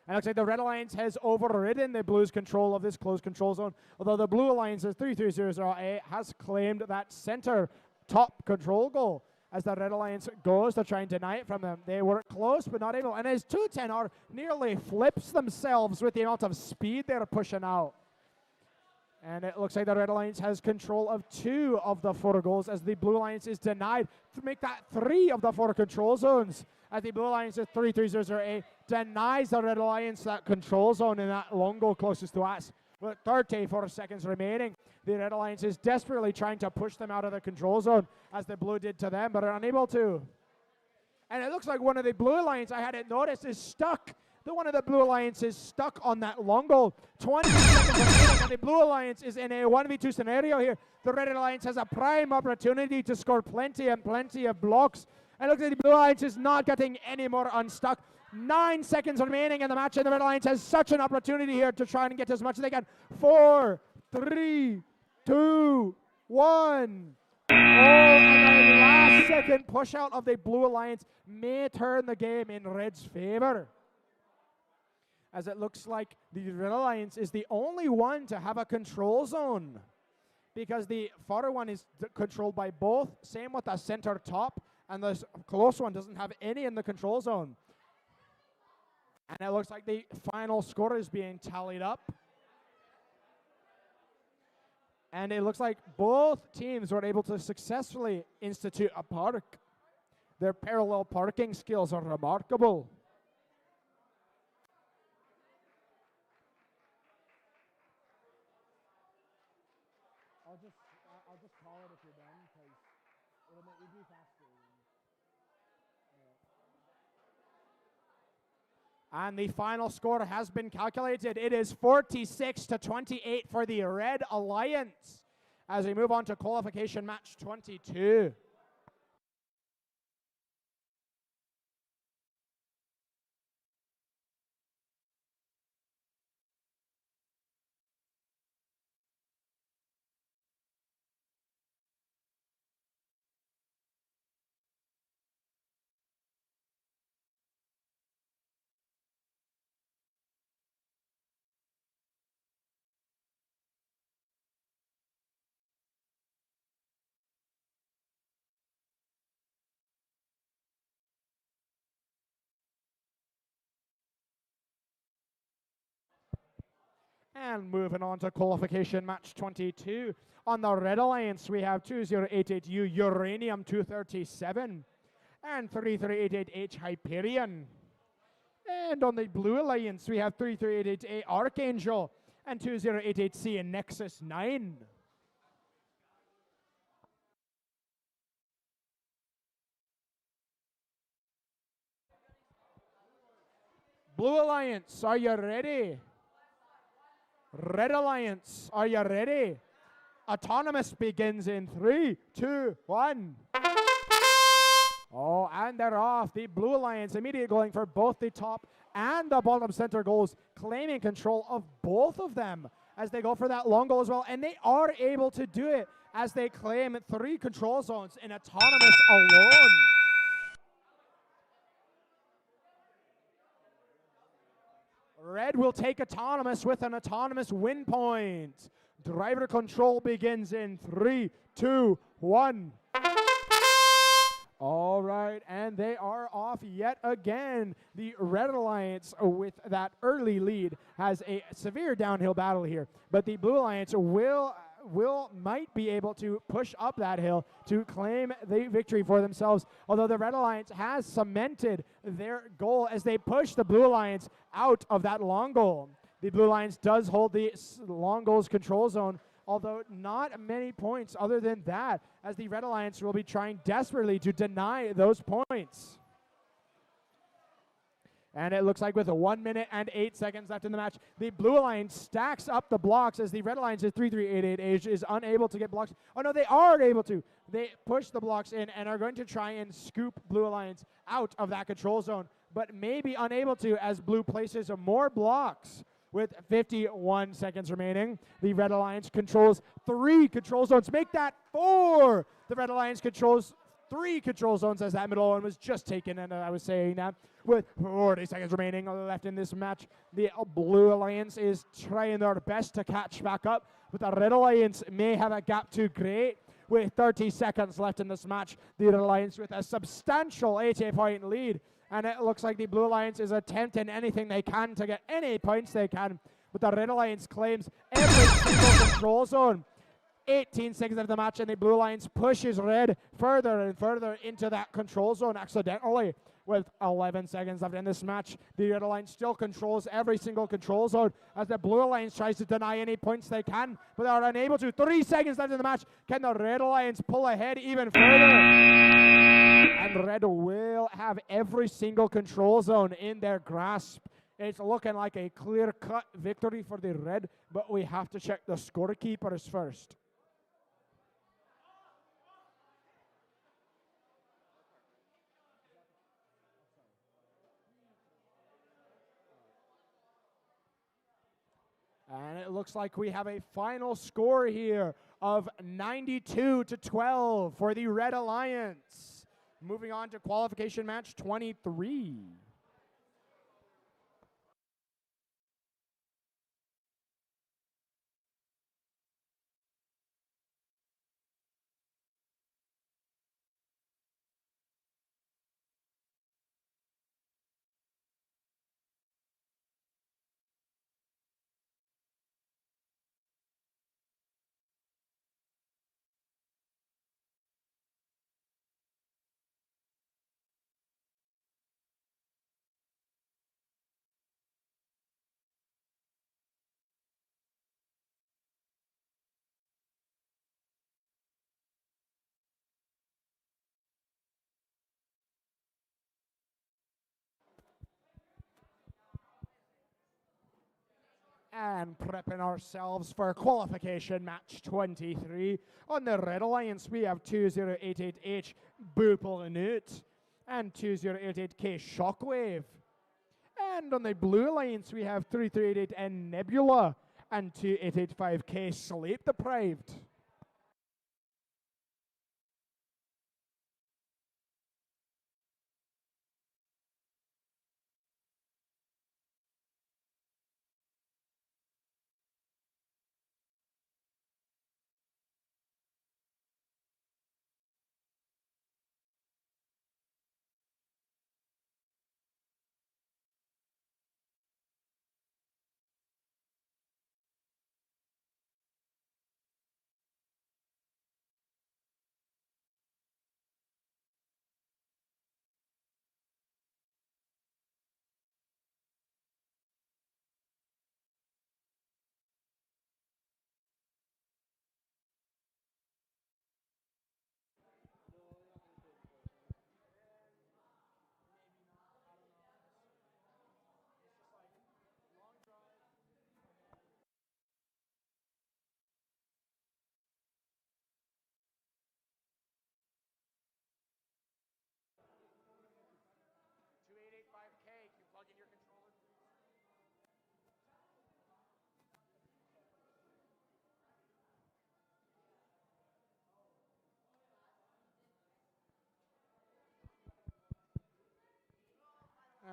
it looks like the Red Alliance has overridden the Blues' control of this close control zone, although the Blue Alliance's 3300A has claimed that center top control goal as the Red Alliance goes to try and deny it from them. They were close but not able, and as 210R nearly flips themselves with the amount of speed they're pushing out. And it looks like the Red Alliance has control of 2 of the 4 goals as the Blue Alliance is denied to make that 3 of the 4 control zones. As the Blue Alliance at 3300A denies the Red Alliance that control zone in that long goal closest to us. With 34 seconds remaining, the Red Alliance is desperately trying to push them out of the control zone, as the Blue did to them, but are unable to. And it looks like one of the Blue Alliance, I hadn't noticed, is stuck. The one of the Blue Alliance is stuck on that long goal. 20 seconds remaining, and the Blue Alliance is in a 1v2 scenario here. The Red Alliance has a prime opportunity to score plenty and plenty of blocks. And it looks like the Blue Alliance is not getting any more unstuck. 9 seconds remaining in the match, and the Red Alliance has such an opportunity here to try and get as much as they can. 4, 3, 2, 1. Oh, and the last second push out of the Blue Alliance may turn the game in Red's favor, as it looks like the Red Alliance is the only one to have a control zone, because the far one is controlled by both. Same with the center top, and the close one doesn't have any in the control zone. And it looks like the final score is being tallied up. And it looks like both teams were able to successfully institute a park. Their parallel parking skills are remarkable. And the final score has been calculated. It is 46-28 for the Red Alliance as we move on to qualification match 22. And moving on to qualification match 22. On the Red Alliance, we have 2088U Uranium 237 and 3388H Hyperion. And on the Blue Alliance, we have 3388A Archangel and 2088C and Nexus 9. Blue Alliance, are you ready? Red Alliance, are you ready? Autonomous begins in 3, 2, 1. Oh, and they're off. The Blue Alliance immediately going for both the top and the bottom center goals, claiming control of both of them as they go for that long goal as well. And they are able to do it as they claim 3 control zones in Autonomous alone. Red will take Autonomous with an Autonomous win point. Driver control begins in 3, 2, 1. All right, and they are off yet again. The Red Alliance, with that early lead, has a severe downhill battle here. But the Blue Alliance might be able to push up that hill to claim the victory for themselves. Although the Red Alliance has cemented their goal as they push the Blue Alliance out of that long goal. The Blue Alliance does hold the long goals control zone, although not many points other than that, as the Red Alliance will be trying desperately to deny those points. And it looks like with 1 minute and 8 seconds left in the match, the Blue Alliance stacks up the blocks as the Red Alliance is 3388 is unable to get blocks. Oh no, they are able to. They push the blocks in and are going to try and scoop Blue Alliance out of that control zone, but maybe unable to as Blue places more blocks. With 51 seconds remaining, the Red Alliance controls 3 control zones. Make that 4! The Red Alliance controls 3 control zones as that middle one was just taken, and I was saying that. With 40 seconds remaining left in this match, the Blue Alliance is trying their best to catch back up, but the Red Alliance may have a gap to create. With 30 seconds left in this match, the Red Alliance with a substantial 80-point lead. And it looks like the Blue Alliance is attempting anything they can to get any points they can. But the Red Alliance claims every single control zone. 18 seconds of the match, and the Blue Alliance pushes Red further and further into that control zone accidentally. With 11 seconds left in this match, the Red Alliance still controls every single control zone as the Blue Alliance tries to deny any points they can, but they are unable to. 3 seconds left in the match. Can the Red Alliance pull ahead even further? And Red will have every single control zone in their grasp. It's looking like a clear-cut victory for the Red, but we have to check the scorekeepers first. And it looks like we have a final score here of 92-12 for the Red Alliance. Moving on to qualification match 23. And prepping ourselves for qualification match 23. On the Red Alliance, we have 2088H Booplenut and 2088K Shockwave. And on the Blue Alliance, we have 3388N Nebula and 2885K Sleep Deprived.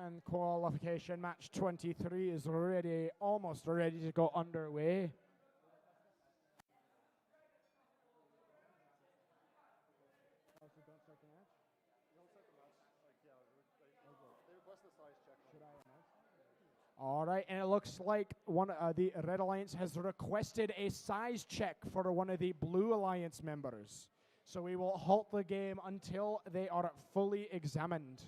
And qualification match 23 is ready, almost ready to go underway. All right, and it looks like one the Red Alliance has requested a size check for one of the Blue Alliance members. So we will halt the game until they are fully examined.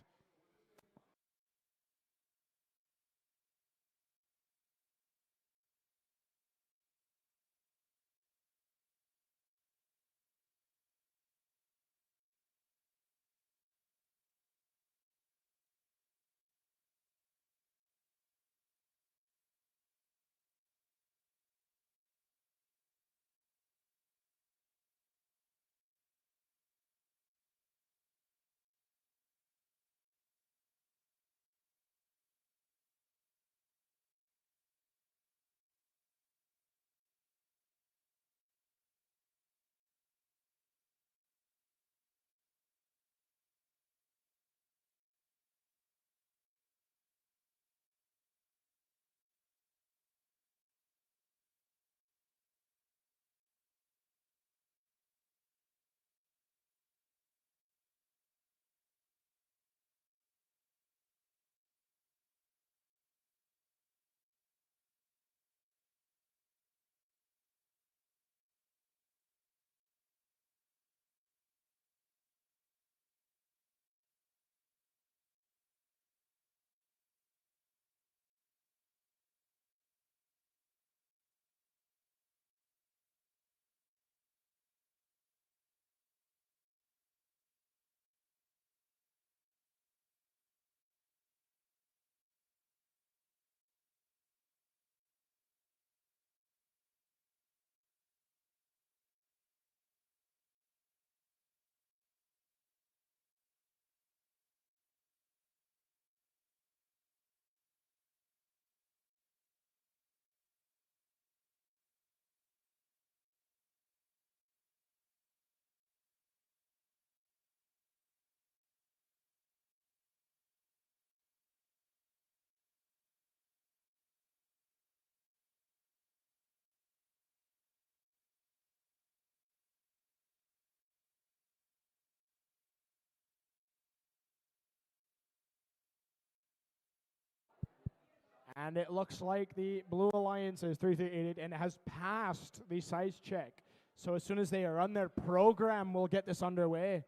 And it looks like the Blue Alliance is 3388 and has passed the size check. So as soon as they are on their program, we'll get this underway.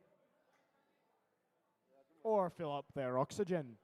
Or fill up their oxygen.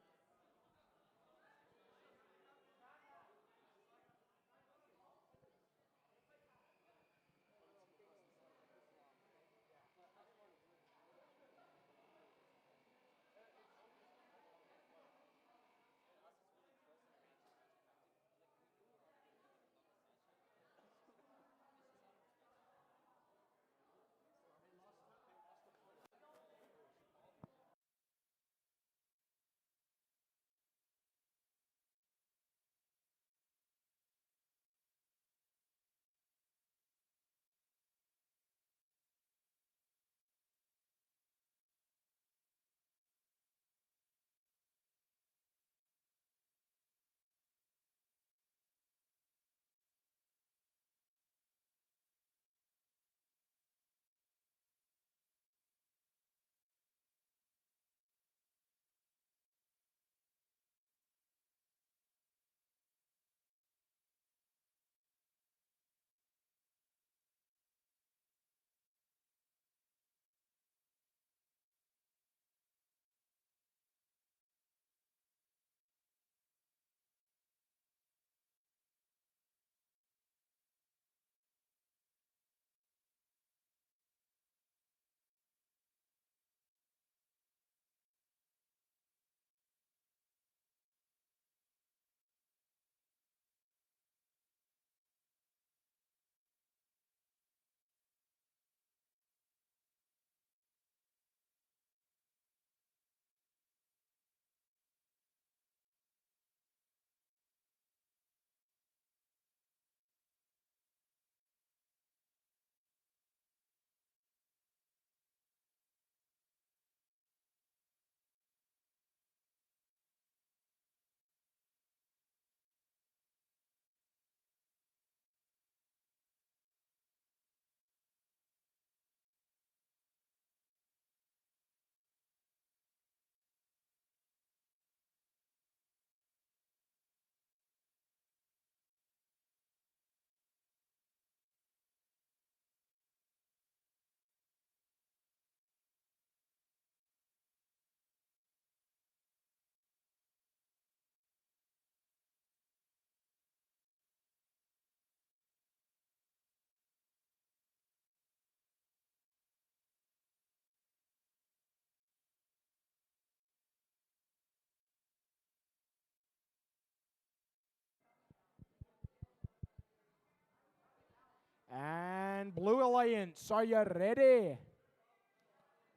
Alliance, are you ready?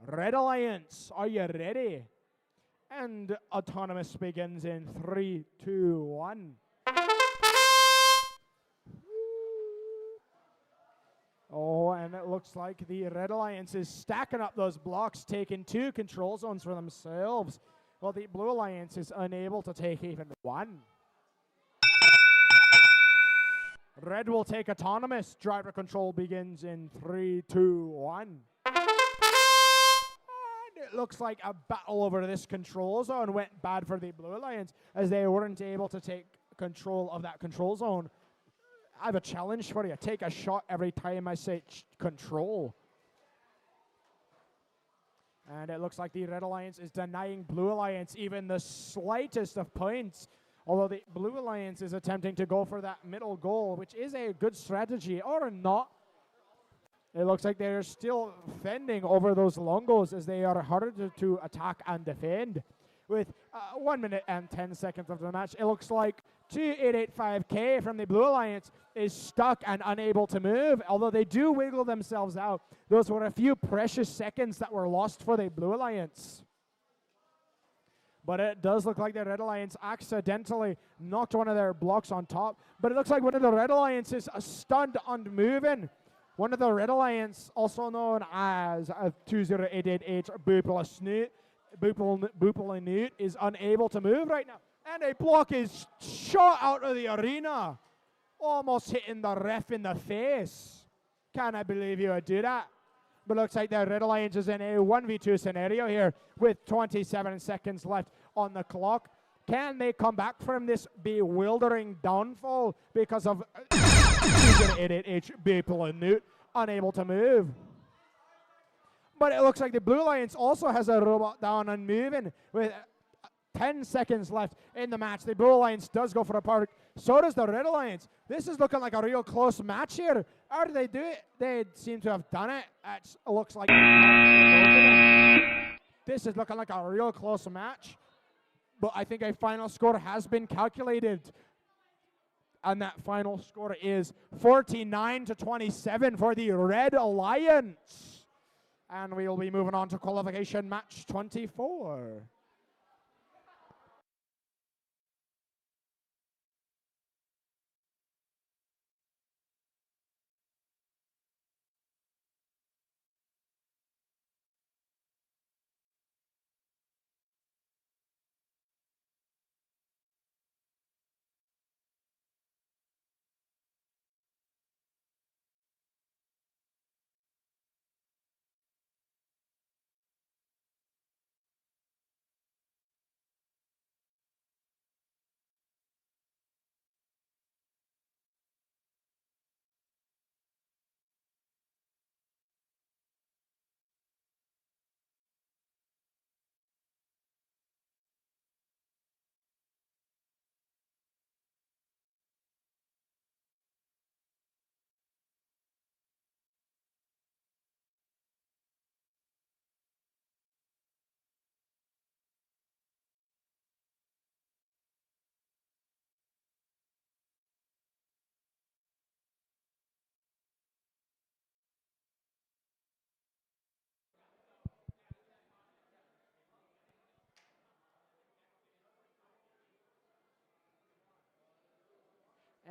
Red Alliance, are you ready? And Autonomous begins in 3, 2, 1. Oh, and it looks like the Red Alliance is stacking up those blocks, taking 2 control zones for themselves, while the Blue Alliance is unable to take even 1. Red will take Autonomous. Driver control begins in 3, 2, 1. And it looks like a battle over this control zone went bad for the Blue Alliance as they weren't able to take control of that control zone. I have a challenge for you. Take a shot every time I say control. And it looks like the Red Alliance is denying Blue Alliance even the slightest of points. Although the Blue Alliance is attempting to go for that middle goal, which is a good strategy, or not. It looks like they're still fending over those long goals as they are harder to attack and defend. With 1 minute and 10 seconds of the match, it looks like 2885K from the Blue Alliance is stuck and unable to move, although they do wiggle themselves out. Those were a few precious seconds that were lost for the Blue Alliance. But it does look like the Red Alliance accidentally knocked one of their blocks on top. But it looks like one of the Red Alliance is stunned and moving. One of the Red Alliance, also known as 20888 Boopel, is unable to move right now. And a block is shot out of the arena, almost hitting the ref in the face. Can I believe you would do that? But looks like the Red Alliance is in a 1v2 scenario here with 27 seconds left on the clock. Can they come back from this bewildering downfall because of 888H Boopel unable to move? But it looks like the Blue Alliance also has a robot down and moving with 10 seconds left in the match. The Blue Alliance does go for a park. So does the Red Alliance. This is looking like a real close match here. How do they do it? They seem to have done it. It looks like this is looking like a real close match. But I think a final score has been calculated. And that final score is 49-27 for the Red Alliance. And we will be moving on to qualification match 24.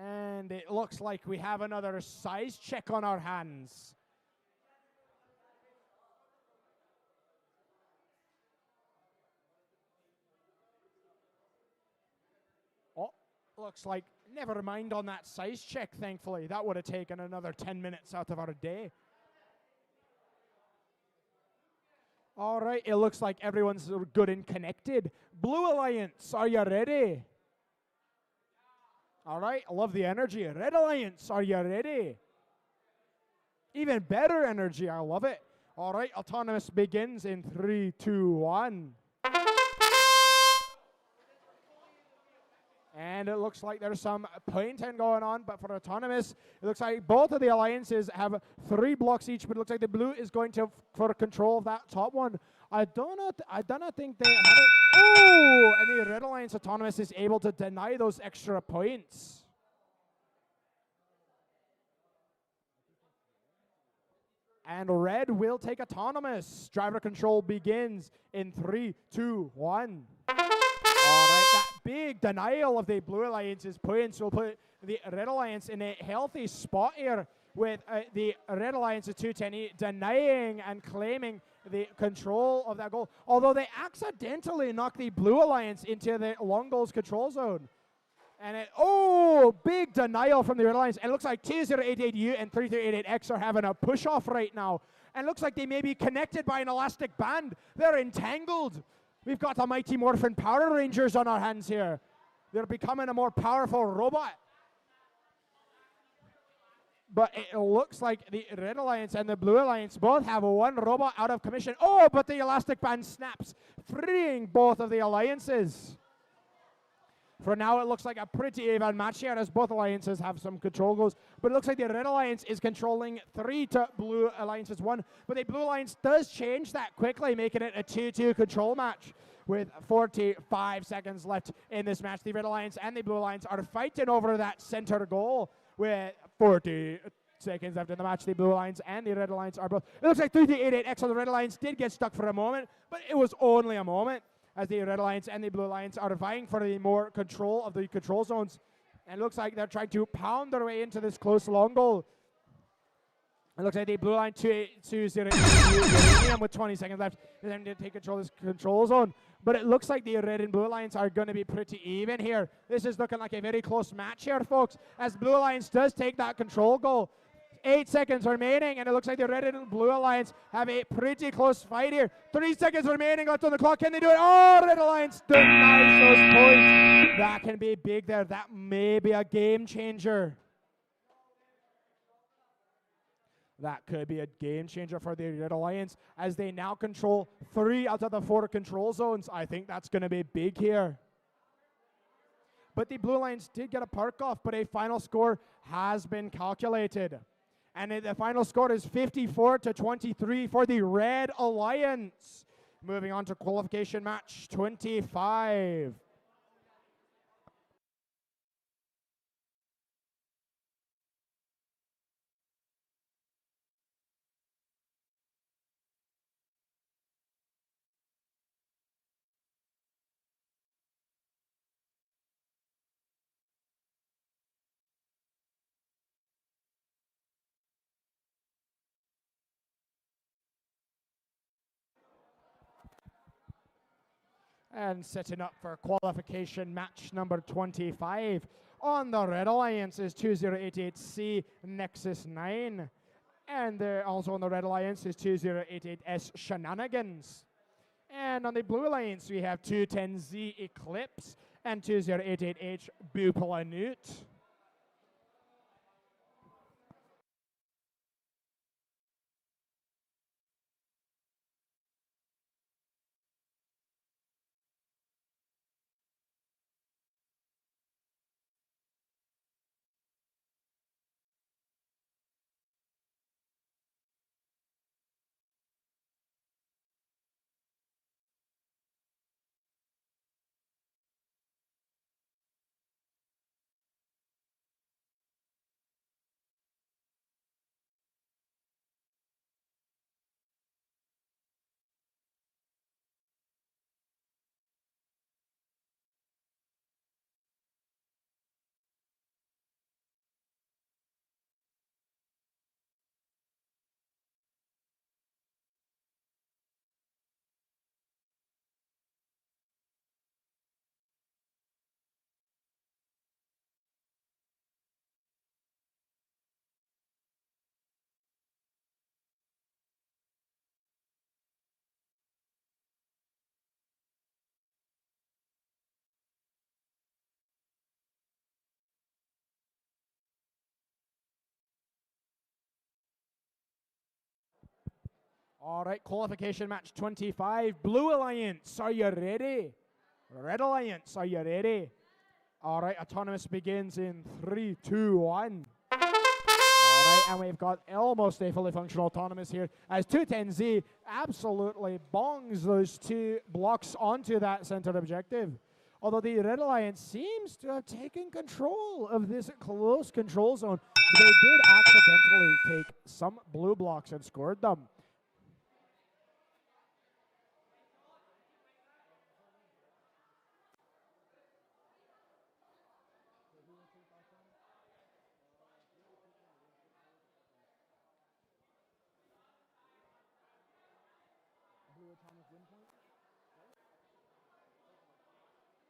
And it looks like we have another size check on our hands. Oh, looks like, never mind on that size check, thankfully. That would have taken another 10 minutes out of our day. All right, it looks like everyone's good and connected. Blue Alliance, are you ready? All right, I love the energy. Red Alliance, are you ready? Even better energy, I love it. All right, Autonomous begins in 3, 2, 1. And it looks like there's some pointing going on, but for Autonomous, it looks like both of the alliances have 3 blocks each, but it looks like the blue is going to for control of that top one. I do not think they have it. Oh, and the Red Alliance Autonomous is able to deny those extra points. And red will take autonomous. Driver control begins in 3, 2, 1. All right, that big denial of the Blue Alliance's points will put the Red Alliance in a healthy spot here, with the Red Alliance's 210E denying and claiming the control of that goal, although they accidentally knocked the Blue Alliance into the long goals control zone. And big denial from the Red Alliance. And it looks like 2088U and 3388X are having a push-off right now. And it looks like they may be connected by an elastic band. They're entangled. We've got the Mighty Morphin Power Rangers on our hands here. They're becoming a more powerful robot. But it looks like the Red Alliance and the Blue Alliance both have one robot out of commission. Oh, but the elastic band snaps, freeing both of the alliances. For now, it looks like a pretty even match here, as both alliances have some control goals. But it looks like the Red Alliance is controlling 3 to Blue Alliance's 1. But the Blue Alliance does change that quickly, making it a 2-2 control match. With 45 seconds left in this match, the Red Alliance and the Blue Alliance are fighting over that center goal. With 40 seconds left in the match, the Blue Alliance and the Red Alliance are both. It looks like 3388X on the Red Alliance did get stuck for a moment, but it was only a moment, as the Red Alliance and the Blue Alliance are vying for the more control of the control zones. And it looks like they're trying to pound their way into this close long goal. It looks like the Blue Line 2-0 Uranium with 20 seconds left is then to take control of this control zone. But it looks like the Red and Blue Alliance are going to be pretty even here. This is looking like a very close match here, folks, as Blue Alliance does take that control goal. 8 seconds remaining, and it looks like the Red and Blue Alliance have a pretty close fight here. 3 seconds remaining left on the clock. Can they do it? Oh, Red Alliance denies those points. That can be big there. That may be a game changer. That could be a game changer for the Red Alliance, as they now control 3 out of the 4 control zones. I think that's going to be big here. But the Blue Alliance did get a park off, but a final score has been calculated. And the final score is 54-23 for the Red Alliance. Moving on to qualification match 25. And setting up for qualification match number 25 on the Red Alliance is 2088C Nexus 9. And also on the Red Alliance is 2088S Shenanigans. And on the Blue Alliance we have 210Z Eclipse and 2088H Buplanet. All right, qualification match 25. Blue Alliance, are you ready? Red Alliance, are you ready? All right, autonomous begins in 3, 2, 1. All right, and we've got almost a fully functional autonomous here, as 210Z absolutely bongs those 2 blocks onto that center objective. Although the Red Alliance seems to have taken control of this close control zone. They did accidentally take some blue blocks and scored them.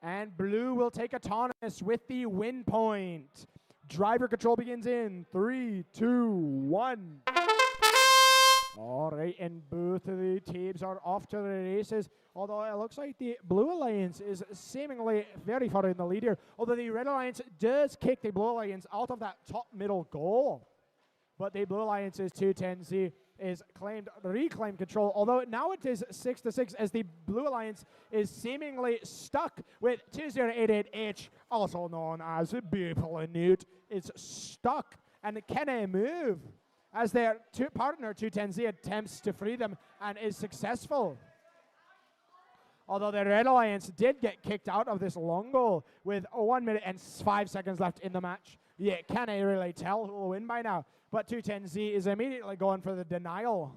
And blue will take autonomous with the win point. Driver control begins in 3, 2, 1. All right, and both of the teams are off to the races. Although it looks like the Blue Alliance is seemingly very far in the lead here. Although the Red Alliance does kick the Blue Alliance out of that top middle goal. But the Blue Alliance's 210Z is reclaimed control. Although now it is 6-6 as the Blue Alliance is seemingly stuck with 2088H, also known as Newt, is stuck and cannot move as their partner 210Z attempts to free them and is successful. Although the Red Alliance did get kicked out of this long goal with 1 minute and 5 seconds left in the match. Yeah, can I really tell who will win by now? But 210Z is immediately going for the denial.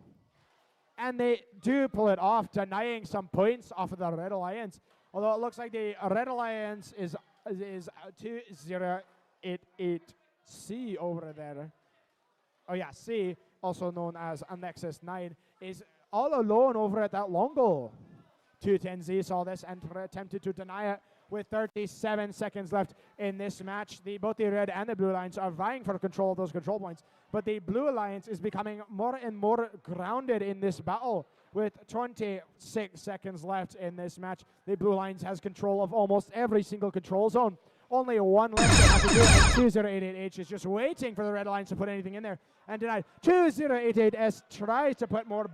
And they do pull it off, denying some points off of the Red Alliance. Although it looks like the Red Alliance is 2088C over there. Oh yeah, C, also known as Nexus 9, is all alone over at that long goal. 210Z saw this and attempted to deny it with 37 seconds left in this match. Both the Red and the Blue Alliance are vying for control of those control points, but the Blue Alliance is becoming more and more grounded in this battle. With 26 seconds left in this match, the Blue Alliance has control of almost every single control zone. Only one left to have to do it, and 2088H is just waiting for the Red Alliance to put anything in there. And denied. 2088S tries to put more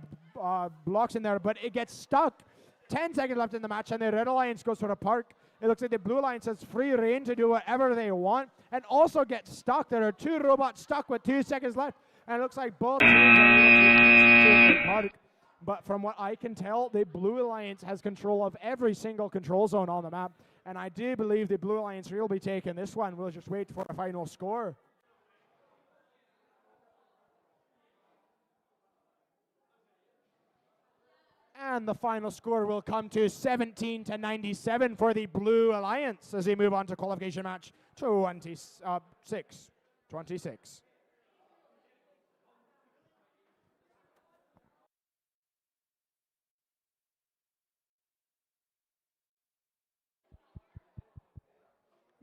blocks in there, but it gets stuck. 10 seconds left in the match, and the Red Alliance goes for a park. It looks like the Blue Alliance has free reign to do whatever they want, and also get stuck. There are 2 robots stuck with 2 seconds left, and it looks like both teams are able to take the park. But from what I can tell, the Blue Alliance has control of every single control zone on the map, and I do believe the Blue Alliance will be taking this one. We'll just wait for a final score. And the final score will come to 17-97 for the Blue Alliance as they move on to qualification match 26.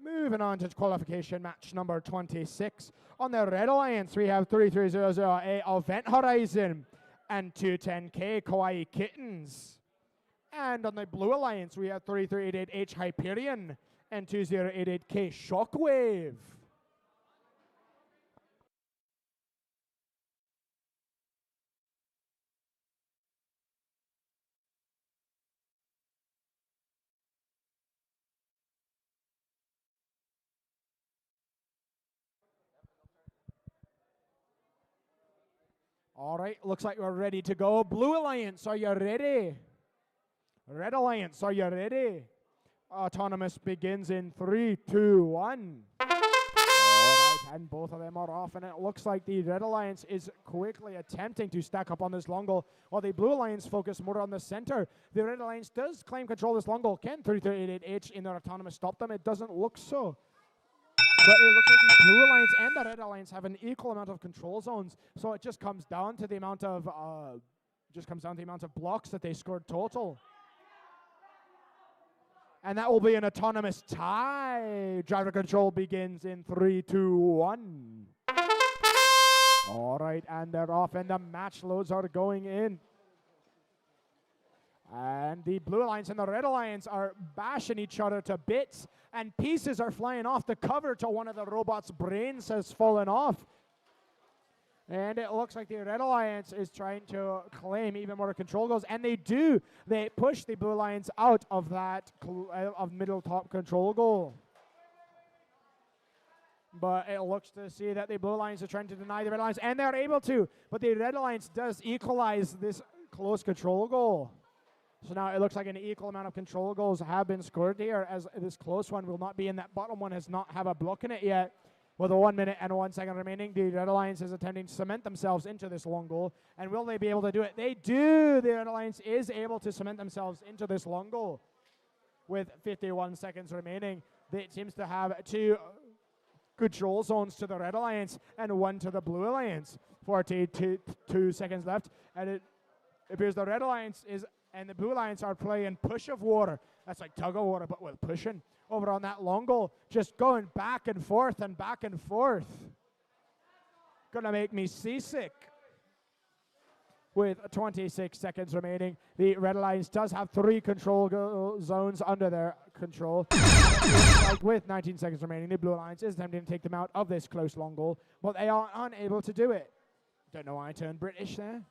Moving on to qualification match number 26. On the Red Alliance, we have 33008 Event Horizon and 210K Kawaii Kittens. And on the Blue Alliance, we have 3388H Hyperion and 2088K Shockwave. All right, looks like we're ready to go. Blue Alliance, are you ready? Red Alliance, are you ready? Autonomous begins in 3, 2, 1. All right, and both of them are off, and it looks like the Red Alliance is quickly attempting to stack up on this long goal, while the Blue Alliance focus more on the center. The Red Alliance does claim control of this long goal. Can 3388H in their autonomous stop them? It doesn't look so. But it looks like the Blue Alliance and the Red Alliance have an equal amount of control zones, so it just comes down to the amount of blocks that they scored total. And that will be an autonomous tie. Driver control begins in 3, 2, 1. All right, and they're off, and the match loads are going in. And the Blue Alliance and the Red Alliance are bashing each other to bits, and pieces are flying off. The cover to one of the robot's brains has fallen off. And it looks like the Red Alliance is trying to claim even more control goals, and they do. They push the Blue Alliance out of that middle top control goal. But it looks to see that the Blue Alliance are trying to deny the Red Alliance, and they're able to. But the Red Alliance does equalize this close control goal. So now it looks like an equal amount of control goals have been scored here, as this close one will not be in. That bottom one has not have a block in it yet. With a 1 minute and 1 second remaining, the Red Alliance is attempting to cement themselves into this long goal. And will they be able to do it? They do! The Red Alliance is able to cement themselves into this long goal. With 51 seconds remaining, it seems to have 2 control zones to the Red Alliance and 1 to the Blue Alliance. 42 seconds left, and it appears the Red Alliance and the Blue Alliance are playing push of water. That's like tug of water, but with pushing over on that long goal. Just going back and forth and back and forth. Gonna make me seasick. With 26 seconds remaining, the Red Alliance does have 3 control zones under their control. With 19 seconds remaining, the Blue Alliance is attempting to take them out of this close long goal, but they are unable to do it. Don't know why I turned British there.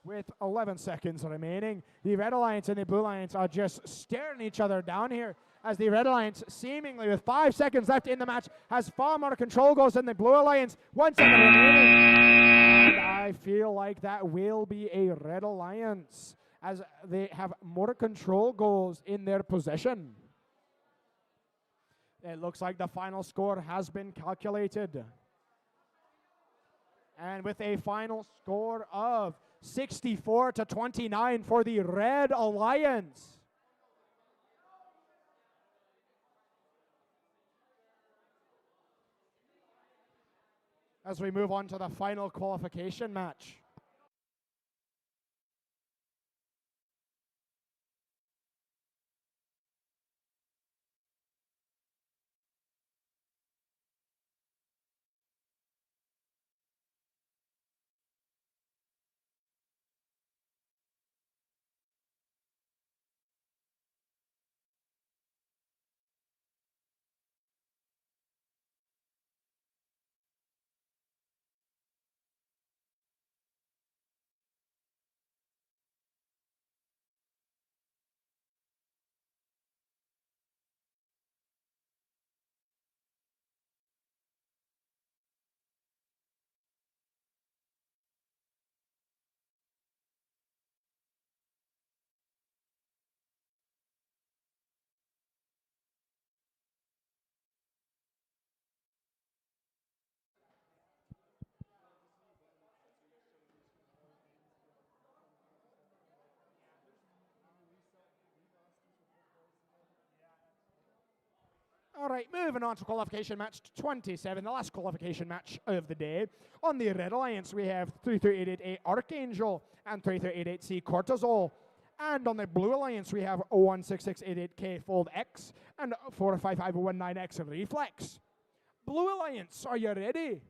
With 11 seconds remaining, the Red Alliance and the Blue Alliance are just staring each other down here, as the Red Alliance, seemingly with 5 seconds left in the match, has far more control goals than the Blue Alliance. 1 second remaining. And I feel like that will be a Red Alliance, as they have more control goals in their possession. It looks like the final score has been calculated. And with a final score of 64-29 for the Red Alliance. As we move on to the final qualification match. All right, moving on to qualification match 27, the last qualification match of the day. On the Red Alliance, we have 33888 Archangel and 33888C Cortisol. And on the Blue Alliance, we have 16688K Fold X and 455019X Reflex. Blue Alliance, are you ready?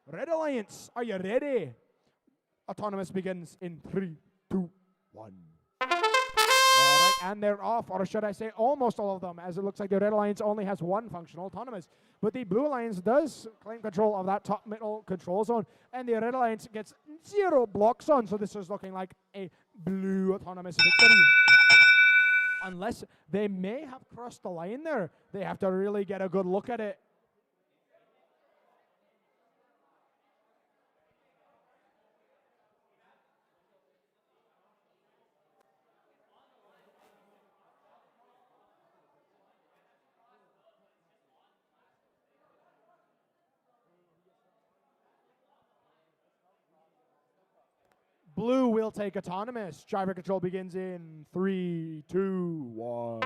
Red Alliance, are you ready? Autonomous begins in 3, 2, 1. All right, and they're off, or should I say almost all of them, as it looks like the Red Alliance only has 1 functional autonomous. But the Blue Alliance does claim control of that top middle control zone, and the Red Alliance gets 0 blocks on, so this is looking like a blue autonomous victory. Unless they may have crossed the line there. They have to really get a good look at it. Blue will take autonomous. Driver control begins in 3, 2, 1.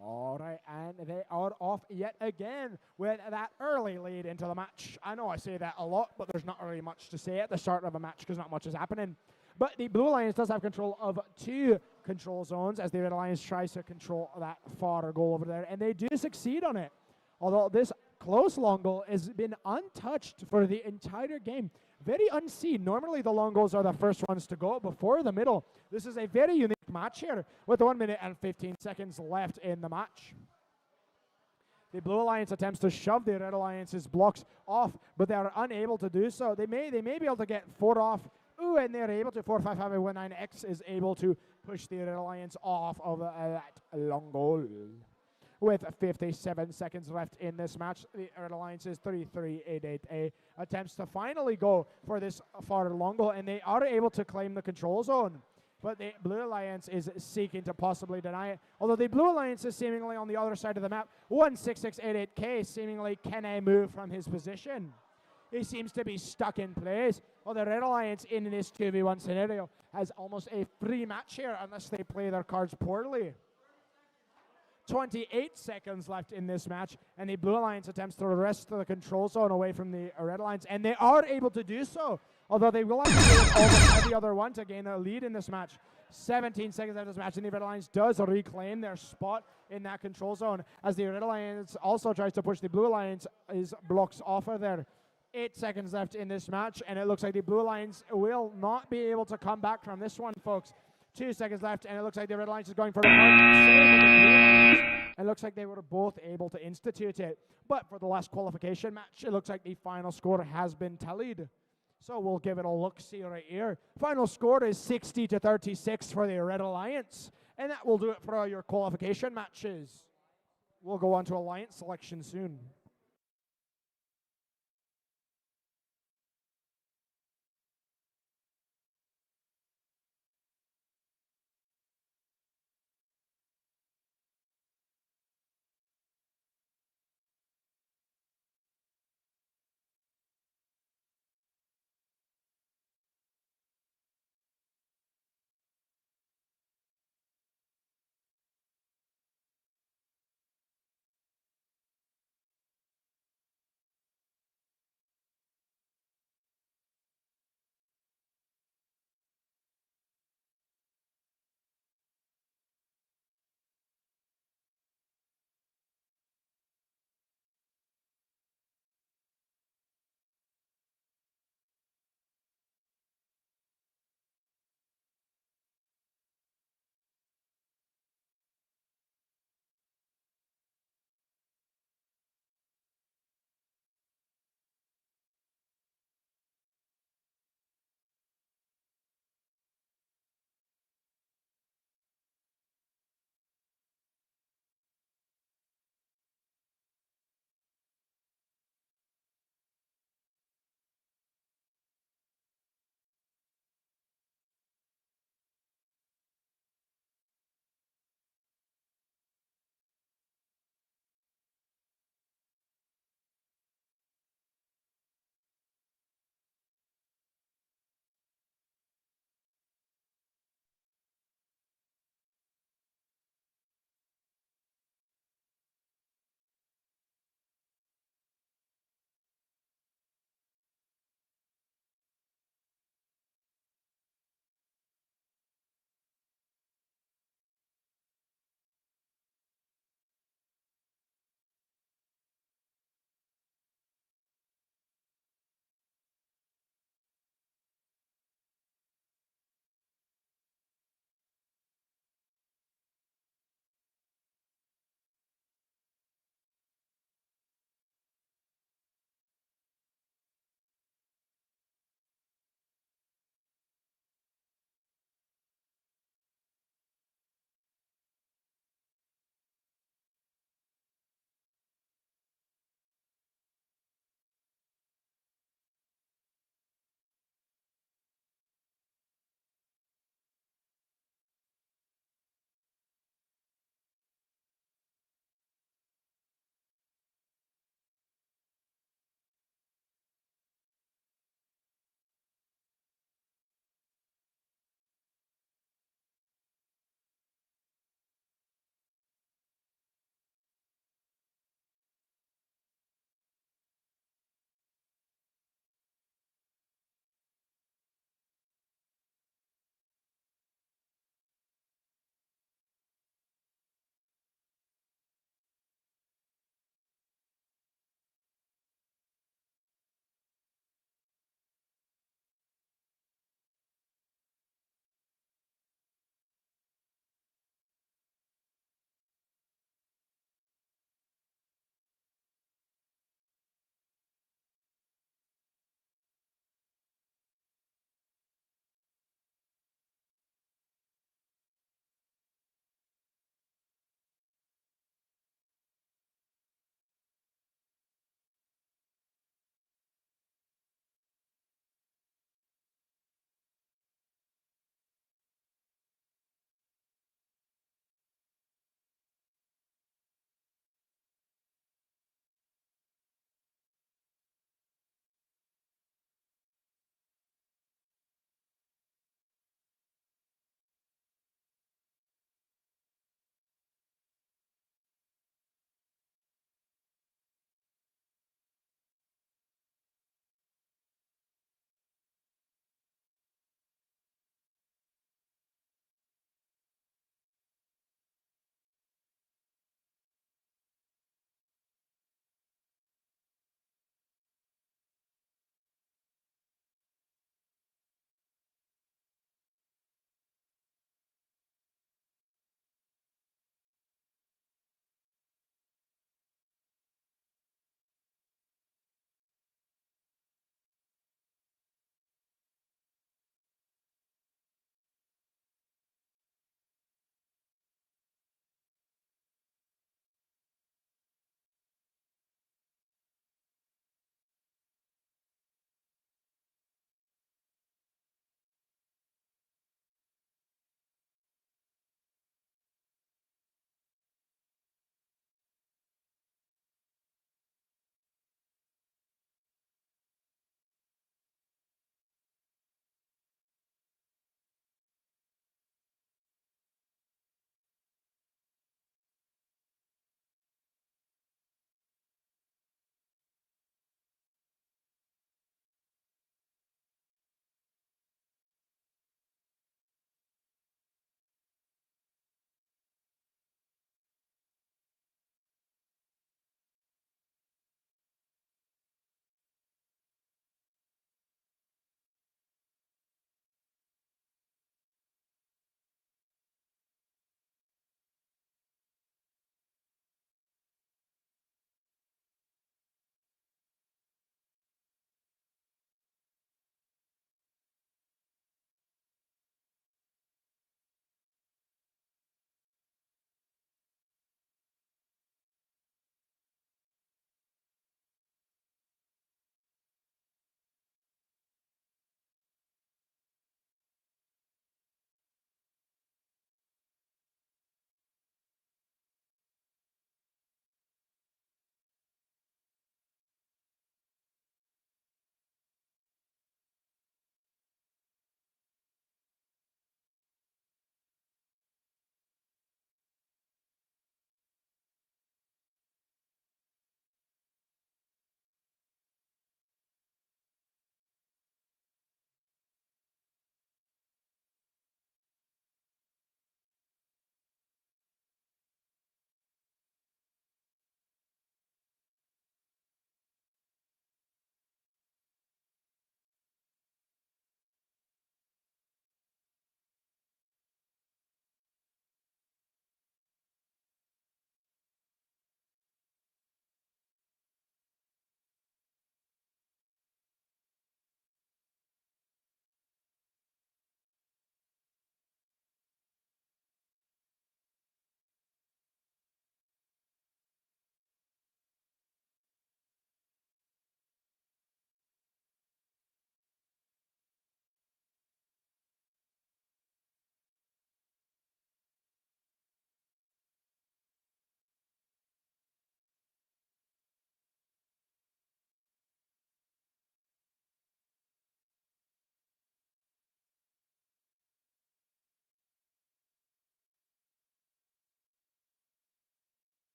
All right, and they are off yet again with that early lead into the match. I know I say that a lot, but there's not really much to say at the start of a match because not much is happening. But the Blue Alliance does have control of 2 control zones as the Red Alliance tries to control that far goal over there, and they do succeed on it. Although this close long goal has been untouched for the entire game. Very unseen. Normally the long goals are the first ones to go before the middle. This is a very unique match here with 1 minute and 15 seconds left in the match. The Blue Alliance attempts to shove the Red Alliance's blocks off, but they are unable to do so. They may be able to get 4 off. Ooh, and they're able to. 455019X is able to push the Red Alliance off of that long goal. With 57 seconds left in this match, the Red Alliance's 3388A attempts to finally go for this far long goal, and they are able to claim the control zone. but the Blue Alliance is seeking to possibly deny it. Although the Blue Alliance is seemingly on the other side of the map. 16688K seemingly can move from his position. He seems to be stuck in place. Well, the Red Alliance in this 2v1 scenario has almost a free match here unless they play their cards poorly. 28 seconds left in this match, and the Blue Alliance attempts to wrest the control zone away from the Red Alliance, and they are able to do so, although they will have to do almost every other one to gain a lead in this match. 17 seconds after this match, and the Red Alliance does reclaim their spot in that control zone, as the Red Alliance also tries to push the Blue Alliance is blocks off of there. 8 seconds left in this match, and it looks like the Blue Alliance will not be able to come back from this one, folks. 2 seconds left, and it looks like the Red Alliance is going for the point. Same with the Blue Alliance. It looks like they were both able to institute it. But for the last qualification match, it looks like the final score has been tallied. So we'll give it a look-see right here. Final score is 60-36 for the Red Alliance. And that will do it for your qualification matches. We'll go on to Alliance selection soon.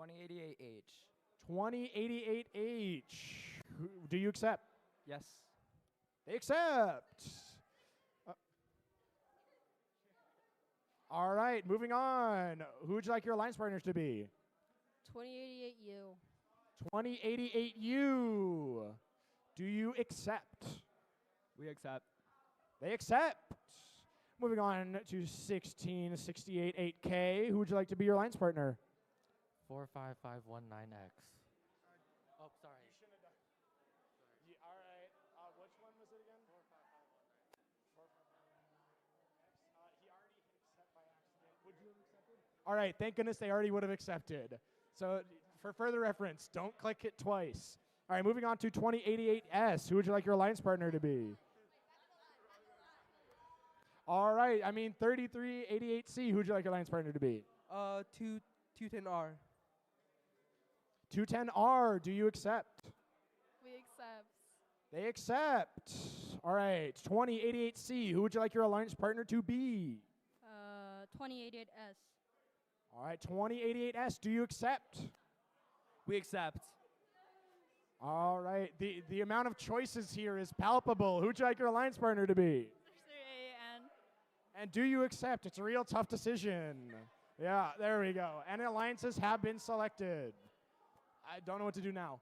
2088H. 2088H. Do you accept? Yes. They accept. All right, moving on. Who would you like your alliance partners to be? 2088U. 2088U. Do you accept? We accept. They accept. Moving on to 16688K. Who would you like to be your alliance partner? 45519X. Oh, sorry. All right. Which one was it again? 45519X. He already hit accept by accident. Would you have accepted? All right. Thank goodness they already would have accepted. So for further reference, don't click it twice. All right. Moving on to 2088S. Who would you like your alliance partner to be? All right. I mean 3388C. Who would you like your alliance partner to be? 210R. 210R. Do you accept? We accept. They accept. All right. 2088C. Who would you like your alliance partner to be? 2088S. All right. 2088S. Do you accept? We accept. All right. The amount of choices here is palpable. Who would you like your alliance partner to be? 3AN. And do you accept? It's a real tough decision. Yeah, there we go. And alliances have been selected. I don't know what to do now.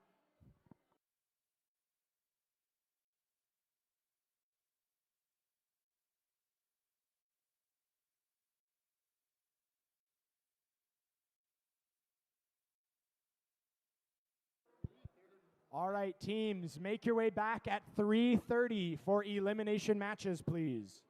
All right, teams, make your way back at 3:30 for elimination matches, please.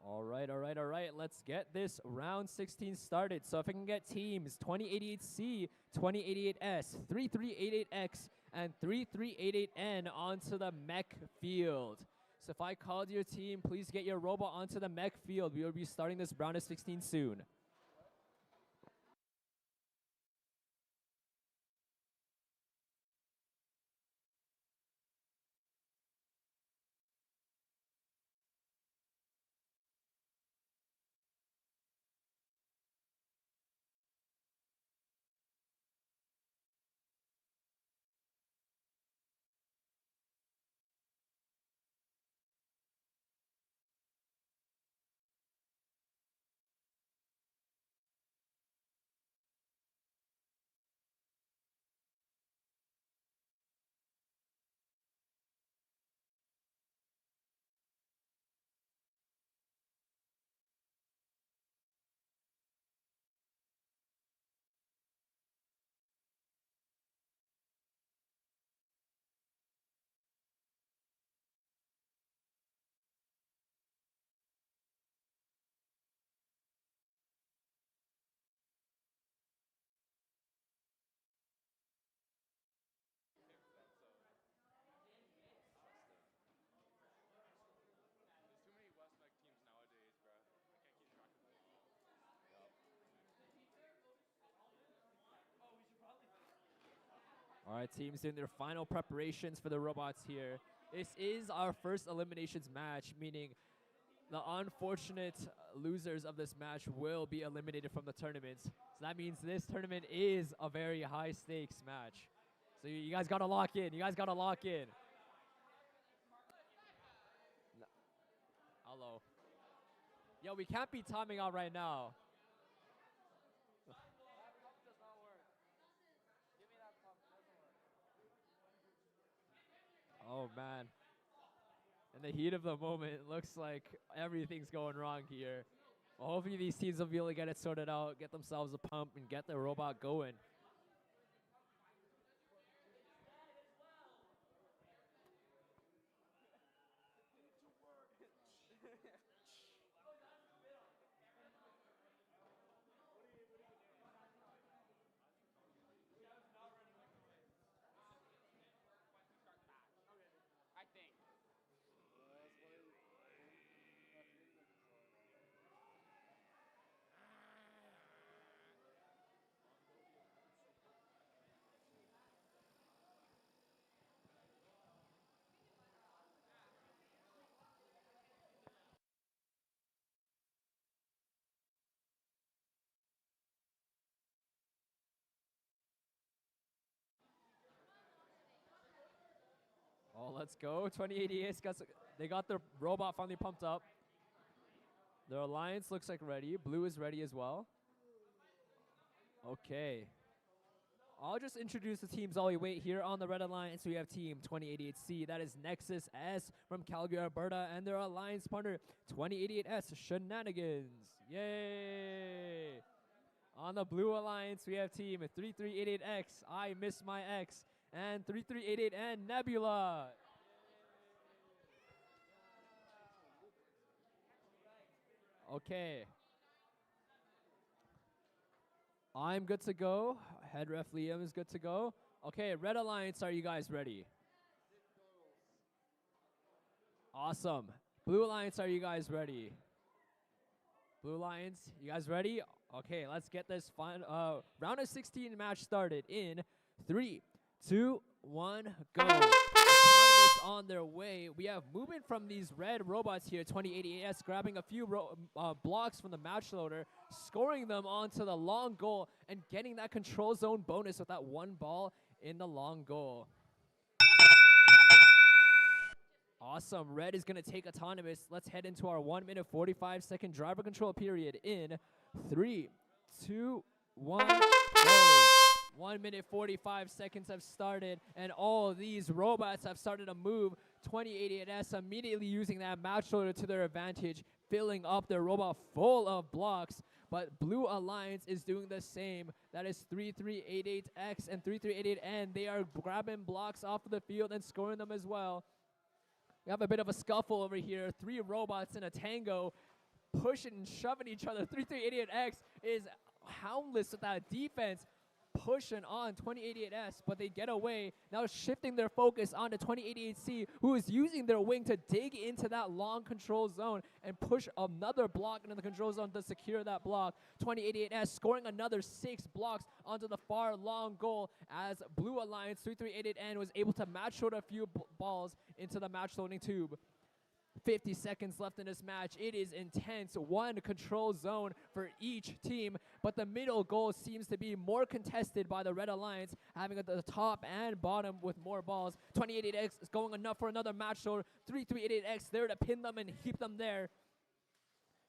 All right, all right, all right. Let's get this round 16 started. So if I can get teams 2088C, 2088S, 3388X, and 3388N onto the mech field. So if I called your team, please get your robot onto the mech field. We will be starting this round of 16 soon. All right, teams doing their final preparations for the robots here. This is our first eliminations match, meaning the unfortunate losers of this match will be eliminated from the tournament. So that means this tournament is a very high stakes match. So you guys gotta lock in. You guys gotta lock in. Hello. Yo, we can't be timing out right now. Oh man. In the heat of the moment, it looks like everything's going wrong here. Well, hopefully these teams will be able to get it sorted out, get themselves a pump, and get the robot going. I think. Oh, let's go. 2088, they got their robot finally pumped up. Their alliance looks like ready. Blue is ready as well. Okay. I'll just introduce the teams while we wait. Here on the red alliance, we have team 2088C. That is Nexus S from Calgary, Alberta, and their alliance partner 2088S Shenanigans. Yay! On the blue alliance, we have team 3388X, I Miss My X, and 3388N Nebula. Okay. I'm good to go. Head ref Liam is good to go. Okay, red alliance, are you guys ready? Awesome. Blue alliance, are you guys ready? Blue alliance, you guys ready? Okay, let's get this round of 16 match started in 3, 2, 1, go. Autonomous on their way. We have movement from these red robots here, 2088S, grabbing a few blocks from the match loader, scoring them onto the long goal, and getting that control zone bonus with that one ball in the long goal. Awesome. Red is going to take autonomous. Let's head into our 1 minute 45 second driver control period in 3, 2, 1, go. 1 minute 45 seconds have started, and all these robots have started to move. 2088S immediately using that match loader to their advantage, filling up their robot full of blocks. But Blue Alliance is doing the same. That is 3388X and 3388N. They are grabbing blocks off of the field and scoring them as well. We have a bit of a scuffle over here. 3 robots in a tango. pushing and shoving each other. 3388X is houndless with that defense, pushing on 2088S, but they get away. Now shifting their focus onto 2088C, who is using their wing to dig into that long control zone and push another block into the control zone to secure that block. 2088S scoring another 6 blocks onto the far long goal as Blue Alliance 3388N was able to match load a few balls into the match loading tube. 50 seconds left in this match. It is intense. One control zone for each team, but the middle goal seems to be more contested by the Red Alliance, having at the top and bottom with more balls. 2088X is going enough for another match load. 3388X there to pin them and keep them there.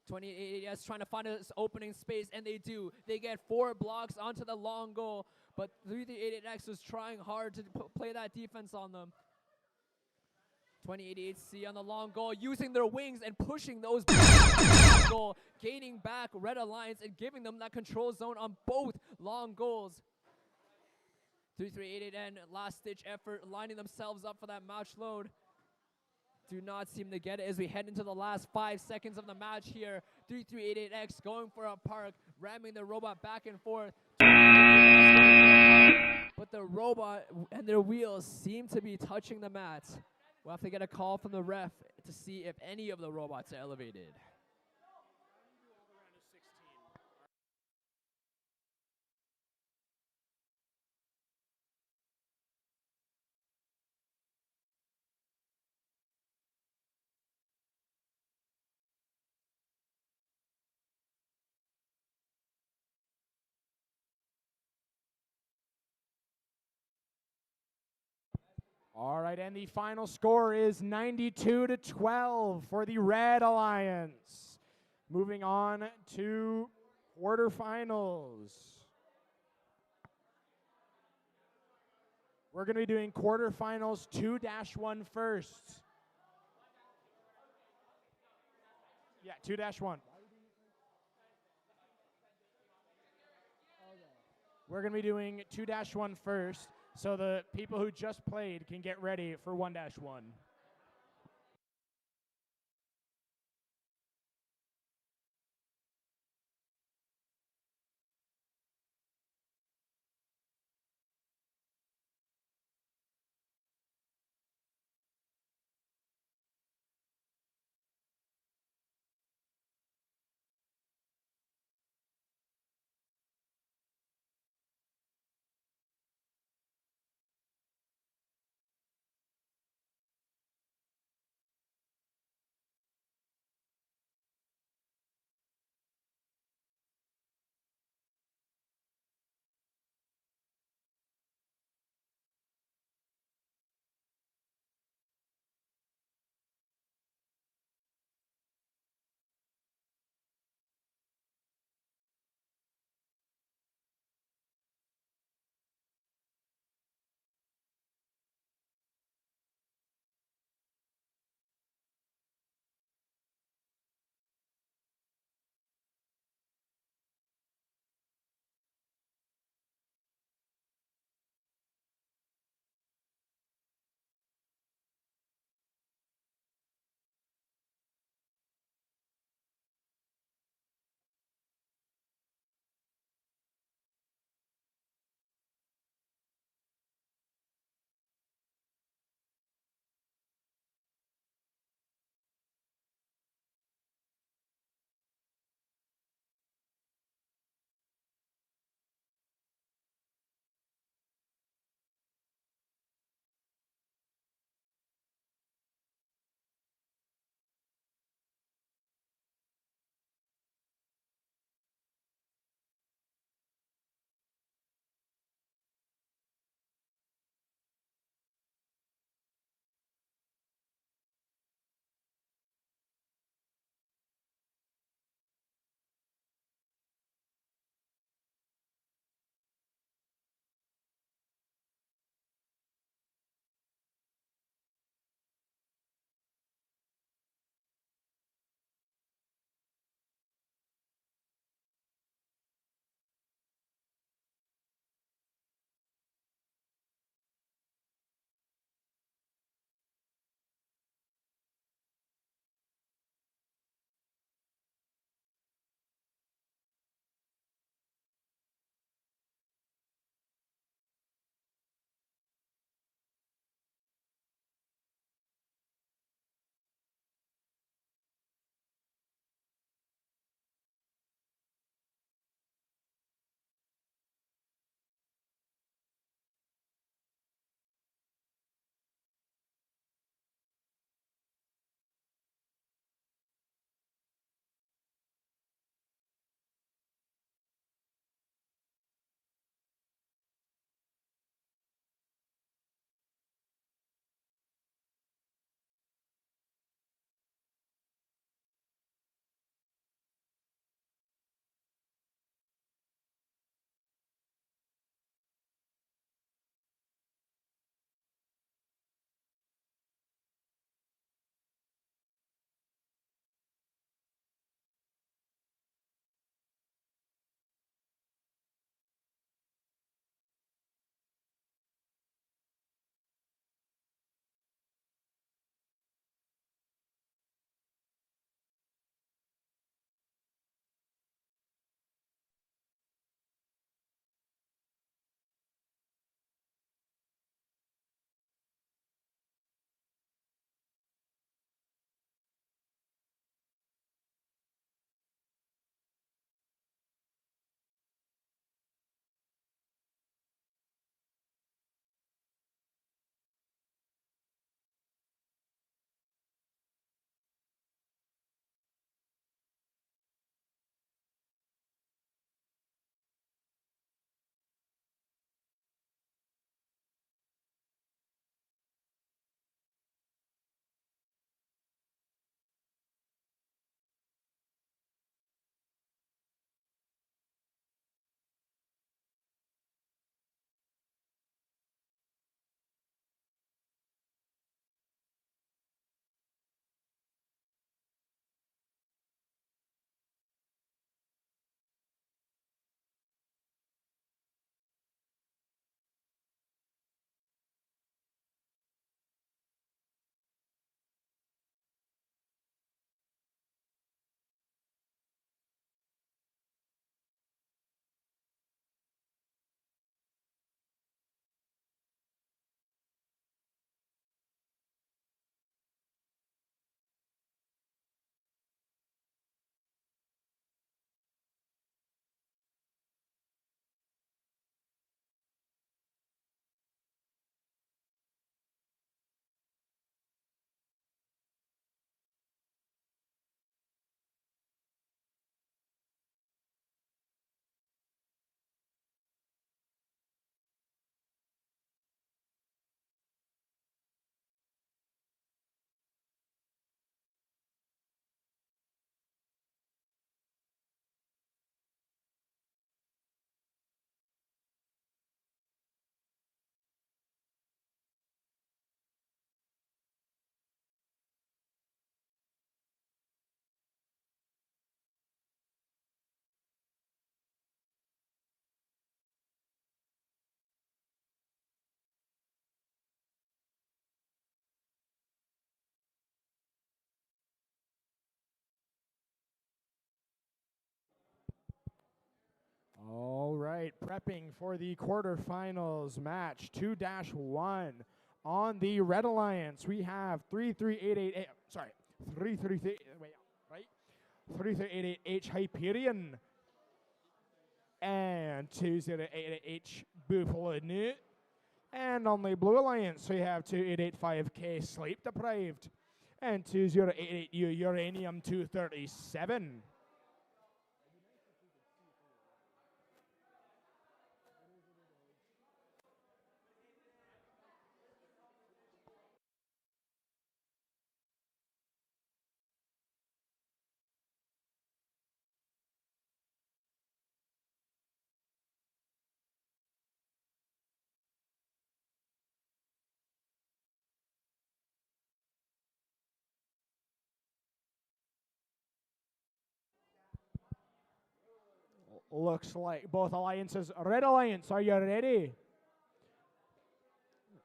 2888S trying to find this opening space, and they do. They get 4 blocks onto the long goal, but 3388X is trying hard to play that defense on them. 2088C on the long goal, using their wings and pushing those goal, gaining back Red Alliance and giving them that control zone on both long goals. 3388N, last ditch effort, lining themselves up for that match load. Do not seem to get it as we head into the last 5 seconds of the match here. 3388X going for a park, ramming the robot back and forth. But the robot and their wheels seem to be touching the mats. We'll have to get a call from the ref to see if any of the robots are elevated. All right, and the final score is 92-12 for the Red Alliance. Moving on to quarterfinals. We're going to be doing quarterfinals 2-1 first. Yeah, 2-1. We're going to be doing 2-1 first, so the people who just played can get ready for 1-1. right, prepping for the quarterfinals match 2-1. On the Red Alliance, we have 3388H Hyperion and 2088H Buffalo Newt. And on the Blue Alliance, we have 2885K Sleep Deprived and 2088U Uranium 237. Looks like both alliances. Red Alliance, are you ready?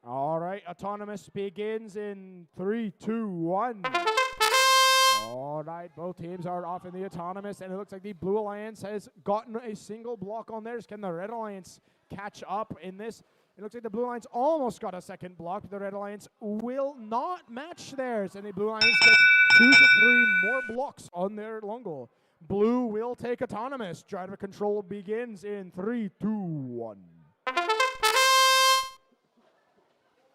All right, autonomous begins in 3, 2, 1. All right, both teams are off in the autonomous, and it looks like the Blue Alliance has gotten a single block on theirs. Can the Red Alliance catch up in this? It looks like the Blue Alliance almost got a second block, but the Red Alliance will not match theirs, and the Blue Alliance gets 2 to 3 more blocks on their long goal. Blue will take autonomous. Driver control begins in 3, 2, 1.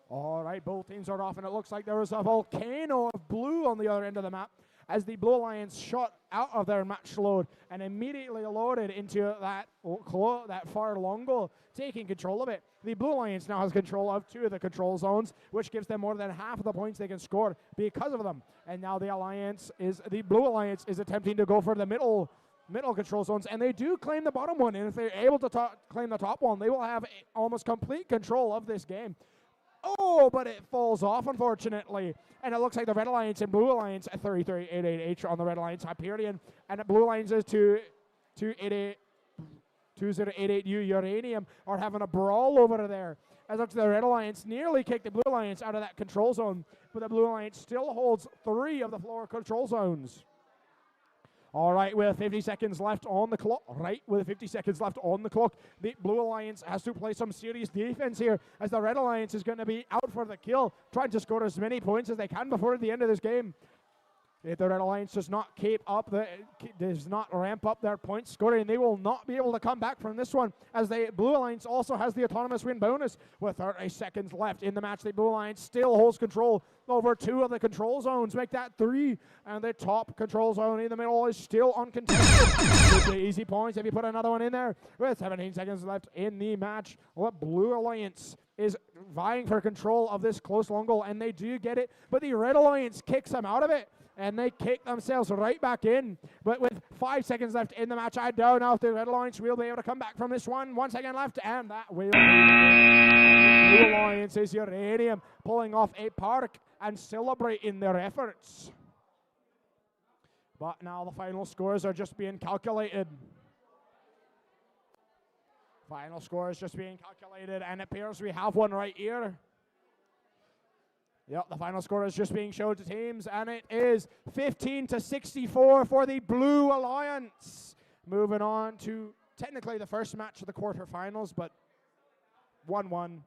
All right, both teams are off, and it looks like there was a volcano of blue on the other end of the map as the Blue Alliance shot out of their match load and immediately loaded into that far long goal, taking control of it. The Blue Alliance now has control of 2 of the control zones, which gives them more than half of the points they can score because of them. And now the Blue Alliance is attempting to go for the middle control zones, and they do claim the bottom one. And if they're able to claim the top one, they will have almost complete control of this game. Oh, but it falls off, unfortunately. And it looks like the Red Alliance and Blue Alliance at 3388H on the Red Alliance Hyperion. And the Blue Alliance is 2088U Uranium are having a brawl over there. As looks like the Red Alliance nearly kicked the Blue Alliance out of that control zone. But the Blue Alliance still holds 3 of the floor control zones. All right, with 50 seconds left on the clock. The Blue Alliance has to play some serious defense here, as the Red Alliance is going to be out for the kill, trying to score as many points as they can before the end of this game. If the Red Alliance does not ramp up their point scoring, they will not be able to come back from this one, as the Blue Alliance also has the autonomous win bonus. With 30 seconds left in the match, the Blue Alliance still holds control over 2 of the control zones, make that 3, and the top control zone in the middle is still uncontested. Easy points if you put another one in there. With 17 seconds left in the match, Blue Alliance is vying for control of this close long goal, and they do get it, but the Red Alliance kicks them out of it, and they kick themselves right back in. But with 5 seconds left in the match, I don't know if the Red Alliance will be able to come back from this one. 1 second left, and that will be the Blue Alliance is Uranium pulling off a park and celebrating their efforts. But now the final scores are just being calculated. Final score is just being calculated, and it appears we have one right here. Yep, the final score is just being showed to teams, and it is 15-64 for the Blue Alliance. Moving on to technically the first match of the quarterfinals, but 1-1.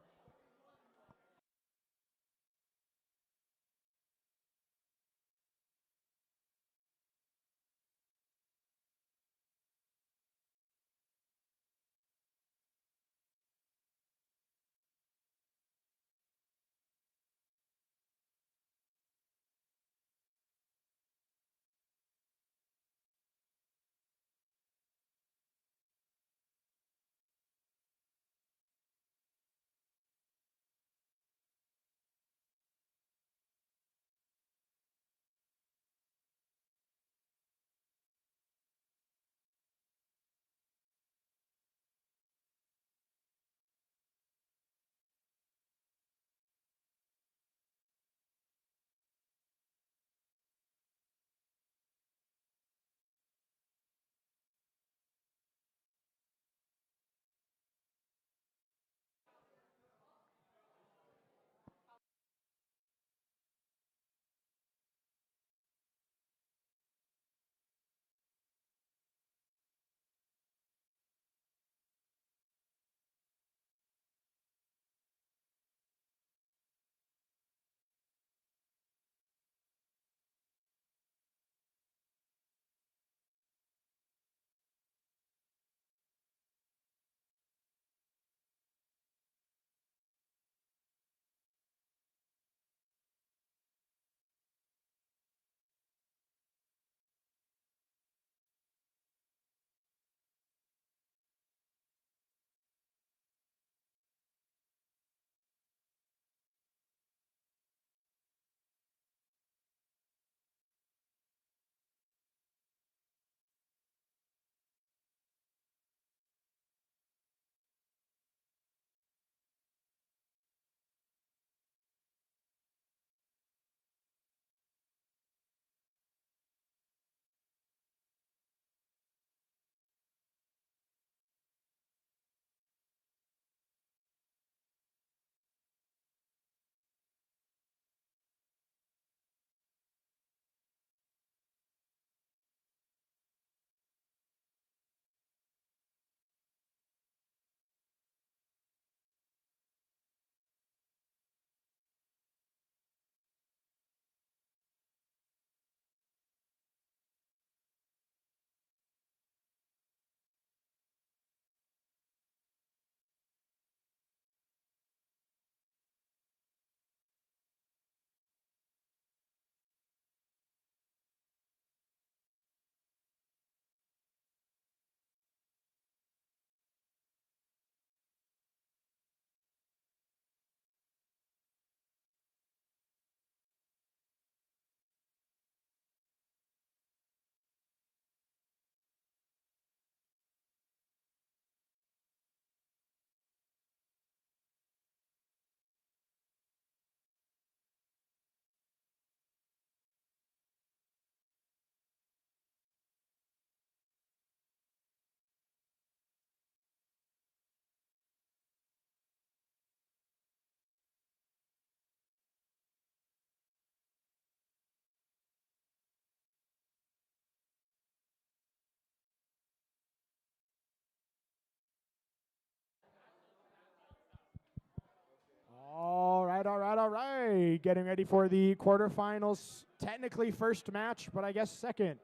all right. Getting ready for the quarterfinals. Technically first match, but I guess second.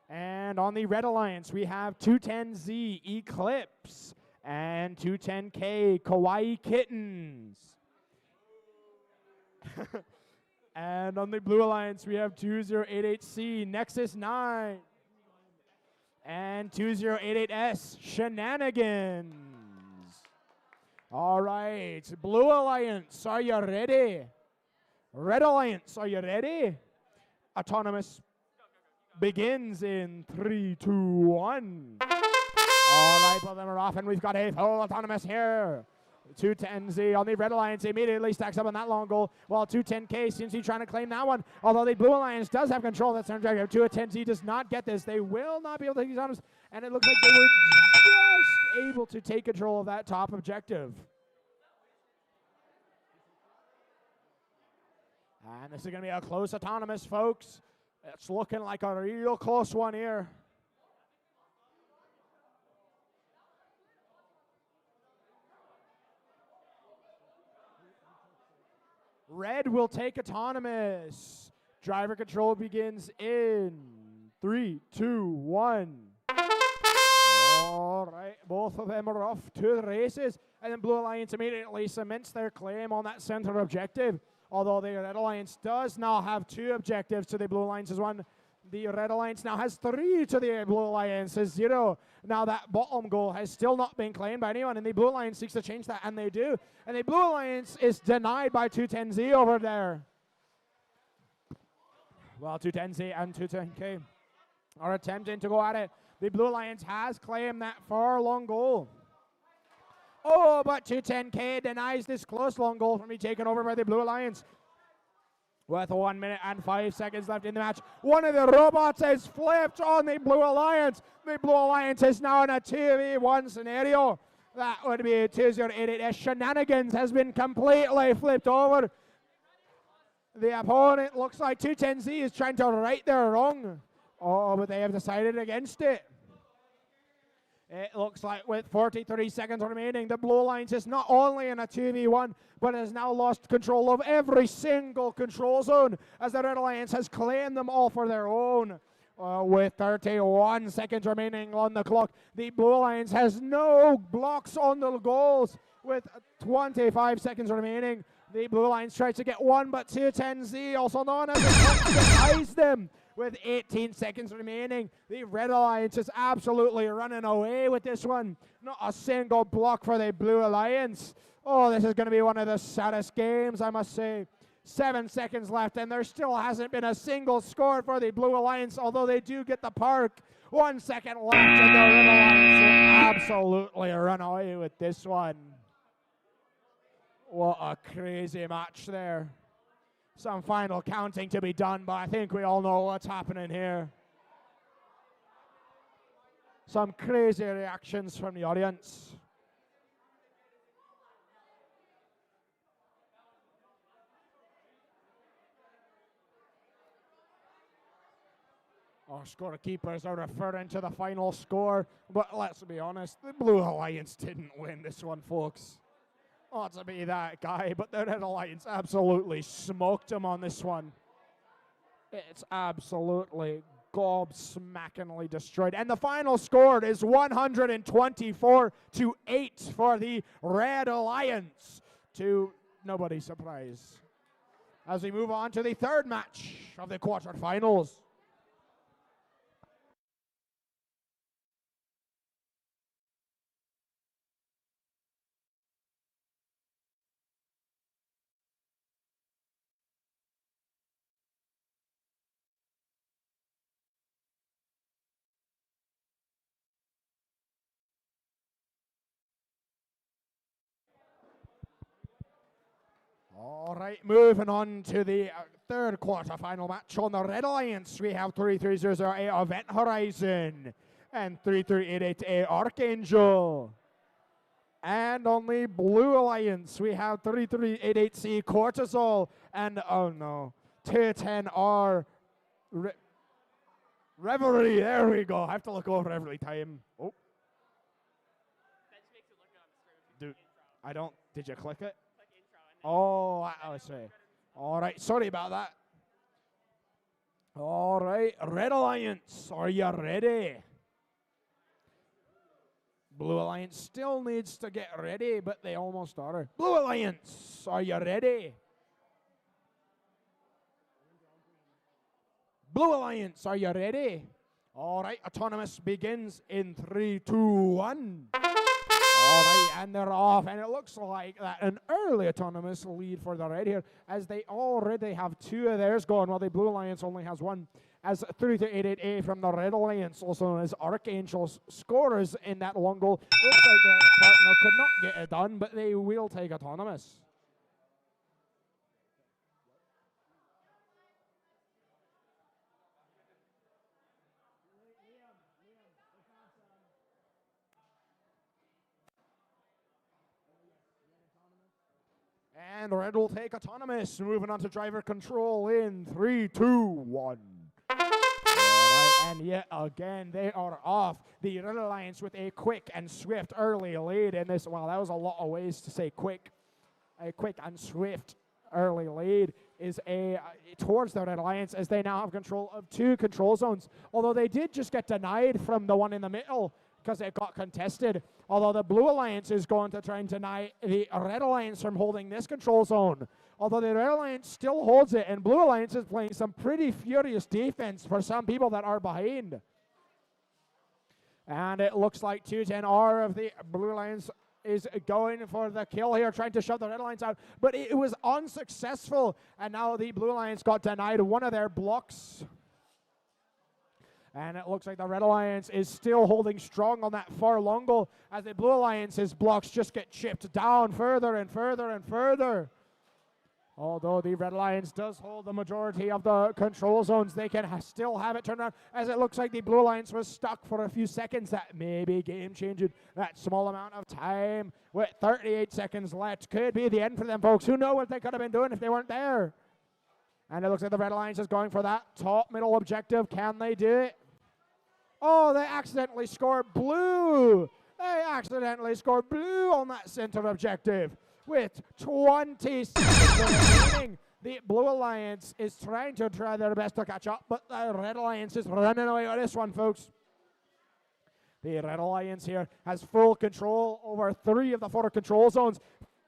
And on the Red Alliance, we have 210Z Eclipse and 210K Kawaii Kittens. And on the Blue Alliance, we have 2088C Nexus 9 and 2088S Shenanigans. All right, Blue Alliance, are you ready? Red Alliance, are you ready? Autonomous begins in 3, 2, 1. All right, both of them are off, and we've got a full autonomous here. 210Z on the Red Alliance immediately stacks up on that long goal, while 210K seems to be trying to claim that one. Although the Blue Alliance does have control of that center objective, 210Z does not get this. They will not be able to take these autonomous, and it looks like they were just able to take control of that top objective. And this is going to be a close autonomous, folks. It's looking like a real close one here. Red will take autonomous. Driver control begins in 3, 2, 1. All right, both of them are off to the races. And then Blue Alliance immediately cements their claim on that center objective. Although the Red Alliance does now have 2 objectives to the Blue Alliance's 1. The Red Alliance now has 3 to the Blue Alliance's 0. Now that bottom goal has still not been claimed by anyone, and the Blue Alliance seeks to change that, and they do. And the Blue Alliance is denied by 210Z over there. Well, 210Z and 210K are attempting to go at it. The Blue Alliance has claimed that far long goal. Oh, but 210K denies this close long goal from being taken over by the Blue Alliance. With 1 minute and 5 seconds left in the match, one of the robots is flipped on the Blue Alliance. The Blue Alliance is now in a 2v1 scenario. That would be 2088. Shenanigans has been completely flipped over. The opponent looks like 210Z is trying to right their wrong. Oh, but they have decided against it. It looks like with 43 seconds remaining, the Blue Alliance is not only in a 2v1, but has now lost control of every single control zone, as the Red Alliance has claimed them all for their own. With 31 seconds remaining on the clock, the Blue Alliance has no blocks on the goals. With 25 seconds remaining, the Blue Alliance tries to get one, but 210Z, also known as the denies them. With 18 seconds remaining, the Red Alliance is absolutely running away with this one. Not a single block for the Blue Alliance. Oh, this is going to be one of the saddest games, I must say. 7 seconds left, and there still hasn't been a single score for the Blue Alliance, although they do get the park. 1 second left, and the Red Alliance will absolutely run away with this one. What a crazy match there. Some final counting to be done, but I think we all know what's happening here. Some crazy reactions from the audience. Our scorekeepers are referring to the final score, but let's be honest, the Blue Alliance didn't win this one, folks. Not to be that guy, but the Red Alliance absolutely smoked him on this one. It's absolutely gobsmackingly destroyed. And the final score is 124-8 for the Red Alliance, to nobody's surprise. As we move on to the third match of the quarterfinals. All right, moving on to the third quarterfinal match. On the Red Alliance, we have 33008 Event Horizon and 33888 Archangel. And on the Blue Alliance, we have 3388C Cortisol and, oh no, 210R Reverie. There we go. I have to look over every time. Oh. Dude, I don't. Did you click it? Oh, I say. All right, sorry about that. All right, Red Alliance, are you ready? Blue Alliance still needs to get ready, but they almost are. Blue Alliance, are you ready? Blue Alliance, are you ready? All right, Autonomous begins in 3, 2, 1. All right, and they're off, and it looks like that an early Autonomous lead for the red here, as they already have 2 of theirs gone, while the Blue Alliance only has 1. As 3288A from the Red Alliance, also known as Archangel, scores in that long goal. Looks like their partner could not get it done, but they will take Autonomous. And Red will take Autonomous, moving on to driver control in 3, 2, 1. Right, and yet again, they are off. The Red Alliance with a quick and swift early lead in this. Well, that was a lot of ways to say quick. A quick and swift early lead is towards the Red Alliance, as they now have control of 2 control zones. Although they did just get denied from the one in the middle because it got contested. Although the Blue Alliance is going to try and deny the Red Alliance from holding this control zone. Although the Red Alliance still holds it, and Blue Alliance is playing some pretty furious defense for some people that are behind. And it looks like 210R of the Blue Alliance is going for the kill here, trying to shove the Red Alliance out, but it was unsuccessful, and now the Blue Alliance got denied one of their blocks. And it looks like the Red Alliance is still holding strong on that far long goal, as the Blue Alliance's blocks just get chipped down further and further and further. Although the Red Alliance does hold the majority of the control zones, they can still have it turned around, as it looks like the Blue Alliance was stuck for a few seconds. That may be game-changing. That small amount of time with 38 seconds left could be the end for them, folks. Who knows what they could have been doing if they weren't there? And it looks like the Red Alliance is going for that top middle objective. Can they do it? Oh, they accidentally scored blue. They accidentally scored blue on that center objective. With 20 seconds remaining, the Blue Alliance is trying to try their best to catch up, but the Red Alliance is running away with this one, folks. The Red Alliance here has full control over 3 of the 4 control zones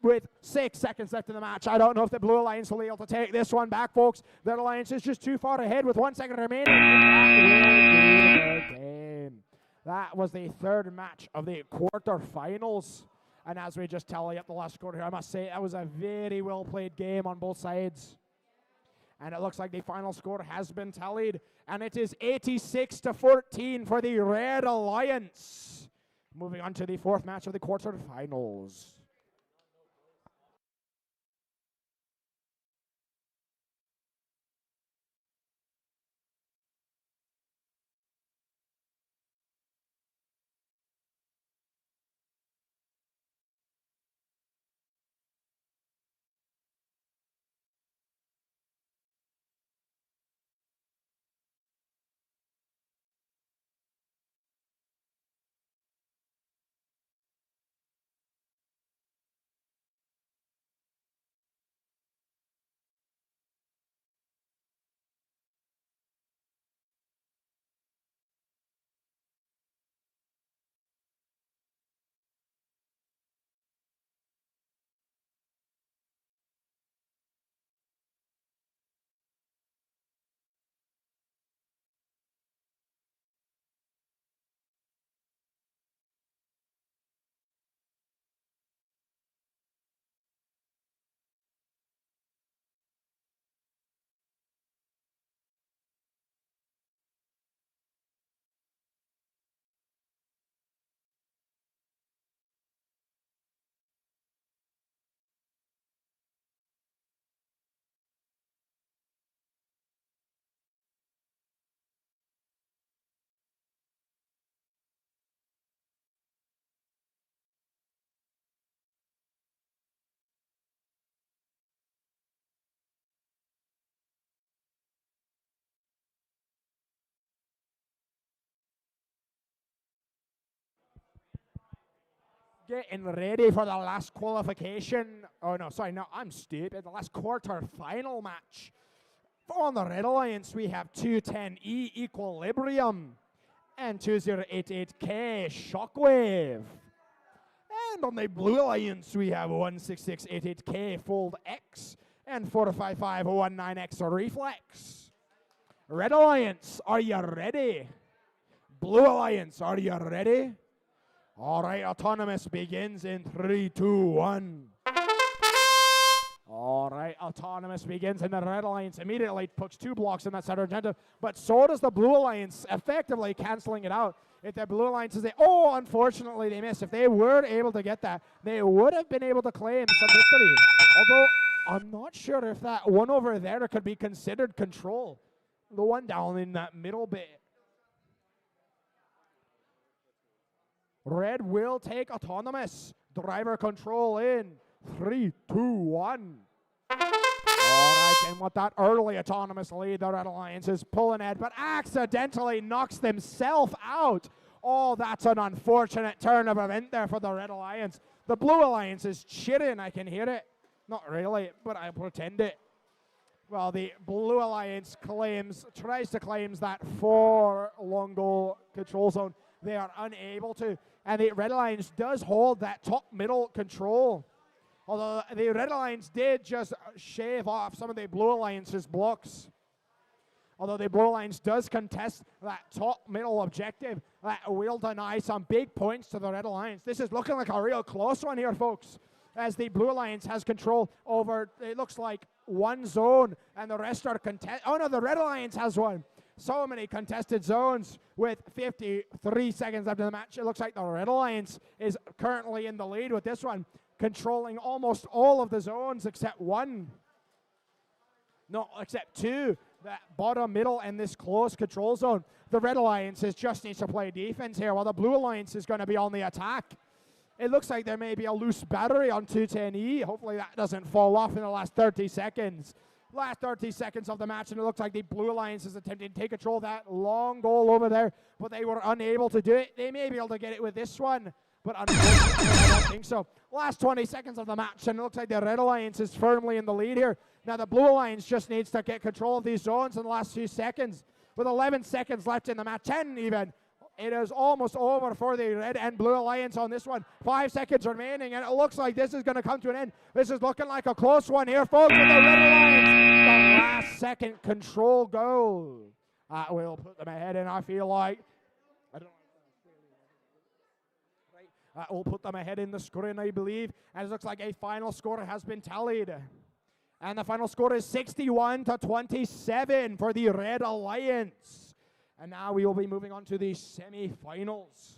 with 6 seconds left in the match. I don't know if the Blue Alliance will be able to take this one back, folks. The Red Alliance is just too far ahead with 1 second remaining, and that will be the game. That was the 3rd match of the quarterfinals. And as we just tally up the last score here, I must say that was a very well-played game on both sides. And it looks like the final score has been tallied, and it is 86-14 for the Red Alliance. Moving on to the 4th match of the quarterfinals. getting ready for the last qualification. Oh, no, sorry, no, I'm stupid. The last quarter-final match. On the Red Alliance, we have 210E Equilibrium and 2088K Shockwave. And on the Blue Alliance, we have 16688K Fold X and 455019X Reflex. Red Alliance, are you ready? Blue Alliance, are you ready? All right, Autonomous begins in 3, 2, 1. All right, Autonomous begins, and the Red Alliance immediately puts 2 blocks in that center agenda, but so does the Blue Alliance, effectively canceling it out. If the Blue Alliance is unfortunately they missed. If they were able to get that, they would have been able to claim some victory. Although, I'm not sure if that one over there could be considered control. The one down in that middle bit. Red will take Autonomous. Driver control in 3, 2, 1. All right, and with that early Autonomous lead, the Red Alliance is pulling ahead, but accidentally knocks themselves out. Oh, that's an unfortunate turn of event there for the Red Alliance. The Blue Alliance is cheering, I can hear it. Not really, but I pretend it. Well, the Blue Alliance tries to claim that 4 long goal control zone. They are unable to. And the Red Alliance does hold that top middle control. Although the Red Alliance did just shave off some of the Blue Alliance's blocks. Although the Blue Alliance does contest that top middle objective, that will deny some big points to the Red Alliance. This is looking like a real close one here, folks. As the Blue Alliance has control over, it looks like, 1 zone, and the rest are oh no, the Red Alliance has one. So many contested zones with 53 seconds left in the match. It looks like the Red Alliance is currently in the lead with this one, controlling almost all of the zones except 1. No, except 2. That bottom, middle, and this close control zone. The Red Alliance just needs to play defense here, while the Blue Alliance is going to be on the attack. It looks like there may be a loose battery on 210E. Hopefully that doesn't fall off in the last 30 seconds. Last 30 seconds of the match, and it looks like the Blue Alliance is attempting to take control of that long goal over there, but they were unable to do it. They may be able to get it with this one, but unfortunately I don't think so. Last 20 seconds of the match, and it looks like the Red Alliance is firmly in the lead here. Now the Blue Alliance just needs to get control of these zones in the last few seconds. With 11 seconds left in the match, 10 even. It is almost over for the Red and Blue Alliance on this one. 5 seconds remaining, and it looks like this is going to come to an end. This is looking like a close one here, folks, with the Red Alliance. The last second control goal. Will put them ahead, and I feel like... That will put them ahead in the screen, I believe. And it looks like a final score has been tallied. And the final score is 61-27 for the Red Alliance. And now we will be moving on to the semi-finals.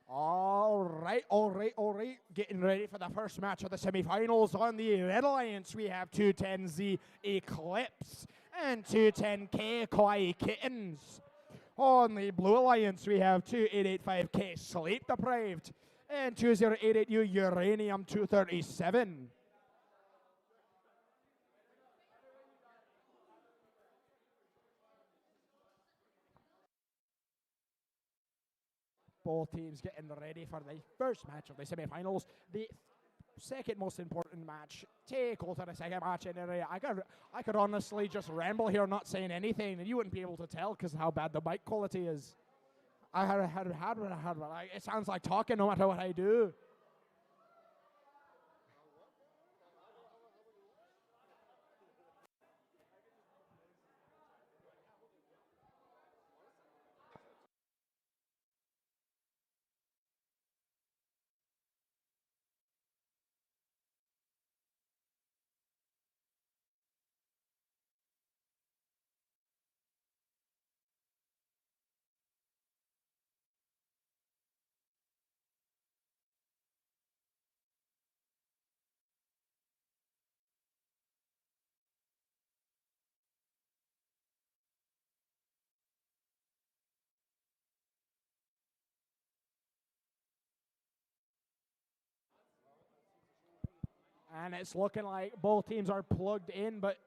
All right. Getting ready for the first match of the semifinals. On the Red Alliance, we have 210Z Eclipse and 210K Kawaii Kittens. On the Blue Alliance, we have 2885K Sleep Deprived and 2088U Uranium 237. Both teams getting ready for the first match of the semifinals. The second most important match. Take over the second match in area. I could honestly just ramble here, not saying anything, and you wouldn't be able to tell because of how bad the mic quality is. It sounds like talking no matter what I do. And it's looking like both teams are plugged in, but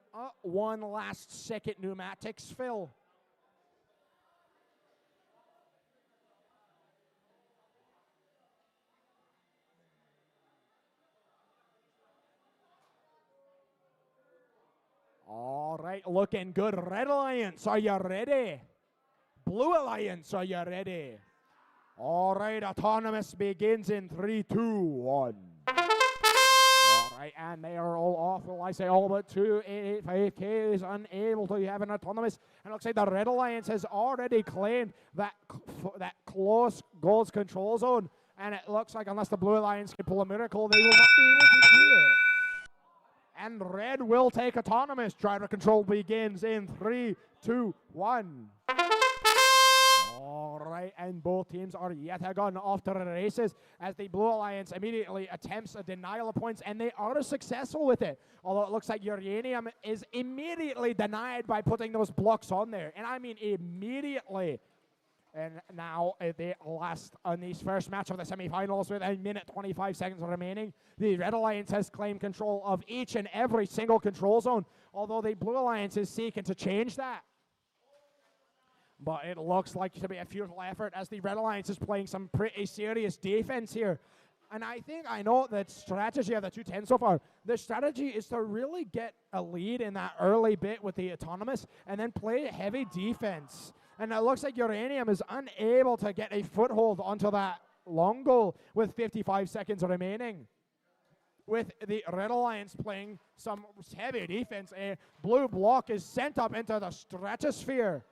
one last second pneumatics fill. All right, looking good. Red Alliance, are you ready? Blue Alliance, are you ready? All right, autonomous begins in 3, 2, 1. All right, and they are all off. Well, I say all but 2885K is unable to have an autonomous. And it looks like the Red Alliance has already claimed that close goals control zone. And it looks like unless the Blue Alliance can pull a miracle, they will not be able to do it. And Red will take autonomous. Driver control begins in 3, 2, 1. All right, and both teams are yet again off to the races as the Blue Alliance immediately attempts a denial of points, and they are successful with it. Although it looks like Uranium is immediately denied by putting those blocks on there, and I mean immediately. And now the last on these first match of the semifinals with 1:25 seconds remaining. The Red Alliance has claimed control of each and every single control zone, although the Blue Alliance is seeking to change that. But it looks like to be a futile effort as the Red Alliance is playing some pretty serious defense here. And I think I know the strategy of the 210 so far. The strategy is to really get a lead in that early bit with the autonomous and then play heavy defense. And it looks like Uranium is unable to get a foothold onto that long goal with 55 seconds remaining. With the Red Alliance playing some heavy defense, a blue block is sent up into the stratosphere.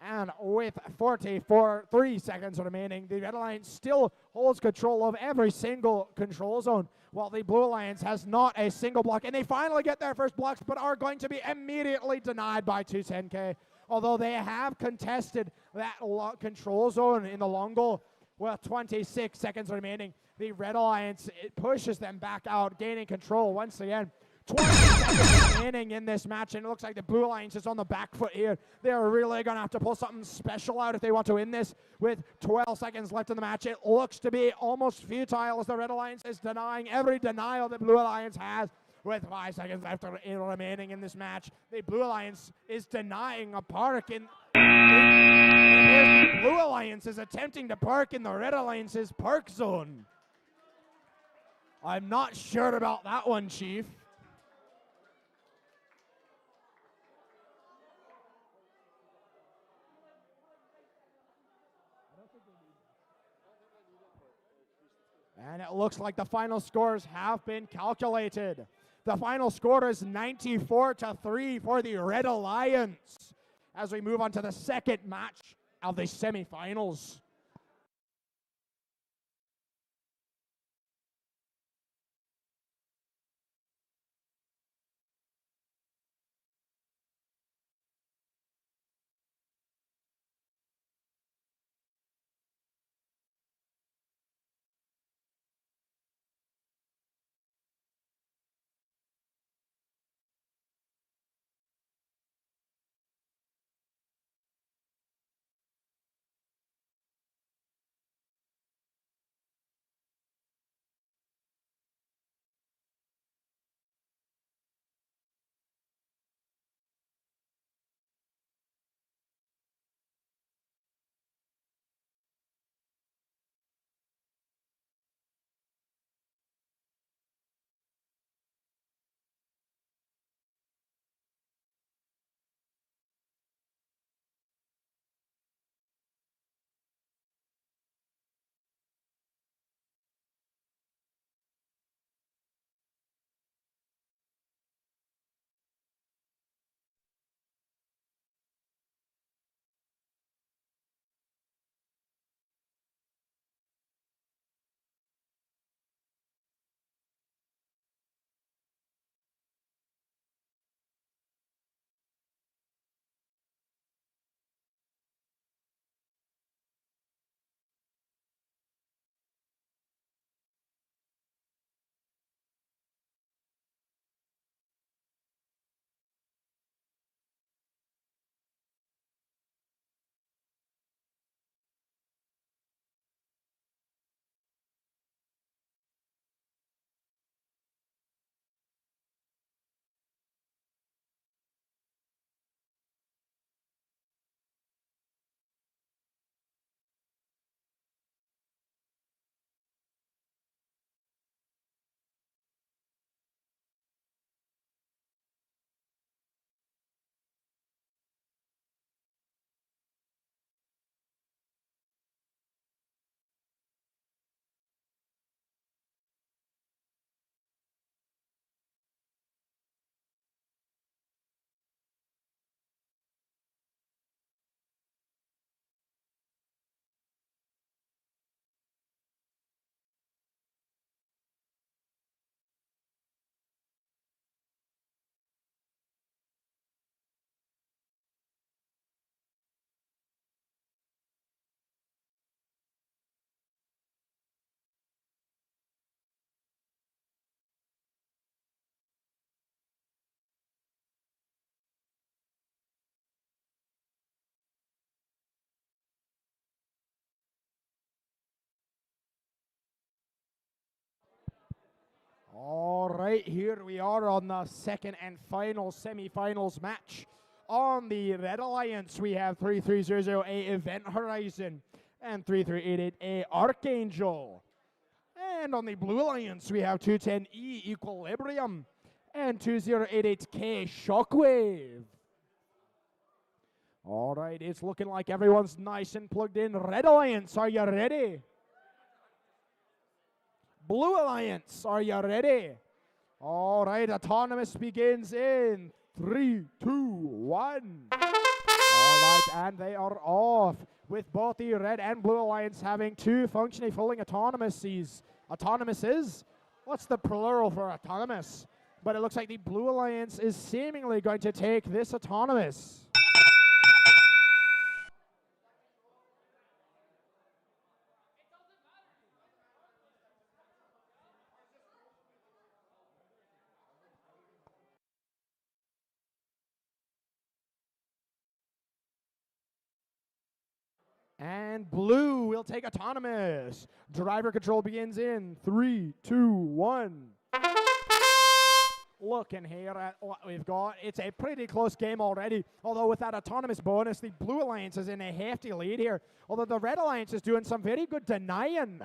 And with 3 seconds remaining, the Red Alliance still holds control of every single control zone, while the Blue Alliance has not a single block. And they finally get their first blocks, but are going to be immediately denied by 210K. Although they have contested that control zone in the long goal with 26 seconds remaining. The Red Alliance, it pushes them back out, gaining control once again. 20 seconds remaining in this match, and it looks like the Blue Alliance is on the back foot here. They're really going to have to pull something special out if they want to win this. With 12 seconds left in the match, it looks to be almost futile as the Red Alliance is denying every denial that Blue Alliance has. With 5 seconds left remaining in this match, the Blue Alliance is denying a park in... And here's the Blue Alliance is attempting to park in the Red Alliance's park zone. I'm not sure about that one, Chief. And it looks like the final scores have been calculated. The final score is 94-3 for the Red Alliance as we move on to the second match of the semifinals. All right, here we are on the second and final semifinals match. On the Red Alliance, we have 3300A Event Horizon and 3388A Archangel. And on the Blue Alliance, we have 210E Equilibrium and 2088K Shockwave. All right, it's looking like everyone's nice and plugged in. Red Alliance, are you ready? Blue Alliance, are you ready? All right, autonomous begins in 3, 2, 1. All right, and they are off, with both the Red and Blue Alliance having two functionally fully autonomouses. Autonomouses? What's the plural for autonomous? But it looks like the Blue Alliance is seemingly going to take this autonomous. And Blue will take autonomous. Driver control begins in 3, 2, 1. Looking here at what we've got, it's a pretty close game already. Although with that autonomous bonus, the Blue Alliance is in a hefty lead here. Although the Red Alliance is doing some very good denying.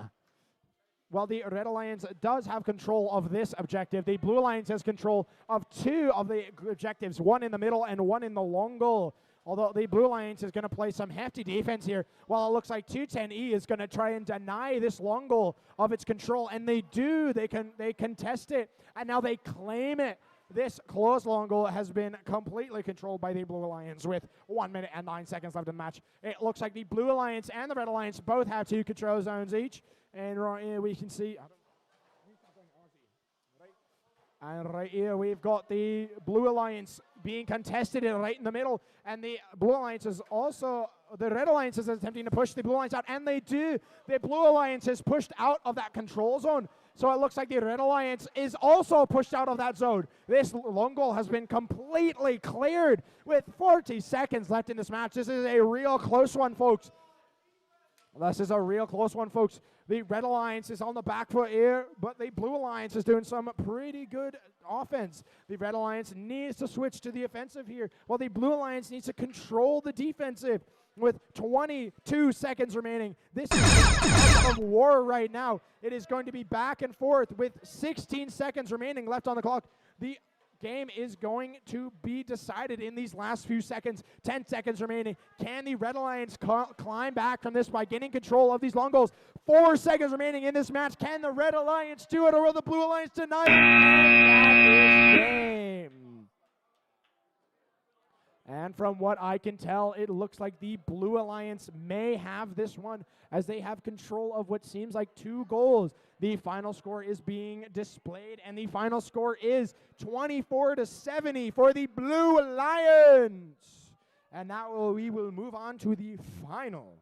Well, the Red Alliance does have control of this objective. The Blue Alliance has control of two of the objectives, one in the middle and one in the long goal. Although the Blue Alliance is going to play some hefty defense here, while it looks like 210E is going to try and deny this long goal of its control, and they do. They contest it, and now they claim it. This close long goal has been completely controlled by the Blue Alliance with 1 minute and 9 seconds left in the match. It looks like the Blue Alliance and the Red Alliance both have two control zones each, and right here we can see. And right here we've got the Blue Alliance being contested right in the middle. And the Blue Alliance is also, the Red Alliance is attempting to push the Blue Alliance out. And they do. The Blue Alliance is pushed out of that control zone. So it looks like the Red Alliance is also pushed out of that zone. This long goal has been completely cleared with 40 seconds left in this match. This is a real close one, folks. This is a real close one, folks. The Red Alliance is on the back foot here, but the Blue Alliance is doing some pretty good offense. The Red Alliance needs to switch to the offensive here, while the Blue Alliance needs to control the defensive with 22 seconds remaining. This is a of war right now. It is going to be back and forth with 16 seconds remaining left on the clock. The game is going to be decided in these last few seconds. 10 seconds remaining. Can the Red Alliance climb back from this by getting control of these long goals? 4 seconds remaining in this match. Can the Red Alliance do it, or will the Blue Alliance deny it? And that is game. And from what I can tell, it looks like the Blue Alliance may have this one, as they have control of what seems like 2 goals. The final score is being displayed, and the final score is 24-70 for the Blue Alliance. And now we will move on to the final.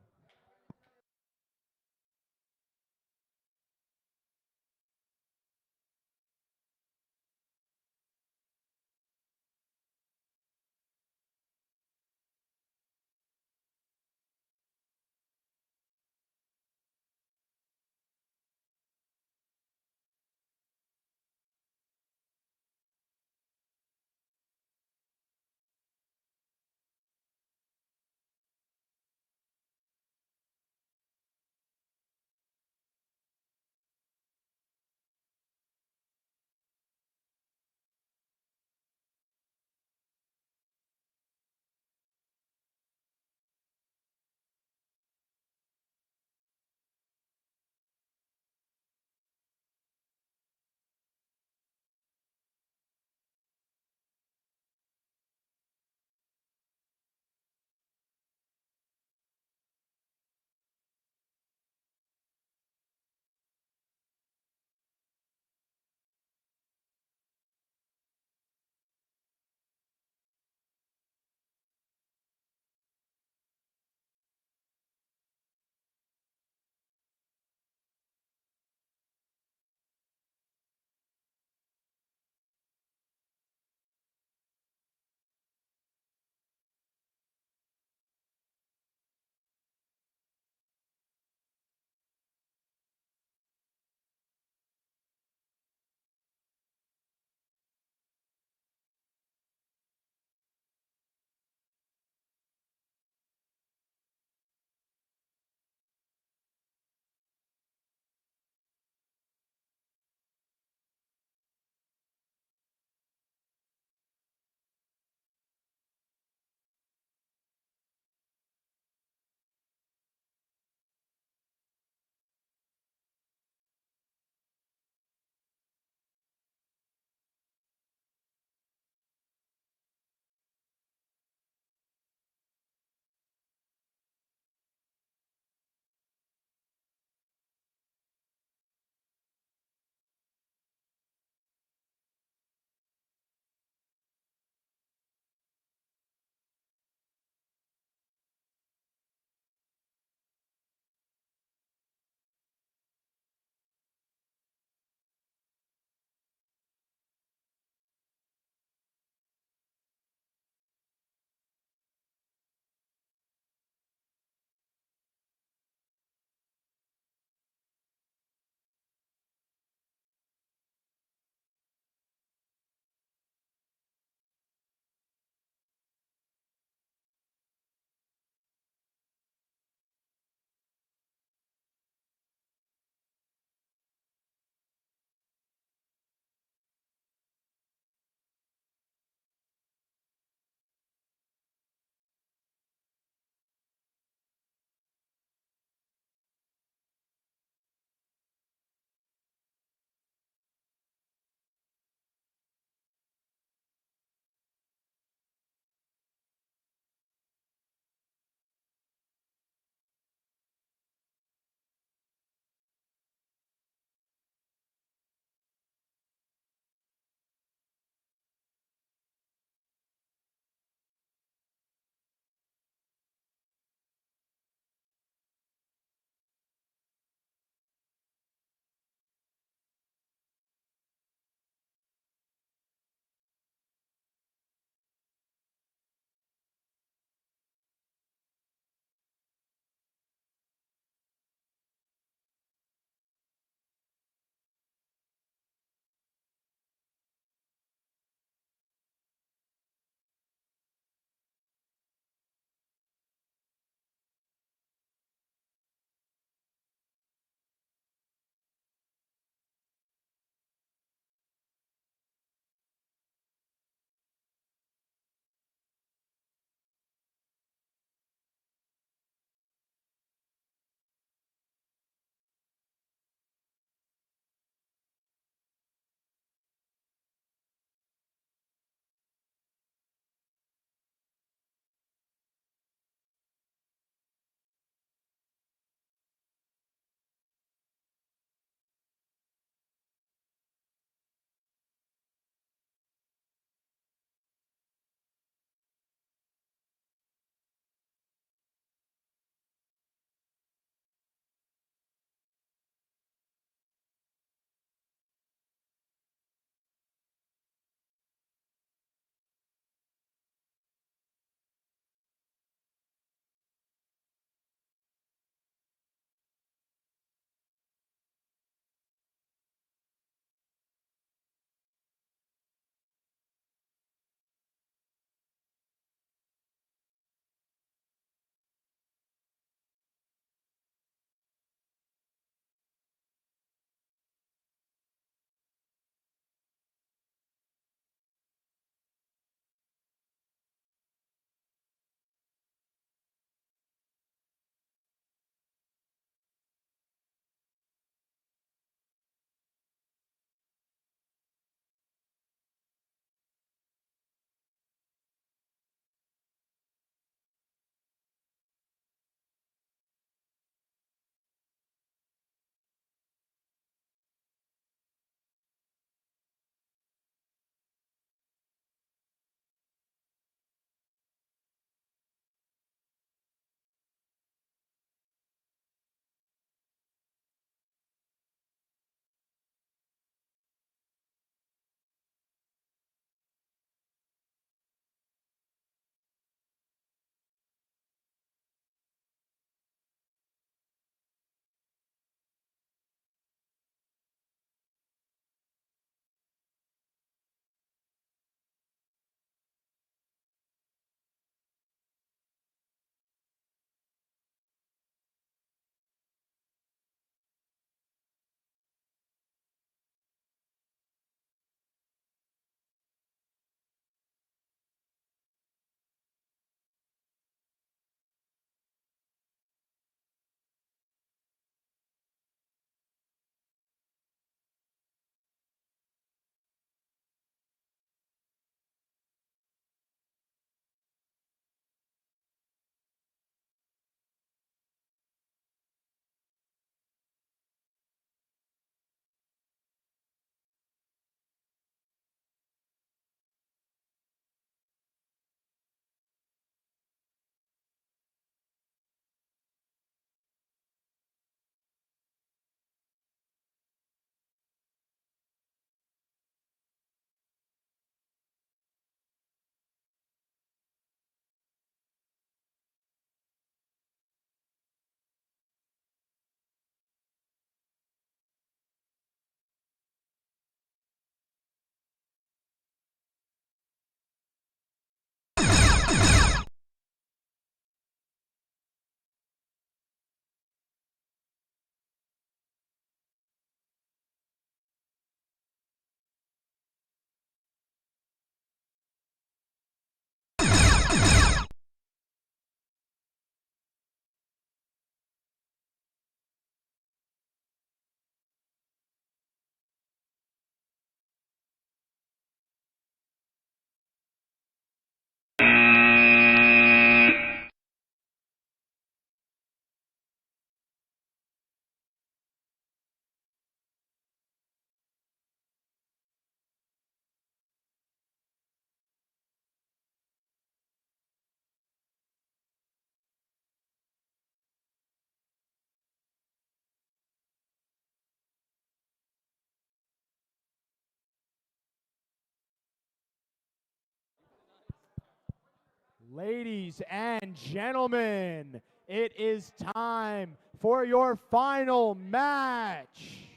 Ladies and gentlemen, it is time for your final match.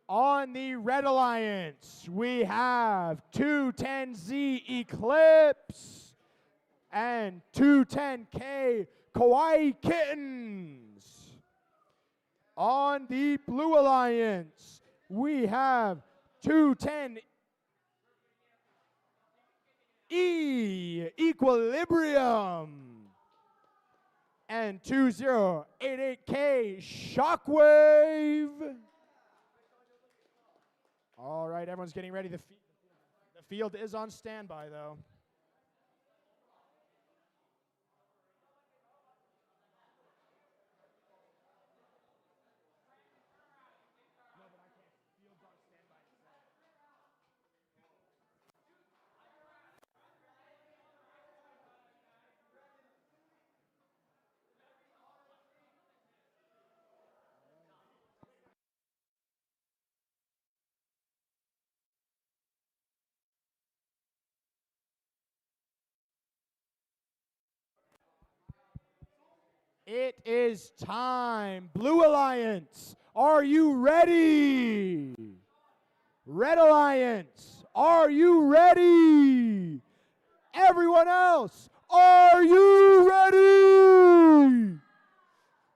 On the Red Alliance, we have 210Z Eclipse and 210K Kawaii Kittens. On the Blue Alliance, we have 210 Equilibrium and 2088K Shockwave. All right, everyone's getting ready. The field is on standby, though. It is time. Blue Alliance, are you ready? Red Alliance, are you ready? Everyone else, are you ready?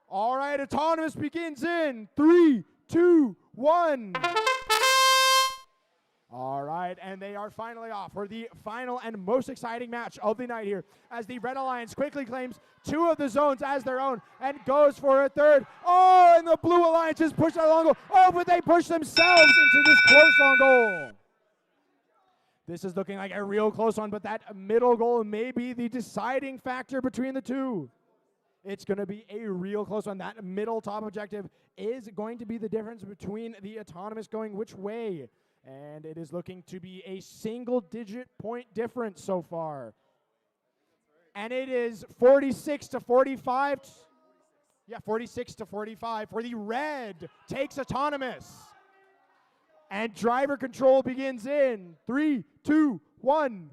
All right, Autonomous begins in 3, 2, 1. All right, and they are finally off for the final and most exciting match of the night here, as the Red Alliance quickly claims 2 of the zones as their own and goes for a 3rd. Oh, and the Blue Alliance is pushed out long goal. Oh, but they push themselves into this close long goal. This is looking like a real close one, but that middle goal may be the deciding factor between the two. It's going to be a real close one. That middle top objective is going to be the difference between the Autonomous going which way. And it is looking to be a single-digit point difference so far. And it is 46 to 45. Yeah, 46 to 45 for the red. Takes Autonomous. And driver control begins in 3, 2, 1.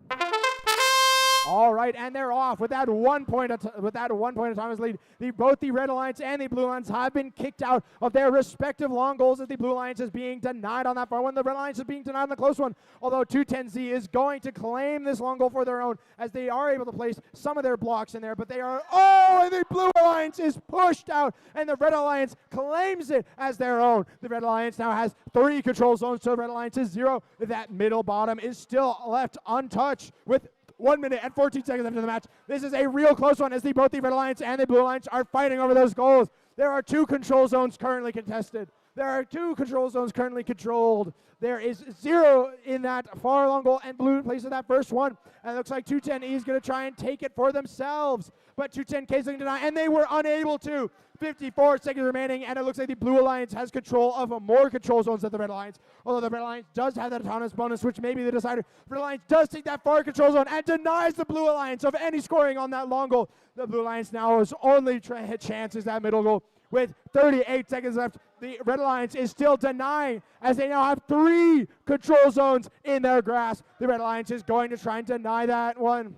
All right, and they're off with that 1 point. Autonomous lead. Both the Red Alliance and the Blue Alliance have been kicked out of their respective long goals, as the Blue Alliance is being denied on that far one. The Red Alliance is being denied on the close one. Although 210Z is going to claim this long goal for their own, as they are able to place some of their blocks in there. But they are and the Blue Alliance is pushed out, and the Red Alliance claims it as their own. The Red Alliance now has 3 control zones, so the Red Alliance is 0. That middle bottom is still left untouched with 1 minute and 14 seconds after the match. This is a real close one, as both the Red Alliance and the Blue Alliance are fighting over those goals. There are 2 control zones currently contested. There are 2 control zones currently controlled. There is 0 in that far long goal, and Blue places that first one. And it looks like 210E is going to try and take it for themselves. But 210K is going to deny, and they were unable to. 54 seconds remaining, and it looks like the Blue Alliance has control of more control zones than the Red Alliance. Although the Red Alliance does have that Autonomous bonus, which may be the decider. The Red Alliance does take that far control zone and denies the Blue Alliance of any scoring on that long goal. The Blue Alliance now has only chance is that middle goal. With 38 seconds left, the Red Alliance is still denying, as they now have 3 control zones in their grasp. The Red Alliance is going to try and deny that one.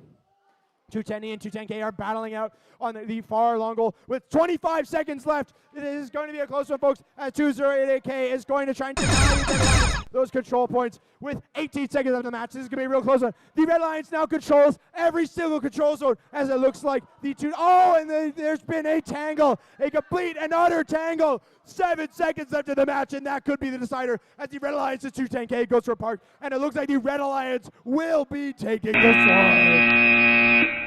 210E and 210K are battling out on the far long goal with 25 seconds left. This is going to be a close one, folks, as 2088K is going to try and deny those control points with 18 seconds of the match. This is going to be a real close one. The Red Alliance now controls every single control zone, as it looks like the two. Oh, and there's been a tangle, a complete and utter tangle. 7 seconds left in the match, and that could be the decider, as the Red Alliance's 210K goes for a park, and it looks like the Red Alliance will be taking this one.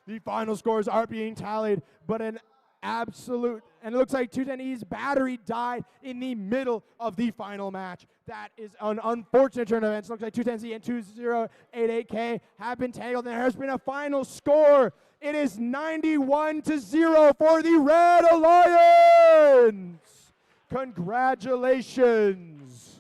The final scores are being tallied, but an absolute, and it looks like 210E's battery died in the middle of the final match. That is an unfortunate turn of events. Looks like 210Z and 2088K have been tangled, and there has been a final score. It is 91-0 for the Red Alliance. Congratulations.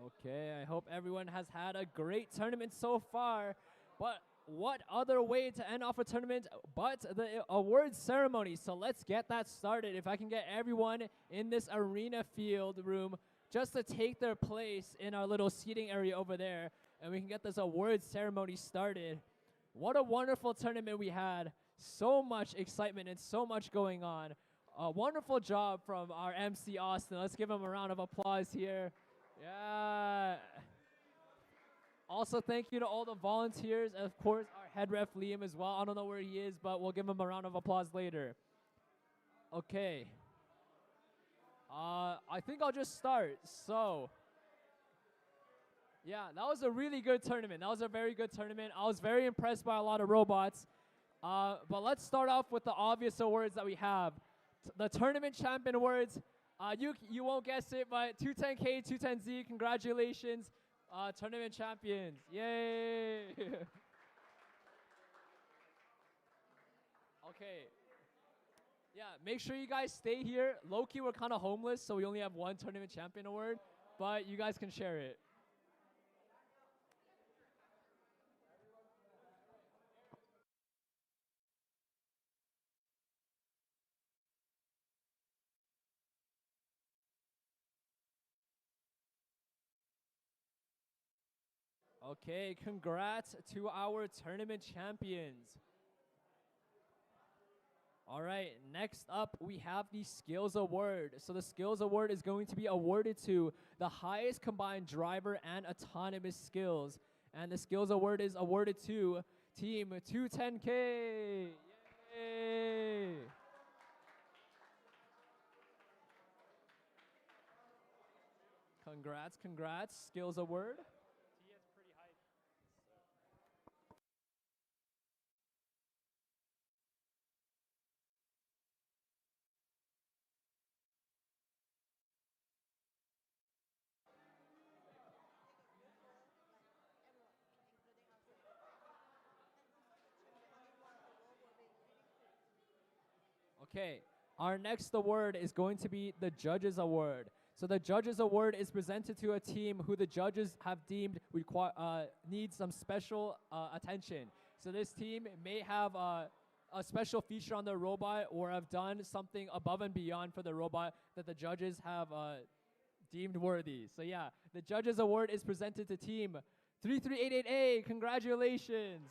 Okay, I hope everyone has had a great tournament so far. But what other way to end off a tournament but the awards ceremony? So let's get that started. If I can get everyone in this arena field room just to take their place in our little seating area over there, and we can get this awards ceremony started. What a wonderful tournament we had. So much excitement and so much going on. A wonderful job from our MC Austin. Let's give him a round of applause here. Yeah. Also, thank you to all the volunteers, and of course, our head ref Liam as well. I don't know where he is, but we'll give him a round of applause later. Okay. I think I'll just start. So, yeah, that was a really good tournament. That was a very good tournament. I was very impressed by a lot of robots. But let's start off with the obvious awards that we have. The tournament champion awards. You won't guess it, but 210K, 210Z, congratulations, tournament champions. Yay! Okay. Yeah, make sure you guys stay here. Low-key, we're kind of homeless, so we only have one tournament champion award, but you guys can share it. Okay, congrats to our tournament champions. All right, next up we have the Skills Award. So the Skills Award is going to be awarded to the highest combined driver and autonomous skills. And the Skills Award is awarded to Team 210K. Yay! Congrats, Skills Award. Okay, our next award is going to be the Judges Award. So the Judges Award is presented to a team who the judges have deemed needs some special attention. So this team may have a special feature on their robot or have done something above and beyond for the robot that the judges have deemed worthy. So yeah, the Judges Award is presented to team 3388A. Congratulations.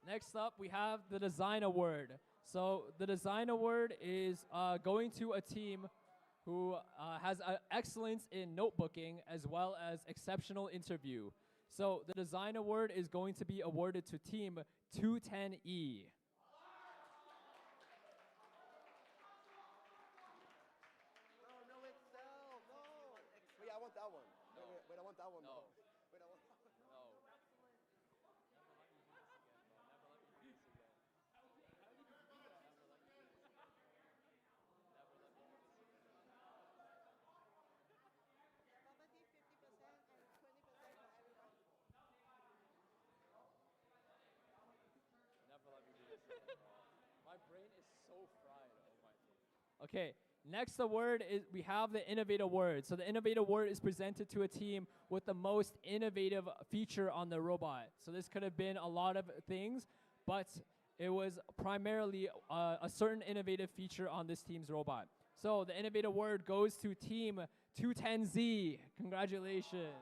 Next up, we have the Design Award. So the Design Award is going to a team who has excellence in notebooking as well as exceptional interview. So the Design Award is going to be awarded to Team 210E. No, Excel, no. Wait, I want that one. Wait, I want that one. No. Wait, I want that one. No. My brain is so fried. Oh my. Okay, next award is we have the Innovate Award. So the Innovate Award is presented to a team with the most innovative feature on the robot. So this could have been a lot of things, but it was primarily a certain innovative feature on this team's robot. So the Innovate Award goes to Team 210Z. Congratulations.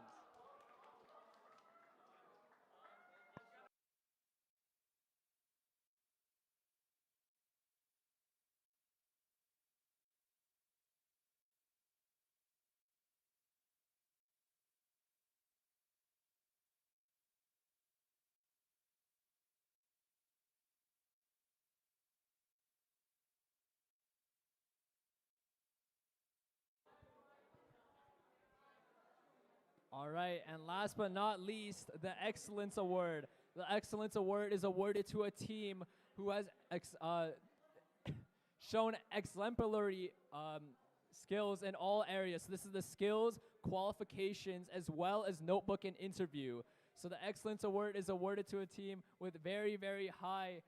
All right, and last but not least, the Excellence Award. The Excellence Award is awarded to a team who has shown exemplary skills in all areas. So this is the skills, qualifications, as well as notebook and interview. So the Excellence Award is awarded to a team with very, very high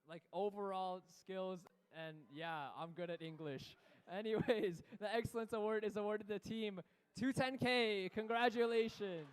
like overall skills. And yeah, I'm good at English. Anyways, the Excellence Award is awarded to the team 210K. Congratulations.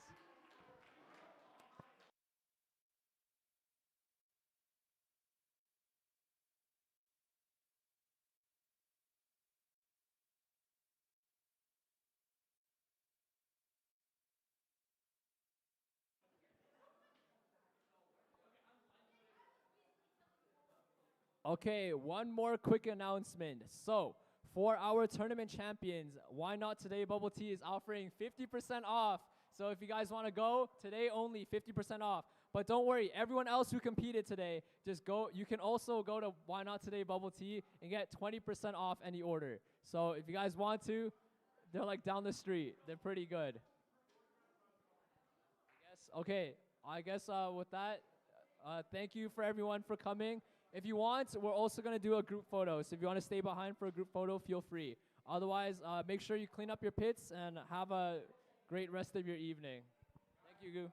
Okay, one more quick announcement. So, for our tournament champions, Why Not Today Bubble Tea is offering 50% off. So if you guys want to go, today only 50% off. But don't worry, everyone else who competed today, just go. You can also go to Why Not Today Bubble Tea and get 20% off any order. So if you guys want to, they're like down the street. They're pretty good. Yes. Okay. I guess with that, thank you for everyone for coming. If you want, we're also going to do a group photo. So if you want to stay behind for a group photo, feel free. Otherwise, make sure you clean up your pits and have a great rest of your evening. Thank you, Gu.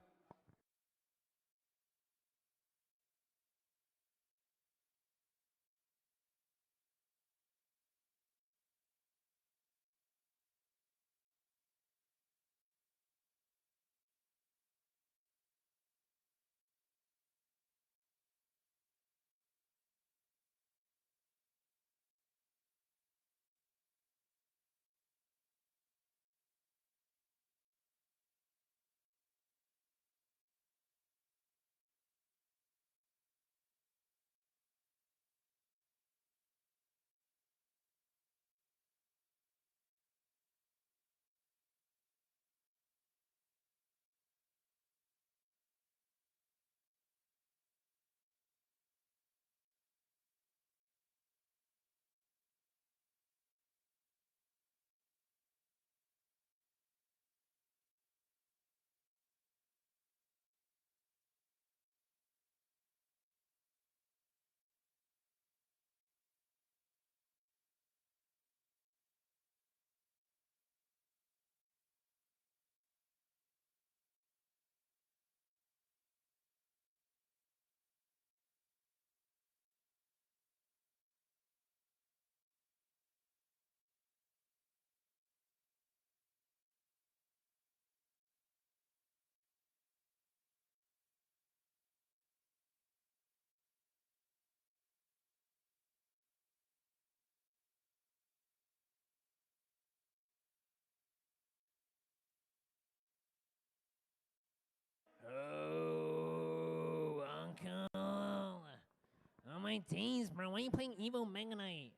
Oh, Uncle. On my days, bro. Why are you playing Evil Mega Knight?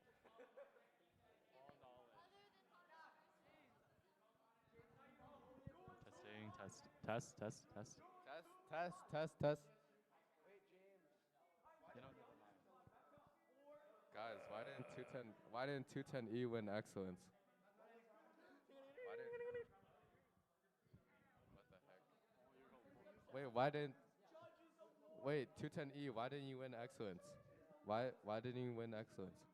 Testing, test, test, test, test. Test. You know, guys, why didn't 210E win excellence? Why didn't, what the heck? Wait, 210E, why didn't you win excellence? Why didn't you win excellence?